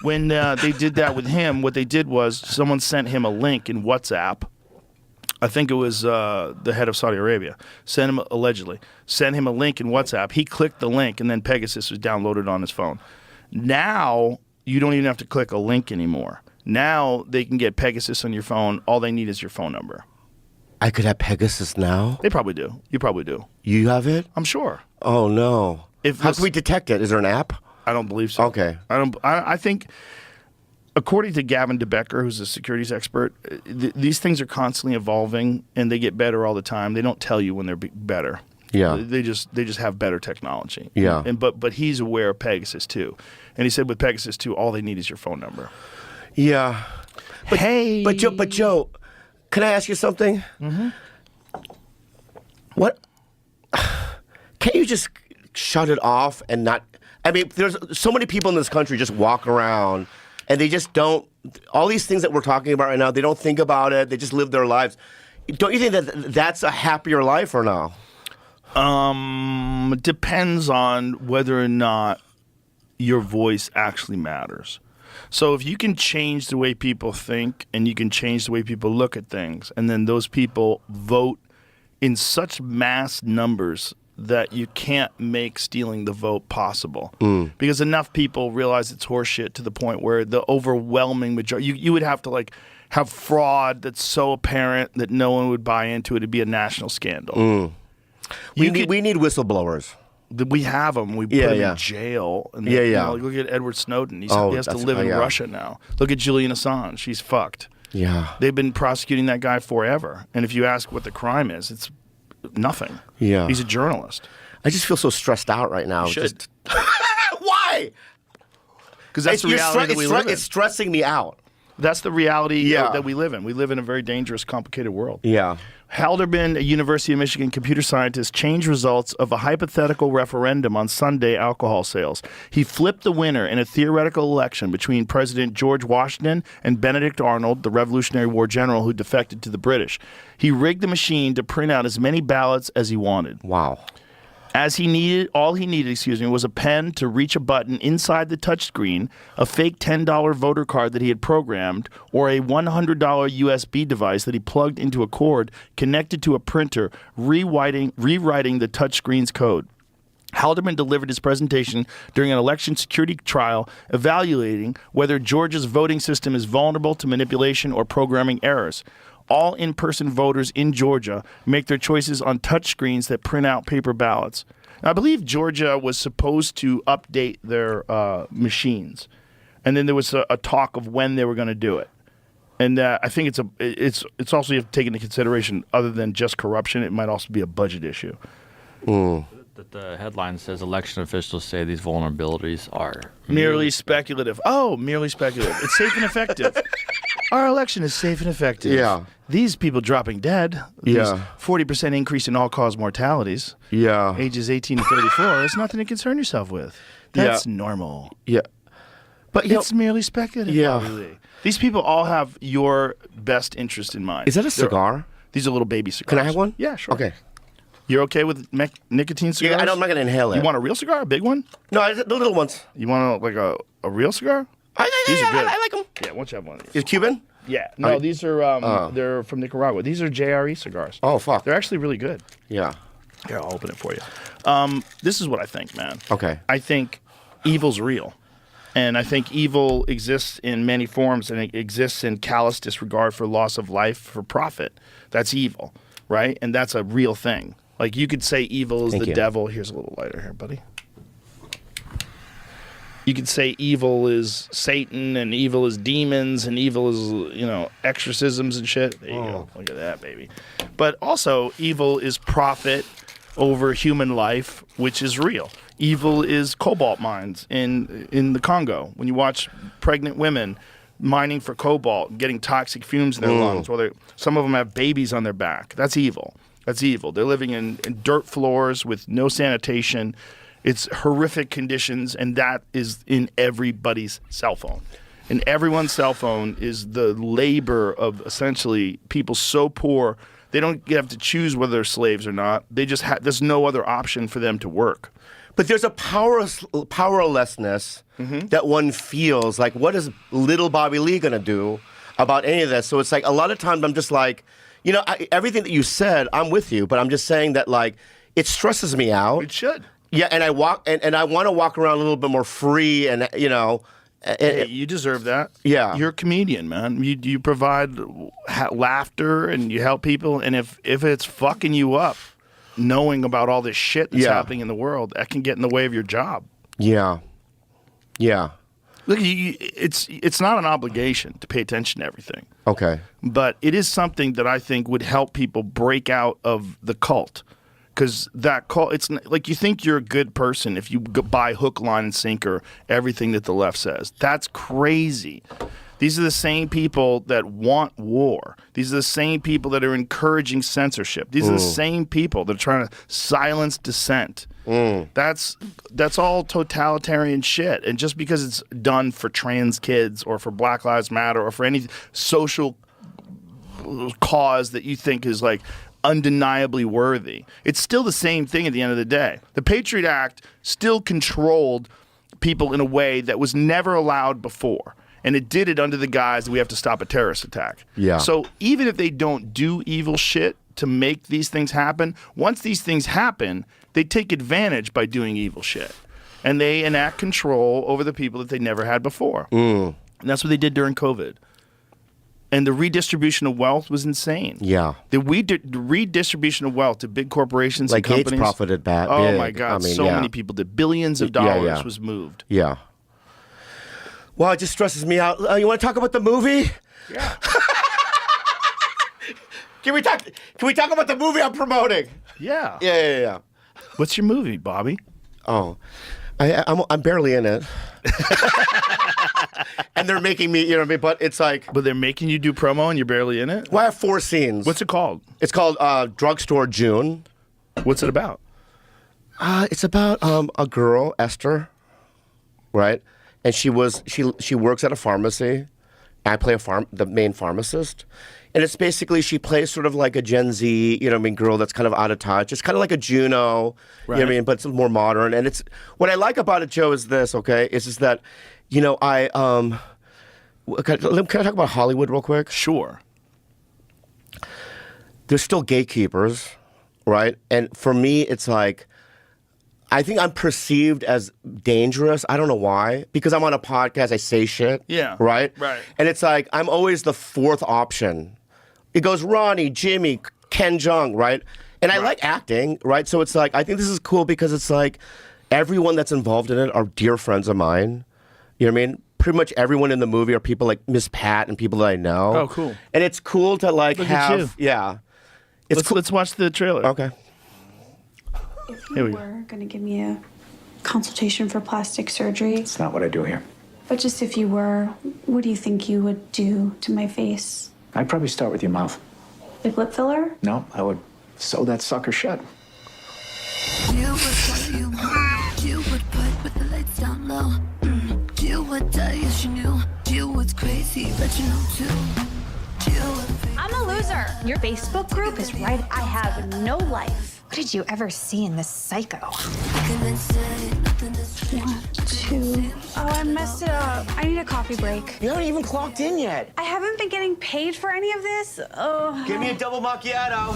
When they did that with him, what they did was someone sent him a link in WhatsApp. I think it was the head of Saudi Arabia. Sent him a link in WhatsApp. He clicked the link, and then Pegasus was downloaded on his phone. Now you don't even have to click a link anymore. Now they can get Pegasus on your phone. All they need is your phone number. I could have Pegasus now? They probably do. You probably do. You have it? I'm sure. Oh, no. How can we detect it? Is there an app? I don't believe so. Okay. I think, according to Gavin DeBecker, who's a securities expert, these things are constantly evolving and they get better all the time. They don't tell you when they're better. Yeah. They just have better technology. Yeah. But he's aware of Pegasus too, and he said with Pegasus too, all they need is your phone number. Yeah. But, Hey. But Joe, can I ask you something? Mm-hmm. What? Can't you just shut it off and not? I mean, there's so many people in this country just walk around and they just don't. All these things that we're talking about right now, they don't think about it. They just live their lives. Don't you think that that's a happier life or no? Depends on whether or not your voice actually matters. So if you can change the way people think and you can change the way people look at things, and then those people vote in such mass numbers that you can't make stealing the vote possible because enough people realize it's horseshit to the point where the overwhelming majority, you would have to like have fraud that's so apparent that no one would buy into it. It'd be a national scandal. We need whistleblowers. We have them. We put them in jail. And Yeah, you yeah. know, look at Edward Snowden. He has to that's- live in yeah. Russia now. Look at Julian Assange. She's fucked. Yeah. They've been prosecuting that guy forever. And if you ask what the crime is, it's nothing. Yeah. He's a journalist. I just feel so stressed out right now. You should. Just- Why? Because that's the reality that we live in. It's stressing me out. That's the reality Yeah. that we live in. We live in a very dangerous, complicated world. Yeah. Halderman, a University of Michigan computer scientist, changed results of a hypothetical referendum on Sunday alcohol sales. He flipped the winner in a theoretical election between President George Washington and Benedict Arnold, the Revolutionary War general who defected to the British. He rigged the machine to print out as many ballots as he wanted. Wow. All he needed, was a pen to reach a button inside the touchscreen, a fake $10 voter card that he had programmed, or a $100 USB device that he plugged into a cord connected to a printer, rewriting the touchscreen's code. Haldeman delivered his presentation during an election security trial evaluating whether Georgia's voting system is vulnerable to manipulation or programming errors. All in-person voters in Georgia make their choices on touchscreens that print out paper ballots. Now, I believe Georgia was supposed to update their machines, and then there was a talk of when they were going to do it. And I think it's also you have to take into consideration, other than just corruption, it might also be a budget issue. The headline says election officials say these vulnerabilities are Merely speculative. Oh, merely speculative. It's safe and effective. Our election is safe and effective. Yeah. These people dropping dead. Yeah. 40% increase in all-cause mortalities. Yeah. Ages 18 to 34 is nothing to concern yourself with. That's normal. Yeah. But you know, It's merely speculative. Yeah. Probably. These people all have your best interest in mind. is that a cigar? These are little baby cigars. Can I have one? Yeah, sure. Okay. You're okay with nicotine cigars? Yeah, I'm not going to inhale it. You want a real cigar? A big one? No, the little ones. You want like a real cigar? These are good. I like them. Yeah, why don't you have one of these? Is Cuban? Yeah. No, these are they're from Nicaragua. These are JRE cigars. Oh, fuck. They're actually really good. Yeah. Here, I'll open it for you. This is what I think, man. Okay. I think evil's real. And I think evil exists in many forms, and it exists in callous disregard for loss of life for profit. That's evil, right? And that's a real thing. Like, you could say evil is Thank the you. devil. Here's a little lighter here, buddy. You could say evil is Satan, and evil is demons, and evil is, exorcisms and shit. There you go. Look at that, baby. But also, evil is profit over human life, which is real. Evil is cobalt mines in the Congo. When you watch pregnant women mining for cobalt, getting toxic fumes in their lungs, while some of them have babies on their back. That's evil. That's evil. They're living in dirt floors with no sanitation. It's horrific conditions, and that is in everybody's cell phone. And everyone's cell phone is the labor of essentially people so poor, they don't have to choose whether they're slaves or not. They just there's no other option for them to work. But there's a powerlessness that one feels like, what is little Bobby Lee going to do about any of this? So it's like a lot of times I'm just like, everything that you said, I'm with you, but I'm just saying that, like, it stresses me out. It should. Yeah, and I want to walk around a little bit more free, and Hey, you deserve that. Yeah. You're a comedian, man. You provide laughter and you help people, and if it's fucking you up, knowing about all this shit that's happening in the world, that can get in the way of your job. Yeah. Look, it's not an obligation to pay attention to everything. Okay. But it is something that I think would help people break out of the cult. Because that cult, it's like, you think you're a good person if you buy hook, line, and sinker everything that the left says. That's crazy. These are the same people that want war. These are the same people that are encouraging censorship. These are the same people that are trying to silence dissent. That's all totalitarian shit. And just because it's done for trans kids or for Black Lives Matter or for any social cause that you think is like undeniably worthy, it's still the same thing at the end of the day. The Patriot Act still controlled people in a way that was never allowed before. And it did it under the guise that we have to stop a terrorist attack. Yeah. So even if they don't do evil shit, to make these things happen. Once these things happen, they take advantage by doing evil shit. And they enact control over the people that they never had before. And that's what they did during COVID. And the redistribution of wealth was insane. Yeah. The redistribution of wealth to big corporations Like and companies. Gates profited bad. Oh big. my God, I mean, so yeah. many people did. Billions of dollars was moved. Yeah. Well, it just stresses me out. You want to talk about the movie? Yeah. Can we talk about the movie I'm promoting? Yeah. Yeah. What's your movie, Bobby? Oh, I'm barely in it. And they're making me, you know what I mean? But it's like, But they're making you do promo and you're barely in it? well, I have 4 scenes. What's it called? It's called Drugstore June. What's it about? It's about a girl, Esther, right? And she works at a pharmacy. I play the main pharmacist. And it's basically, she plays sort of like a Gen Z, you know what I mean, girl that's kind of out of touch. It's kind of like a Juno, you know what I mean, but it's more modern. And it's, what I like about it, Joe, is this, okay? Is just that, you know, can I talk about Hollywood real quick? Sure. There's still gatekeepers, right? And for me, it's like, I think I'm perceived as dangerous. I don't know why. Because I'm on a podcast, I say shit. Yeah. Right? Right. And it's like, I'm always the 4th option. It goes Ronnie, Jimmy, Ken Jeong, right? And I like acting, right? So it's like, I think this is cool because it's like, everyone that's involved in it are dear friends of mine. You know what I mean? Pretty much everyone in the movie are people like Miss Pat and people that I know. Oh, cool. And it's cool to like Look at you. yeah. It's Let's watch the trailer. Okay. If Here you we go. were going to give me a consultation for plastic surgery, It's not what I do here. but just if you were, what do you think you would do to my face? I'd probably start with your mouth. Like lip filler? No, I would sew that sucker shut. You would what you want. You would put with the lights down low. You would die if you knew. You was crazy, but you know too. You would I'm a loser. Your Facebook group is right. I have no life. What did you ever see in this psycho? One, two. Oh, I messed it up. I need a coffee break. You haven't even clocked in yet. I haven't been getting paid for any of this. Oh. Give me a double macchiato.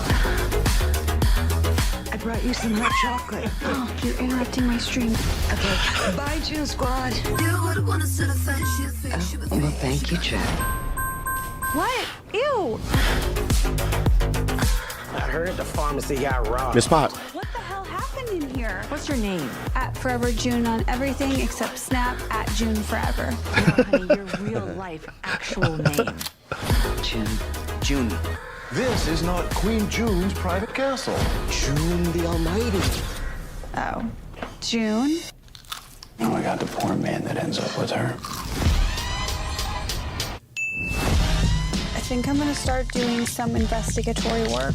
I brought you some hot chocolate. Oh, you're interrupting my stream. Okay, bye, June Squad. You would wanna set a fence, you think she was Well, thank you, Chad. What? Ew. I heard the pharmacy got robbed. Miss Pot. What the hell happened in here? What's your name? At Forever June on everything except Snap at June Forever. No, honey, your real life actual name. June. This is not Queen June's private castle. June the Almighty. Oh. June? Oh, I got the poor man that ends up with her. I think I'm gonna start doing some investigatory work.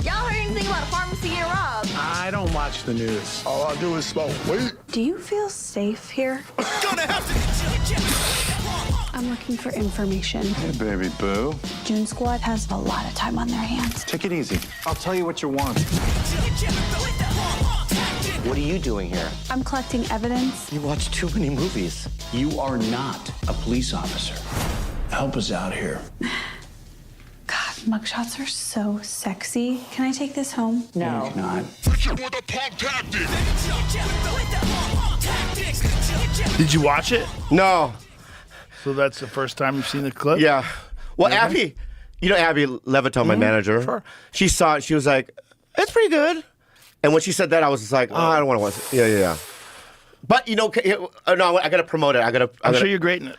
Y'all heard anything about a pharmacy getting robbed? I don't watch the news. All I do is smoke weed. Do you feel safe here? I'm looking for information. Hey, baby boo. June Squad has a lot of time on their hands. Take it easy. I'll tell you what you want. What are you doing here? I'm collecting evidence. You watch too many movies. You are not a police officer. Help us out here. God, mugshots are so sexy. Can I take this home? No. Not. Did you watch it? No. So that's the first time you've seen the clip? Yeah. Well, Abby, you know Abby Leviton, my manager. Sure. She saw it. She was like, "It's pretty good." And when she said that, I was just like, "Oh, I don't want to watch it." Yeah. But you know, no, I gotta promote it. I'm sure you're great in it.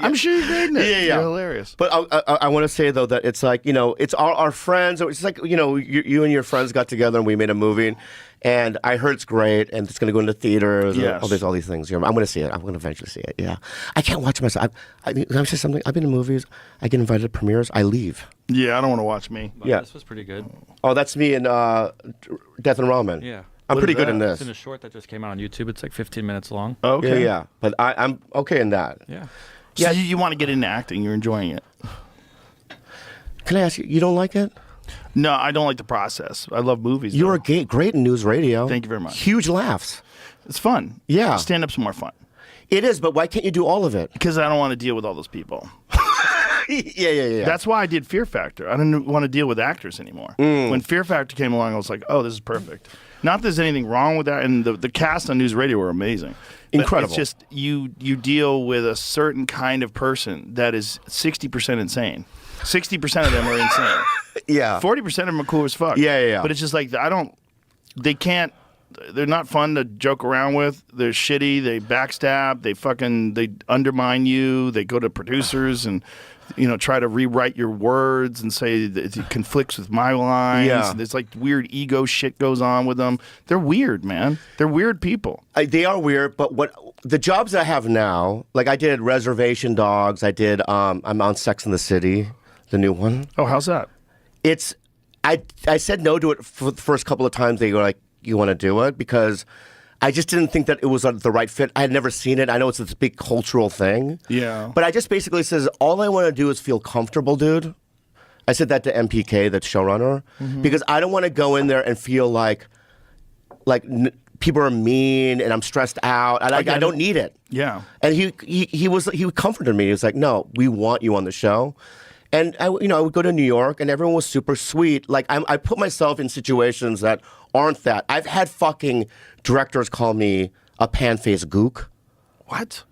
I'm sure you're great in it. Yeah. You're hilarious. But I want to say though that it's like, you know, it's our friends. It's like, you know, you and your friends got together and we made a movie, and I heard it's great and it's going to go into theaters. Yes. And all these things. I'm going to see it. I'm going to eventually see it. Yeah. I can't watch myself. Can I say something? I've been in movies. I get invited to premieres. I leave. Yeah, I don't want to watch me. But Yeah. This was pretty good. Oh, that's me in Death and Ramen. Yeah. I'm What pretty is good that? in It's this. in a short that just came out on YouTube. It's like 15 minutes long. Okay. Yeah. But I'm okay in that. Yeah. So you want to get into acting. You're enjoying it. Can I ask you? You don't like it? No, I don't like the process. I love movies. You're though. great in news radio. Thank you very much. Huge laughs. It's fun. Yeah. Stand-up's more fun. It is, but why can't you do all of it? Because I don't want to deal with all those people. Yeah. That's why I did Fear Factor. I didn't want to deal with actors anymore. When Fear Factor came along, I was like, oh, this is perfect. Not that there's anything wrong with that, and the cast on News Radio were amazing. But Incredible. it's just you deal with a certain kind of person that is 60% insane. 60% of them are insane. Yeah. 40% of them are cool as fuck. Yeah. But it's just like they're not fun to joke around with. They're shitty. They backstab. They undermine you. They go to producers and try to rewrite your words and say that it conflicts with my lines. Yeah. There's like weird ego shit goes on with them. They're weird, man. They're weird people. They are weird, but what the jobs I have now, like I did Reservation Dogs. I did. I'm on Sex and the City, the new one. Oh, how's that? I said no to it for the first couple of times. They were like, "You want to do it?" Because I just didn't think that it was the right fit. I had never seen it. I know it's this big cultural thing. Yeah. But I just basically says, all I want to do is feel comfortable, dude. I said that to MPK, the showrunner, because I don't want to go in there and feel like people are mean and I'm stressed out. I don't need it. Yeah. And he comforted me. He was like, "No, we want you on the show." And I would go to New York and everyone was super sweet. Like I put myself in situations that aren't that. I've had fucking directors call me a pan-faced gook. What?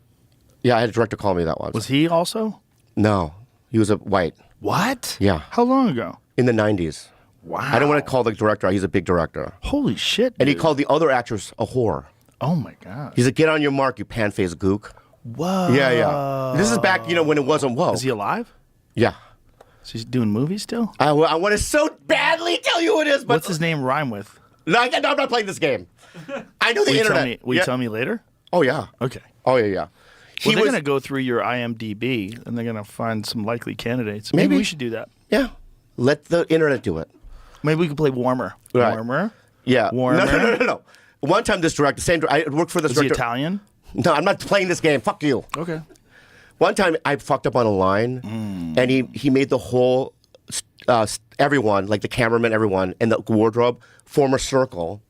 Yeah, I had a director call me that once. Was he also? No, he was a white. What? Yeah. How long ago? In the 90s. Wow. I don't want to call the director. He's a big director. Holy shit, And he dude. called the other actress a whore. Oh my god. He's like, "Get on your mark, you pan-faced gook." Whoa. Yeah. This is back, when it wasn't woke. Is he alive? Yeah. So he's doing movies still? I want to so badly tell you who it is, but What's his name rhyme with? No, I'm not playing this game. I know the internet. Will you tell me later? Oh yeah. Okay. Oh yeah. Well, they're going to go through your IMDb and they're going to find some likely candidates. Maybe Maybe. we should do that. Yeah. Let the internet do it. Maybe we could play Warmer. Right. Warmer? Yeah. Warmer? No. One time, this director, I worked for this Is he director. Italian? No, I'm not playing this game. Fuck you. Okay. One time, I fucked up on a line, and he made the whole everyone, like the cameraman, everyone, and the wardrobe, form a circle.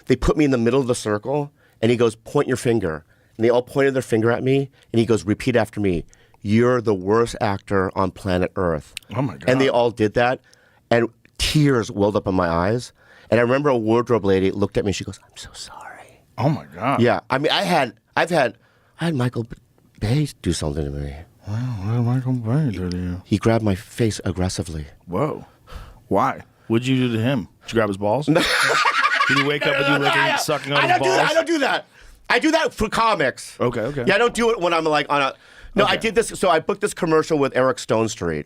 They put me in the middle of the circle, and he goes, "Point your finger." And they all pointed their finger at me, and he goes, "Repeat after me. You're the worst actor on planet Earth." Oh my God. And they all did that, and tears welled up in my eyes. And I remember a wardrobe lady looked at me, and she goes, "I'm so sorry." Oh my God. Yeah, I mean, I had Michael Bay do something to me. What did Michael Bay do to you? He grabbed my face aggressively. Whoa. Why? What'd you do to him? Did you grab his balls? No. Did you wake up and do like sucking on I his don't do balls? that. I don't do that. I do that for comics. Okay. Yeah, I don't do it when I'm like on a. No, Okay. I did this. So I booked this commercial with Eric Stone Street.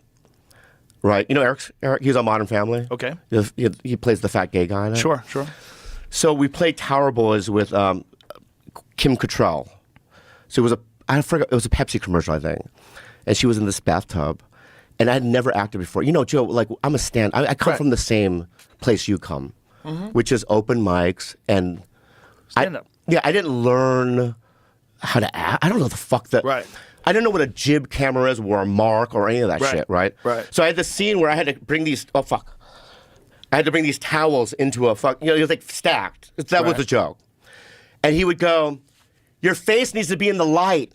Right, Eric. He's on Modern Family. Okay. He plays the fat gay guy in it. Sure. So we played Tower Boys with Kim Cattrall. So I forgot, it was a Pepsi commercial, I think, and she was in this bathtub, and I had never acted before. Joe, like I'm a stand. I come from the same place you come, which is open mics and Stand up. Yeah, I didn't learn how to act. I don't know the fuck that. Right. I didn't know what a jib camera is or a mark or any of that Right. shit, right? Right. So I had this scene where I had to bring these. Oh fuck! I had to bring these towels into a fuck. It was like stacked. That was Right. the joke. And he would go, "Your face needs to be in the light,"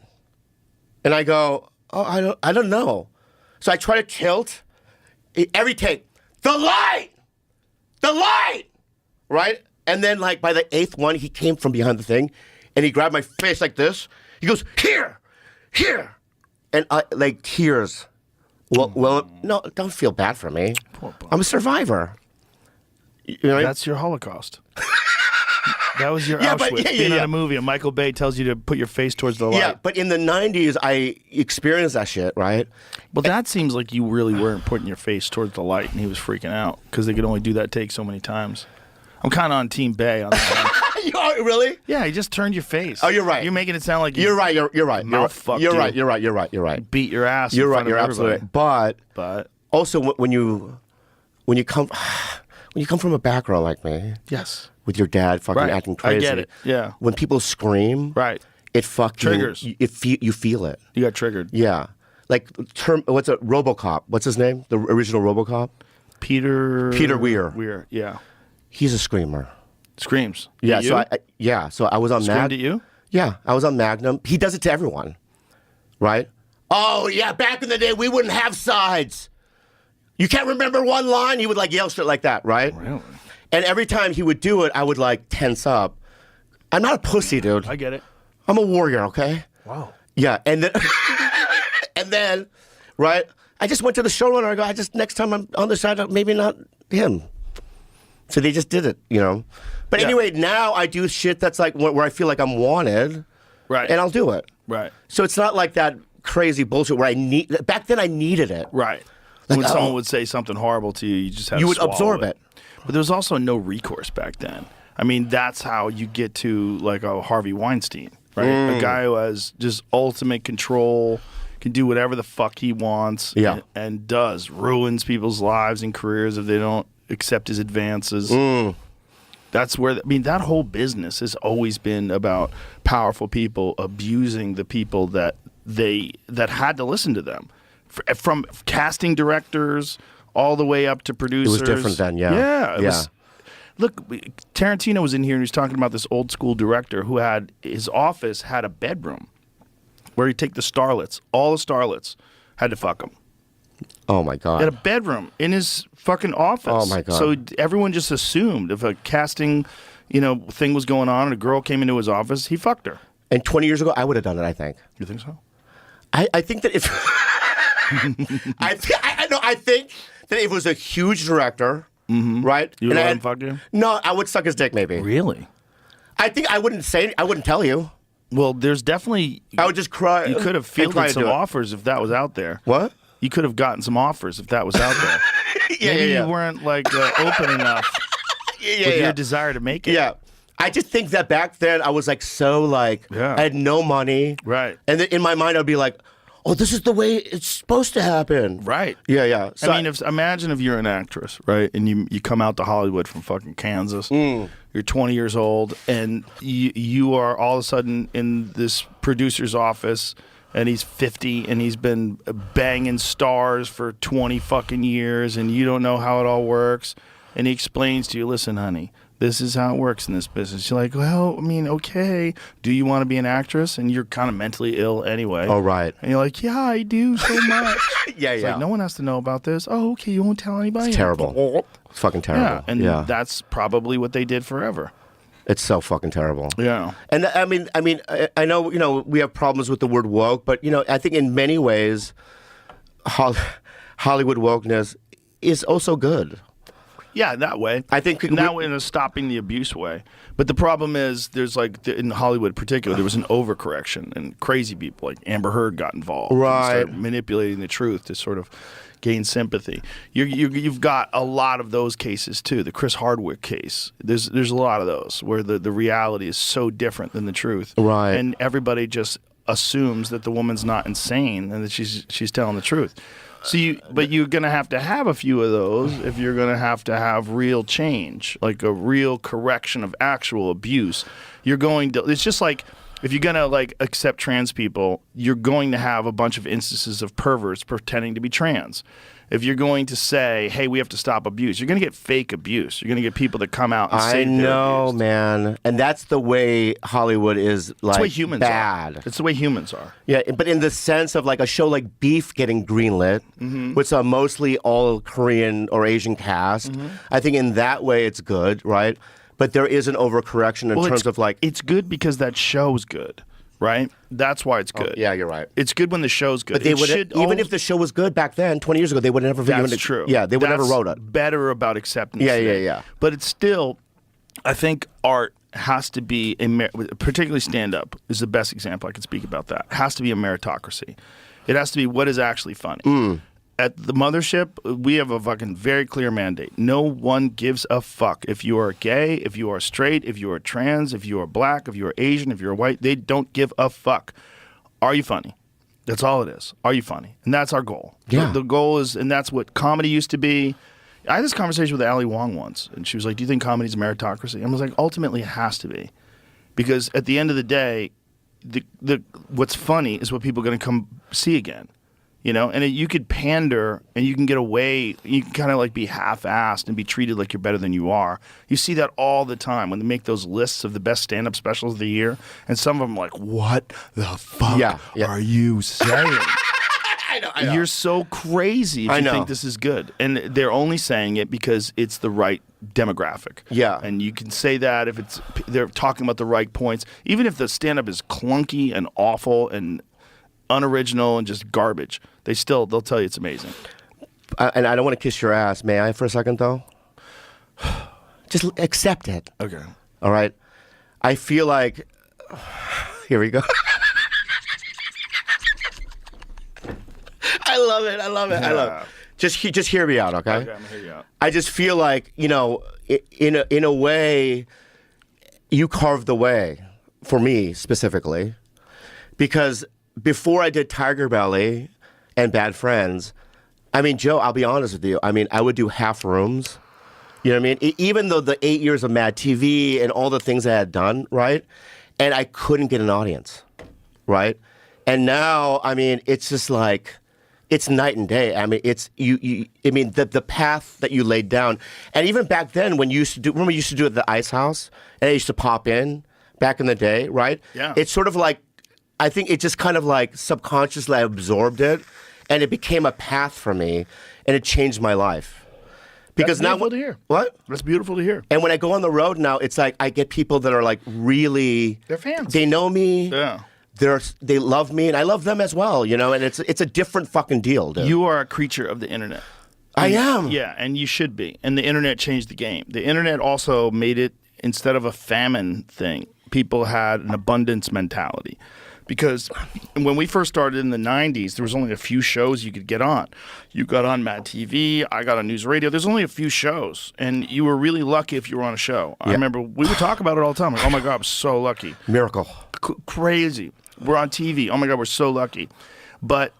and I go, "Oh, I don't know." So I try to tilt. Every take, the light, right? And then like by the 8th one, he came from behind the thing, and he grabbed my face like this. He goes, here, and like tears. Well, no, don't feel bad for me. Poor Bob. I'm a survivor. You know what I mean? That's your Holocaust. That was your Yeah, Auschwitz. but- yeah, Being yeah. in a movie, and Michael Bay tells you to put your face towards the light. Yeah, but in the 90s, I experienced that shit, right? Well, that seems like you really weren't putting your face towards the light, and he was freaking out because they could only do that take so many times. I'm kind of on Team Bay on that one. You are, really? Yeah, he just turned your face. Oh, you're right. You're making it sound like You're right. You're right. Mouth fucked You're you. right. You're right. beat your ass. You're in right. front You're of absolutely everybody. right. But Also, when you come from a background like me, yes, with your dad fucking Right. acting I crazy, get it. Yeah. When people scream, right. it fucking Triggers. You feel it. You got triggered. Yeah. Like what's a RoboCop? What's his name? The original RoboCop? Peter Weir. Weir. Yeah. He's a screamer. Screams. Yeah. At you? So so I was on Screamed Mad. at you? Yeah, I was on Magnum. He does it to everyone, right? Oh, yeah, back in the day, we wouldn't have sides. You can't remember one line? He would like yell shit like that, right? Really? And every time he would do it, I would like tense up. I'm not a pussy, dude. I get it. I'm a warrior, okay? Wow. Yeah, and then, and then, right? I just went to the showrunner. I go, next time I'm on the side, maybe not him. So they just did it, you know? But anyway, now I do shit that's like where I feel like I'm wanted. Right. And I'll do it. Right. So it's not like that crazy bullshit where back then I needed it. Right. Like, when someone would say something horrible to you, you just had to would swallow absorb it. But there was also no recourse back then. I mean, that's how you get to like a Harvey Weinstein, right? A guy who has just ultimate control, can do whatever the fuck he wants, and does, ruins people's lives and careers if they don't accept his advances. That's where, I mean, that whole business has always been about powerful people abusing the people that had to listen to them. From casting directors all the way up to producers. It was different then, yeah. Yeah. It was, look, Tarantino was in here and he was talking about this old school director who had, his office had a bedroom where he'd take the starlets, all the starlets, had to fuck him. Oh, my God. He had a bedroom in his fucking office. Oh, my God. So everyone just assumed if a casting, thing was going on and a girl came into his office, he fucked her. And 20 years ago, I would have done it, I think. You think so? I think that if... I think that if it was a huge director, right? You would let him fuck you? No, I would suck his dick, maybe. Really? I think I wouldn't tell you. Well, there's definitely... I would just cry. You could have fielded some offers if that was out there. What? You could have gotten some offers if that was out there. Maybe you weren't like open enough with your desire to make it. Yeah. I just think that back then I was like so like I had no money. Right. And then in my mind I'd be like, oh, this is the way it's supposed to happen. Right. Yeah, yeah. So I mean, imagine if you're an actress, right, and you come out to Hollywood from fucking Kansas. You're 20 years old, and you are all of a sudden in this producer's office, and he's 50, and he's been banging stars for 20 fucking years, and you don't know how it all works. And he explains to you, listen, honey, this is how it works in this business. You're like, well, I mean, okay. Do you want to be an actress? And you're kind of mentally ill anyway. Oh, right. And you're like, yeah, I do so much. Yeah, It's yeah. like, no one has to know about this. Oh, okay, you won't tell anybody? It's terrible. It's fucking terrible. Yeah, and that's probably what they did forever. It's so fucking terrible. Yeah. And I know, we have problems with the word woke, but, I think in many ways, Hollywood wokeness is also good. Yeah, that way. I think in a stopping the abuse way. But the problem is, there's like in Hollywood in particular, there was an overcorrection, and crazy people like Amber Heard got involved, right? And started manipulating the truth to sort of gain sympathy. You've got a lot of those cases too. The Chris Hardwick case. There's a lot of those where the reality is so different than the truth, right? And everybody just assumes that the woman's not insane and that she's telling the truth. So you're going to have a few of those if you're going to have real change, like a real correction of actual abuse. It's just like if you're going to like accept trans people, you're going to have a bunch of instances of perverts pretending to be trans. If you're going to say, hey, we have to stop abuse, you're going to get fake abuse. You're going to get people that come out and say they're abused. Man. And that's the way Hollywood is, like, it's the way humans bad. are. It's the way humans are. Yeah, but in the sense of like a show like Beef getting greenlit, with a mostly all Korean or Asian cast, I think in that way it's good, right? But there is an overcorrection in terms of like... It's good because that show's good. Right? That's why it's good. Yeah, you're right. It's good when the show's good. But they even if the show was good back then, 20 years ago, they would never... That's true. Yeah, they would never wrote it. Better about acceptance. Yeah. But it's still, I think art has to be, particularly stand-up is the best example I can speak about that. It has to be a meritocracy. It has to be what is actually funny. At the mothership, we have a fucking very clear mandate. No one gives a fuck if you are gay, if you are straight, if you are trans, if you are black, if you are Asian, if you're white. They don't give a fuck. Are you funny? That's all it is. Are you funny? And that's our goal. Yeah. The goal is, and that's what comedy used to be. I had this conversation with Ali Wong once, and she was like, do you think comedy is a meritocracy? I was like, ultimately it has to be. Because at the end of the day, what's funny is what people are going to come see again. You know, and you could pander and you can get away. You can kind of like be half-assed and be treated like you're better than you are. You see that all the time when they make those lists of the best stand-up specials of the year, and some of them like, what the fuck are you saying? I know. You're so crazy if you think this is good. And they're only saying it because it's the right demographic. Yeah. And you can say that if they're talking about the right points. Even if the stand-up is clunky and awful and unoriginal and just garbage, they'll tell you it's amazing. And I don't want to kiss your ass. May I for a second, though? Just accept it. Okay. All right? I feel like... Here we go. I love it. I love it. Just hear me out, okay? Okay, I'm going to hear you out. I just feel like, in a way, you carved the way, for me specifically, because before I did Tiger Belly and Bad Friends, I mean, Joe, I'll be honest with you. I mean, I would do half rooms. You know what I mean? Even though the 8 years of Mad TV and all the things I had done, right? And I couldn't get an audience, right? And now, I mean, it's just like, it's night and day. I mean, it's you. I mean, the path that you laid down, and even back then when you used to do, remember you used to do it at the Ice House, and I used to pop in back in the day, right? Yeah. It's sort of like, I think it just kind of like subconsciously I absorbed it, and it became a path for me, and it changed my life. Because That's now, beautiful to hear. What? That's beautiful to hear. And when I go on the road now, it's like I get people that are like really, they're fans. They know me. Yeah. They love me, and I love them as well. You know, and it's a different fucking deal, dude. You are a creature of the internet. I am. Yeah, and you should be. And the internet changed the game. The internet also made it, instead of a famine thing, people had an abundance mentality. Because when we first started in the 90s, there was only a few shows you could get on. You got on Mad TV, I got on News Radio. There's only a few shows, and you were really lucky if you were on a show. I remember we would talk about it all the time. Like, oh my God, I'm so lucky. Miracle. Crazy. We're on TV. Oh my God, we're so lucky. But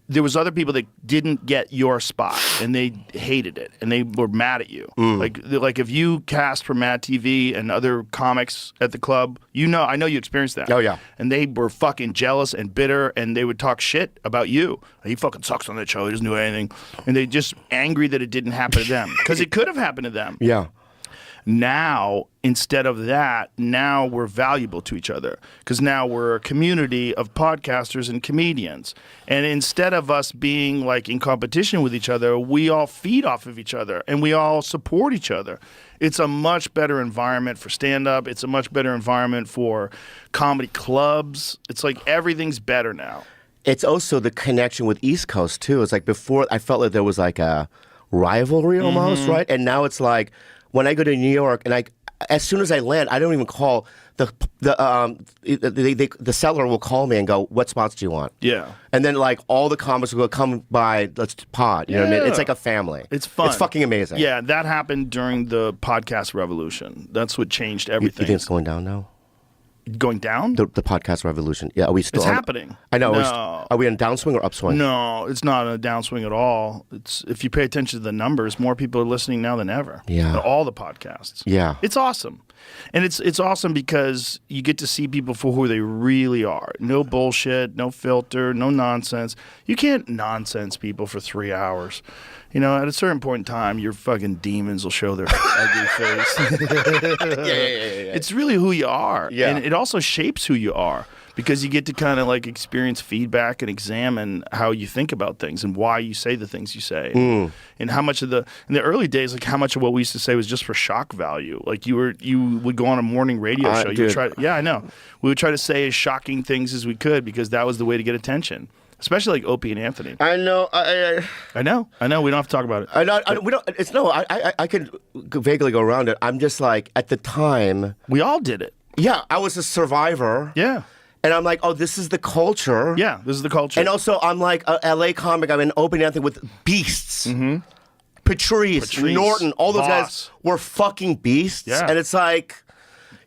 there was other people that didn't get your spot, and they hated it, and they were mad at you. Like if you cast for Mad TV and other comics at the club, I know you experienced that. Oh, yeah. And they were fucking jealous and bitter, and they would talk shit about you. He fucking sucks on that show. He doesn't do anything. And they just angry that it didn't happen to them, because it could have happened to them. Yeah. Now, instead of that, now we're valuable to each other, because now we're a community of podcasters and comedians. And instead of us being like in competition with each other, we all feed off of each other and we all support each other. It's a much better environment for stand-up. It's a much better environment for comedy clubs. It's like everything's better now. It's also the connection with East Coast, too. It's like before, I felt like there was like a rivalry almost, right? And now it's like, when I go to New York, and as soon as I land, I don't even call the seller will call me and go, "What spots do you want?" Yeah. And then like all the comics will go, "Come by, let's pod." You know what I mean? It's like a family. It's fun. It's fucking amazing. Yeah, that happened during the podcast revolution. That's what changed everything. You think it's going down now? Going down? The podcast revolution. Yeah, are we still? It's happening. I know. No. Are we in downswing or upswing? No, it's not a downswing at all. It's if you pay attention to the numbers, more people are listening now than ever. Yeah. All the podcasts. Yeah. It's awesome. And it's awesome because you get to see people for who they really are. No bullshit, no filter, no nonsense. You can't nonsense people for 3 hours. You know, at a certain point in time, your fucking demons will show their ugly face. Yeah. It's really who you are. Yeah. And it also shapes who you are, because you get to kind of like experience feedback and examine how you think about things and why you say the things you say. And how much in the early days, like how much of what we used to say was just for shock value. Like you would go on a morning radio show. You would try, I know. We would try to say as shocking things as we could, because that was the way to get attention. Especially like Opie and Anthony. I know. I know. We don't have to talk about it. We don't. It's no. I can vaguely go around it. I'm just like, at the time, we all did it. Yeah, I was a survivor. Yeah. And I'm like, oh, this is the culture. Yeah, this is the culture. And also, I'm like a LA comic. I'm an Opie and Anthony with beasts. Patrice, Norton, all those guys were fucking beasts. Yeah. And it's like,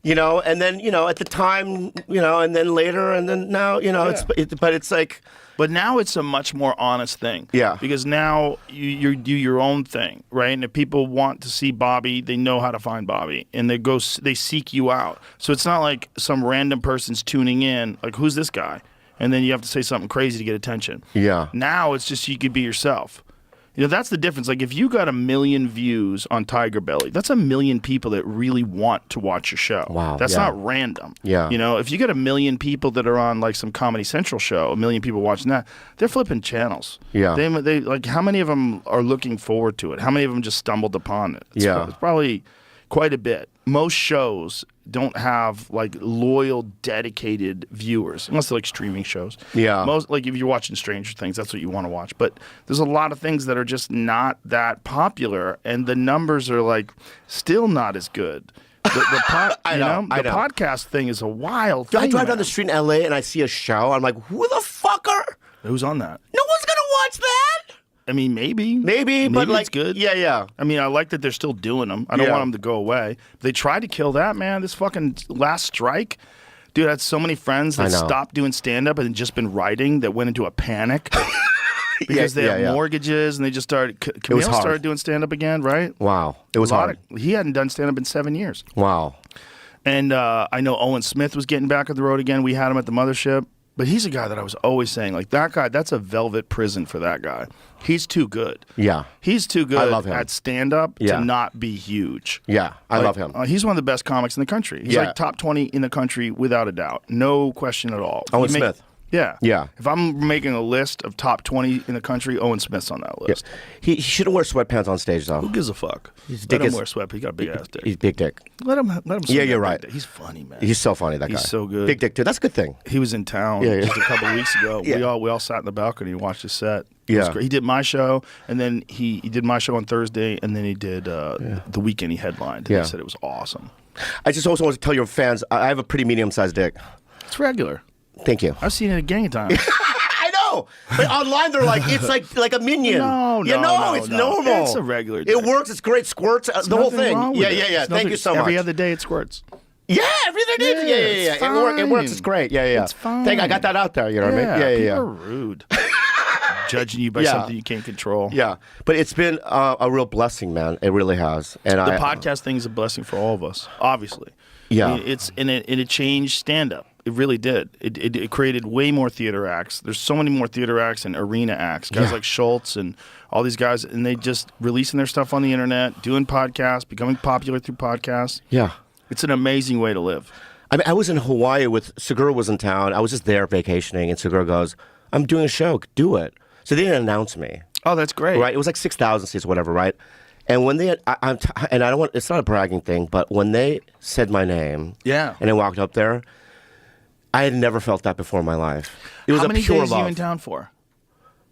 and then, at the time, and then later, and then now, but it's like. But now it's a much more honest thing. Yeah. Because now you do your own thing, right? And if people want to see Bobby, they know how to find Bobby, and they seek you out. So it's not like some random person's tuning in, like, who's this guy? and then you have to say something crazy to get attention. Yeah. Now it's just you could be yourself. You know, that's the difference. Like if you got 1 million views on Tiger Belly, that's 1 million people that really want to watch your show. Wow, That's yeah. not random. Yeah. You know, if you get 1 million people that are on like some Comedy Central show, 1 million people watching that, they're flipping channels. Yeah. They like, how many of them are looking forward to it? How many of them just stumbled upon it? It's probably quite a bit. Most shows don't have like loyal, dedicated viewers, unless they're like streaming shows. Yeah. Most, like if you're watching Stranger Things, that's what you want to watch. But there's a lot of things that are just not that popular, and the numbers are like still not as good. The podcast thing is a wild thing. I drive man. down the street in LA and I see a show. I'm like, who the fucker? Who's on that? No one's gonna watch that. I mean, maybe, but like, it's good. Yeah. I mean, I like that they're still doing them. I don't want them to go away. They tried to kill that, man. This fucking last strike. Dude, I had so many friends that stopped doing stand-up and just been writing that went into a panic because they have mortgages and they just started. Camille started doing stand-up again, right? Wow. It was hard. He hadn't done stand-up in 7 years. Wow. And I know Owen Smith was getting back on the road again. We had him at the Mothership. But he's a guy that I was always saying, like, that guy, that's a velvet prison for that guy. He's too good. Yeah. He's too good I love him. at stand-up to not be huge. Yeah, I love him. He's one of the best comics in the country. He's like top 20 in the country without a doubt. No question at all. Owen Smith. Yeah. Yeah. If I'm making a list of top 20 in the country, Owen Smith's on that list. Yeah. He shouldn't wear sweatpants on stage, though. Who gives a fuck? Let him wear sweatpants. He got a big ass dick. He's big dick. Let him. Yeah, you're right. He's funny, man. He's so funny, that guy. He's so good. Big dick, too. That's a good thing. He was in town just a couple weeks ago. We all sat in the balcony and watched his set. It was great. He did my show, and then he did my show on Thursday, and then he did the weekend he headlined. And he said it was awesome. I just also want to tell your fans, I have a pretty medium-sized dick. It's regular. Thank you. I've seen it a gang of times. I know. But online, they're like, it's like a minion. No, it's normal. It's a regular dick. It works. It's great. Squirts. The whole thing. Yeah. Thank you so much. Every other day it squirts. Yeah, every other day. Yeah. It works. It's great. Yeah. It's fine. I got that out there. You know what I mean? Yeah. People are rude. Judging you by something you can't control. Yeah. But it's been a real blessing, man. It really has. And the podcast thing is a blessing for all of us, obviously. Yeah. I mean, it changed stand-up. It really did. It created way more theater acts. There's so many more theater acts and arena acts. Guys like Schultz and all these guys, and they just releasing their stuff on the internet, doing podcasts, becoming popular through podcasts. Yeah. It's an amazing way to live. I mean, I was in Hawaii with Segura was in town. I was just there vacationing, and Segura goes, "I'm doing a show. Do it." So they didn't announce me. Oh, that's great. Right? It was like 6,000 seats, whatever. Right? And when they, and I don't want. It's not a bragging thing, but when they said my name, and I walked up there, I had never felt that before in my life. It was How a many pure days love. are you in town for?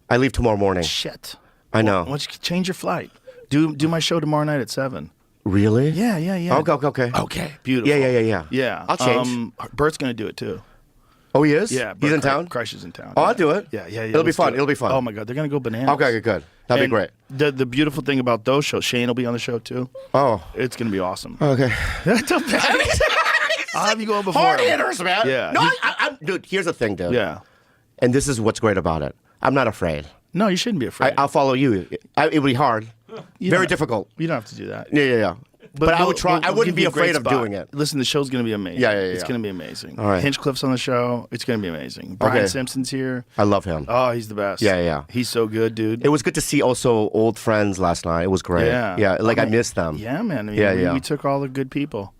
I leave tomorrow morning. Shit. I know. Why don't you change your flight? Do my show tomorrow night at 7. Really? Yeah. Okay. Okay. Beautiful. Yeah. Yeah. I'll change. Bert's gonna do it too. Oh, he is? Yeah. He's in town? Kreischer's is in town. Oh, I'll do it. Yeah. It'll be fun. It'll be fun. Oh my God, they're gonna go bananas. Okay, good. That'd be great. The beautiful thing about those shows, Shane will be on the show too. Oh. It's gonna be awesome. Okay. I'll have you go before. Hard hitters, man. Yeah. No, dude, here's the thing, dude. Yeah. And this is what's great about it. I'm not afraid. No, you shouldn't be afraid. I'll follow you. It would be hard. Very difficult. You don't have to do that. Yeah. But I would try. I wouldn't give be you a great afraid of spot. doing it. Listen, the show's going to be amazing. Yeah. It's going to be amazing. All right. Hinchcliffe's on the show. It's going to be amazing. Brian Simpson's here. I love him. Oh, he's the best. Yeah. He's so good, dude. It was good to see also old friends last night. It was great. Yeah. Like I missed them. Yeah, man. I mean, we took all the good people.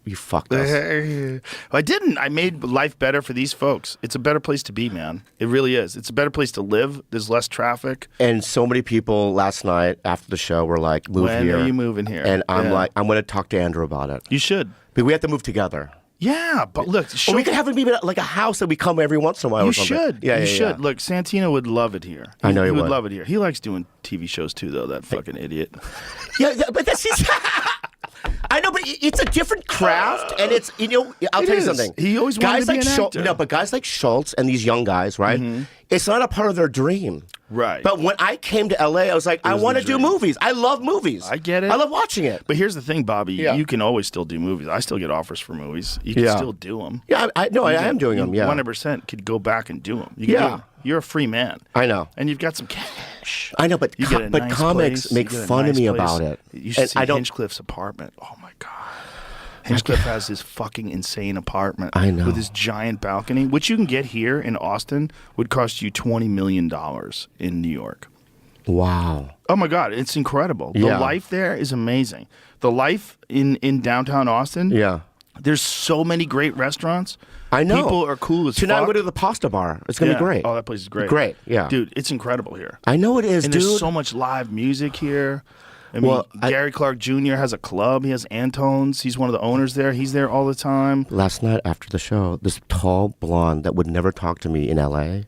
You fucked us. I didn't. I made life better for these folks. It's a better place to be, man. It really is. It's a better place to live. There's less traffic. And so many people last night after the show were like, move when here. When are you moving here? And I'm like, I'm going to talk to Andrew about it. You should. But we have to move together. Yeah, but look. Or we could have it be like a house that we come every once in a while You or something. should. Yeah, you yeah, should. yeah. Look, Santino would love it here. I know he would would. love it here. He likes doing TV shows too, though, that fucking idiot. Yeah, but that's his... I know, but it's a different craft, and it's, I'll tell you something. He always wanted to be an actor. No, but guys like Schultz and these young guys, right? It's not a part of their dream. Right. But when I came to LA, I was like, I want to do movies. I love movies. I get it. I love watching it. But here's the thing, Bobby. You can always still do movies. I still get offers for movies. You can still do them. Yeah, I am doing them, yeah. 100% could go back and do them. You can do 'em. You're a free man. I know. And you've got some cash. I know, but You get a nice comics place, make you get a fun of nice me place. about it. You should And see I don't... Hinchcliffe's apartment. Oh, my God. Hinchcliffe has his fucking insane apartment. I know. With his giant balcony, which you can get here in Austin, would cost you $20 million in New York. Wow. Oh my God, it's incredible. The Yeah. life there is amazing. The life in downtown Austin. Yeah. There's so many great restaurants. I know. People are cool as Tonight fuck. I'm going to the pasta bar. It's going to be great. Oh, that place is great. Great, yeah. Dude, it's incredible here. I know it is, And dude. there's so much live music here. I mean, Well, Gary Clark Jr. has a club. He has Antone's. He's one of the owners there. He's there all the time. Last night after the show, this tall blonde that would never talk to me in LA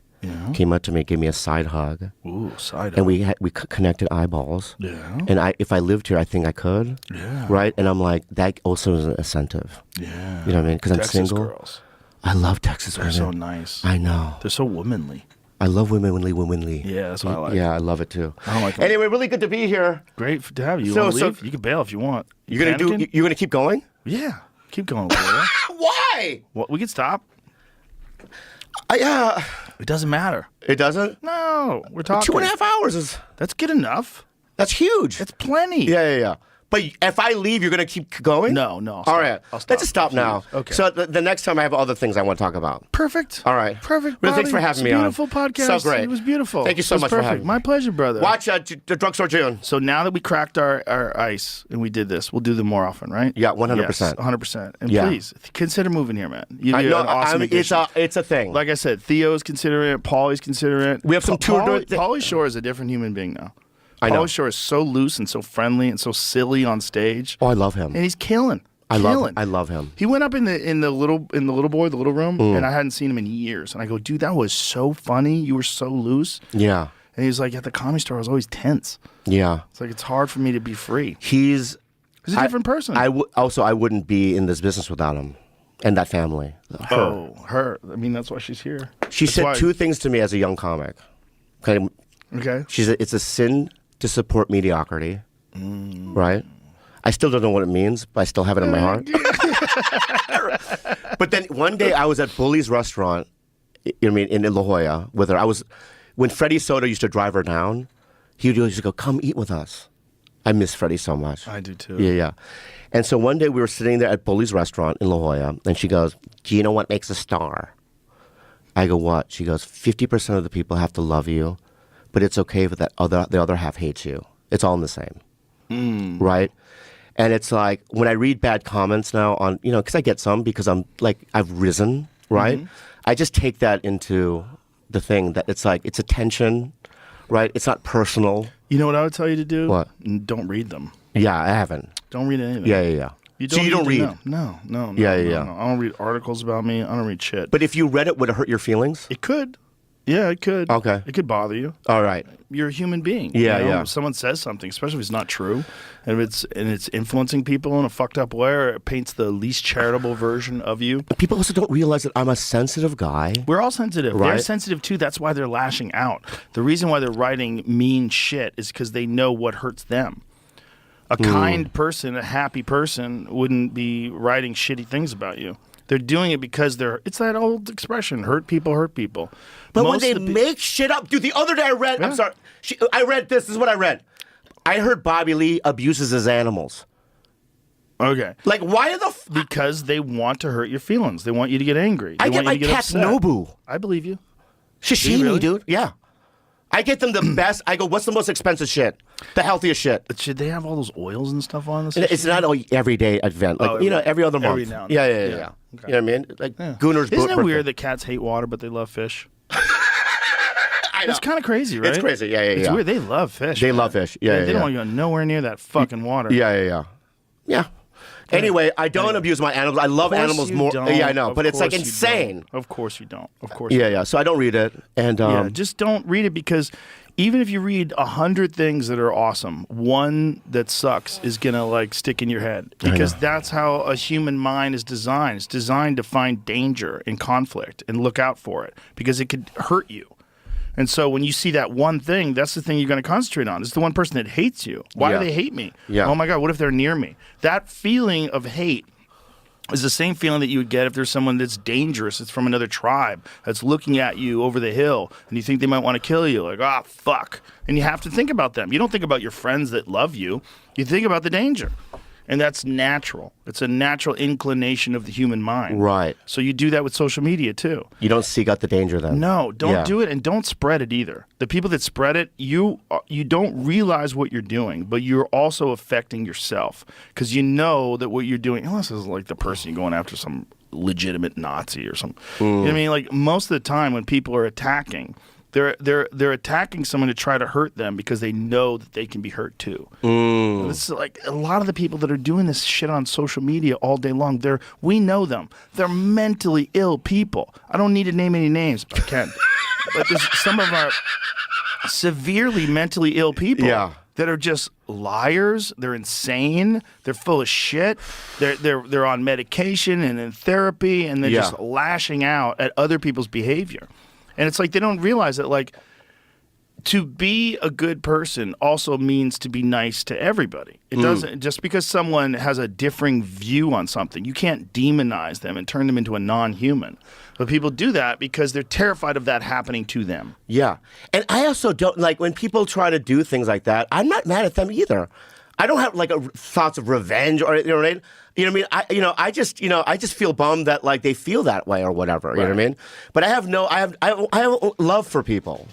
came up to me, gave me a side hug, Ooh, side and we connected eyeballs. Yeah. And if I lived here, I think I could. Yeah. Right. And I'm like, that also is an incentive. Yeah. You know what I mean? Because I'm Texas single. girls. I love Texas They're women. so nice. I know. They're so womanly. I love womanly. Yeah, that's what I like. Yeah, I love it too. I don't like them. Anyway, really good to be here. Great to have you. You So- want to so- leave? You can bail if you want. You're gonna keep going? Yeah. Keep going. Laura. Why? Well, we can stop. Yeah. It doesn't matter. It doesn't. No, we're talking. 2.5 hours is That's good enough. that's huge. It's plenty. Yeah. But if I leave, you're gonna keep going? No. I'll All stop. right. I'll stop. Let's just stop now. Please. Okay. So the next time I have other things I want to talk about. Perfect. All right. Perfect. Well, thanks Bobby. for having It's me a on. beautiful podcast. So great. It was beautiful. Thank you so It was much for perfect. having me. My pleasure, brother. Watch the Drugstore June. So now that we cracked our ice and we did this, we'll do them more often, right? Yeah, 100%. 100%. And Yeah. please consider moving here, man. You're I know. an awesome addition. It's a thing. Like I said, Theo's considering it. Paulie's considering it. We have some tour doing- Paulie Shore is a different human being now. I know. Paulie Shore is so loose and so friendly and so silly on stage. Oh, I love him. And he's killing. I killing. love him. He went up in the little room, and I hadn't seen him in years. And I go, dude, that was so funny. You were so loose. Yeah. And he's like, at the Comedy Store, I was always tense. Yeah. It's like it's hard for me to be free. He's a different person. I wouldn't be in this business without him and that family. Her. Oh, her. I mean, that's why she's here. She That's said why- two things to me as a young comic. Okay. Okay. She said it's a sin to support mediocrity. Right? I still don't know what it means, but I still have it in my heart. But then one day I was at Bully's restaurant, you know what I mean, in La Jolla with her. When Freddie Soto used to drive her down, he would used to go, come eat with us. I miss Freddie so much. I do too. Yeah. And so one day we were sitting there at Bully's restaurant in La Jolla, and she goes, do you know what makes a star? I go, what? She goes, 50% of the people have to love you, but it's okay if the other half hates you. It's all in the same. Right? And it's like, when I read bad comments now on, because I get some because I'm like, I've risen, right? I just take that into the thing that it's like, it's attention, right? It's not personal. You know what I would tell you to do? What? Don't read them. Yeah, I haven't. Don't read anything. Yeah. So you don't need to read? know. No. Yeah. No. I don't read articles about me. I don't read shit. But if you read it, would it hurt your feelings? It could. Yeah, it could. Okay. It could bother you. All right. You're a human being. Yeah, you know? yeah. If someone says something, especially if it's not true, and if it's influencing people in a fucked up way, or it paints the least charitable version of you. People also don't realize that I'm a sensitive guy. We're all sensitive. Right. They're sensitive too. That's why they're lashing out. The reason why they're writing mean shit is because they know what hurts them. A kind person, a happy person, wouldn't be writing shitty things about you. They're doing it because it's that old expression, hurt people hurt people. But when Most they of the make shit up, dude, the other day I read, I'm Yeah. sorry, I read this is what I read. I heard Bobby Lee abuses his animals. Okay. Like, why the Because they want to hurt your feelings. They want you to get angry. They I get want my you to get cats upset. Nobu. I believe you. Sashimi, really? dude. Yeah. I get them the best. I go, what's the most expensive shit? The healthiest shit. But should they have all those oils and stuff on this? It's not an everyday event. Like, every other month. every now and yeah. then. Yeah. Yeah. You Okay. know what I mean? Like, Yeah. Gunner's Isn't it birthday. weird that cats hate water but they love fish? I know. It's kind of crazy, right? It's crazy. Yeah. It's weird. They love fish. They man. love fish. Yeah, They yeah. don't want to go nowhere near that fucking water. Yeah. Anyway, I don't abuse my animals. I love Of course animals you more. don't. Yeah, I know. Of But it's like course you insane. don't. Of course you don't. Of course you don't. Yeah. So I don't read it. And Yeah, just don't read it because even if you read 100 things that are awesome, one that sucks is gonna like stick in your head because that's how a human mind is designed. It's designed to find danger and conflict and look out for it because it could hurt you. And so when you see that one thing, that's the thing you're going to concentrate on. It's the one person that hates you. Why Yeah. do they hate me? Yeah. Oh my God, what if they're near me? That feeling of hate is the same feeling that you would get if there's someone that's dangerous. It's from another tribe that's looking at you over the hill and you think they might want to kill you. Like, ah, fuck. And you have to think about them. You don't think about your friends that love you. You think about the danger. And that's natural. It's a natural inclination of the human mind. Right. So you do that with social media too. You don't seek out the danger then. No, don't Yeah. do it, and don't spread it either. The people that spread it, you don't realize what you're doing, but you're also affecting yourself because you know that what you're doing, unless it's like the person you're going after some legitimate Nazi or something. You know what I mean? Like most of the time when people are attacking, they're attacking someone to try to hurt them because they know that they can be hurt too. It's like a lot of the people that are doing this shit on social media all day long. We know them. They're mentally ill people. I don't need to name any names, but I can. But some of our severely mentally ill people that are just liars. They're insane. They're full of shit. They're on medication and in therapy, and they're just lashing out at other people's behavior. And it's like they don't realize that, like, to be a good person also means to be nice to everybody. It doesn't, just because someone has a differing view on something, you can't demonize them and turn them into a non-human. But people do that because they're terrified of that happening to them. Yeah. And I also don't, like, when people try to do things like that, I'm not mad at them either. I don't have, like, thoughts of revenge or, you know what I mean? You know what I mean? I just feel bummed that, like, they feel that way or whatever. You know what I mean? But I have love for people.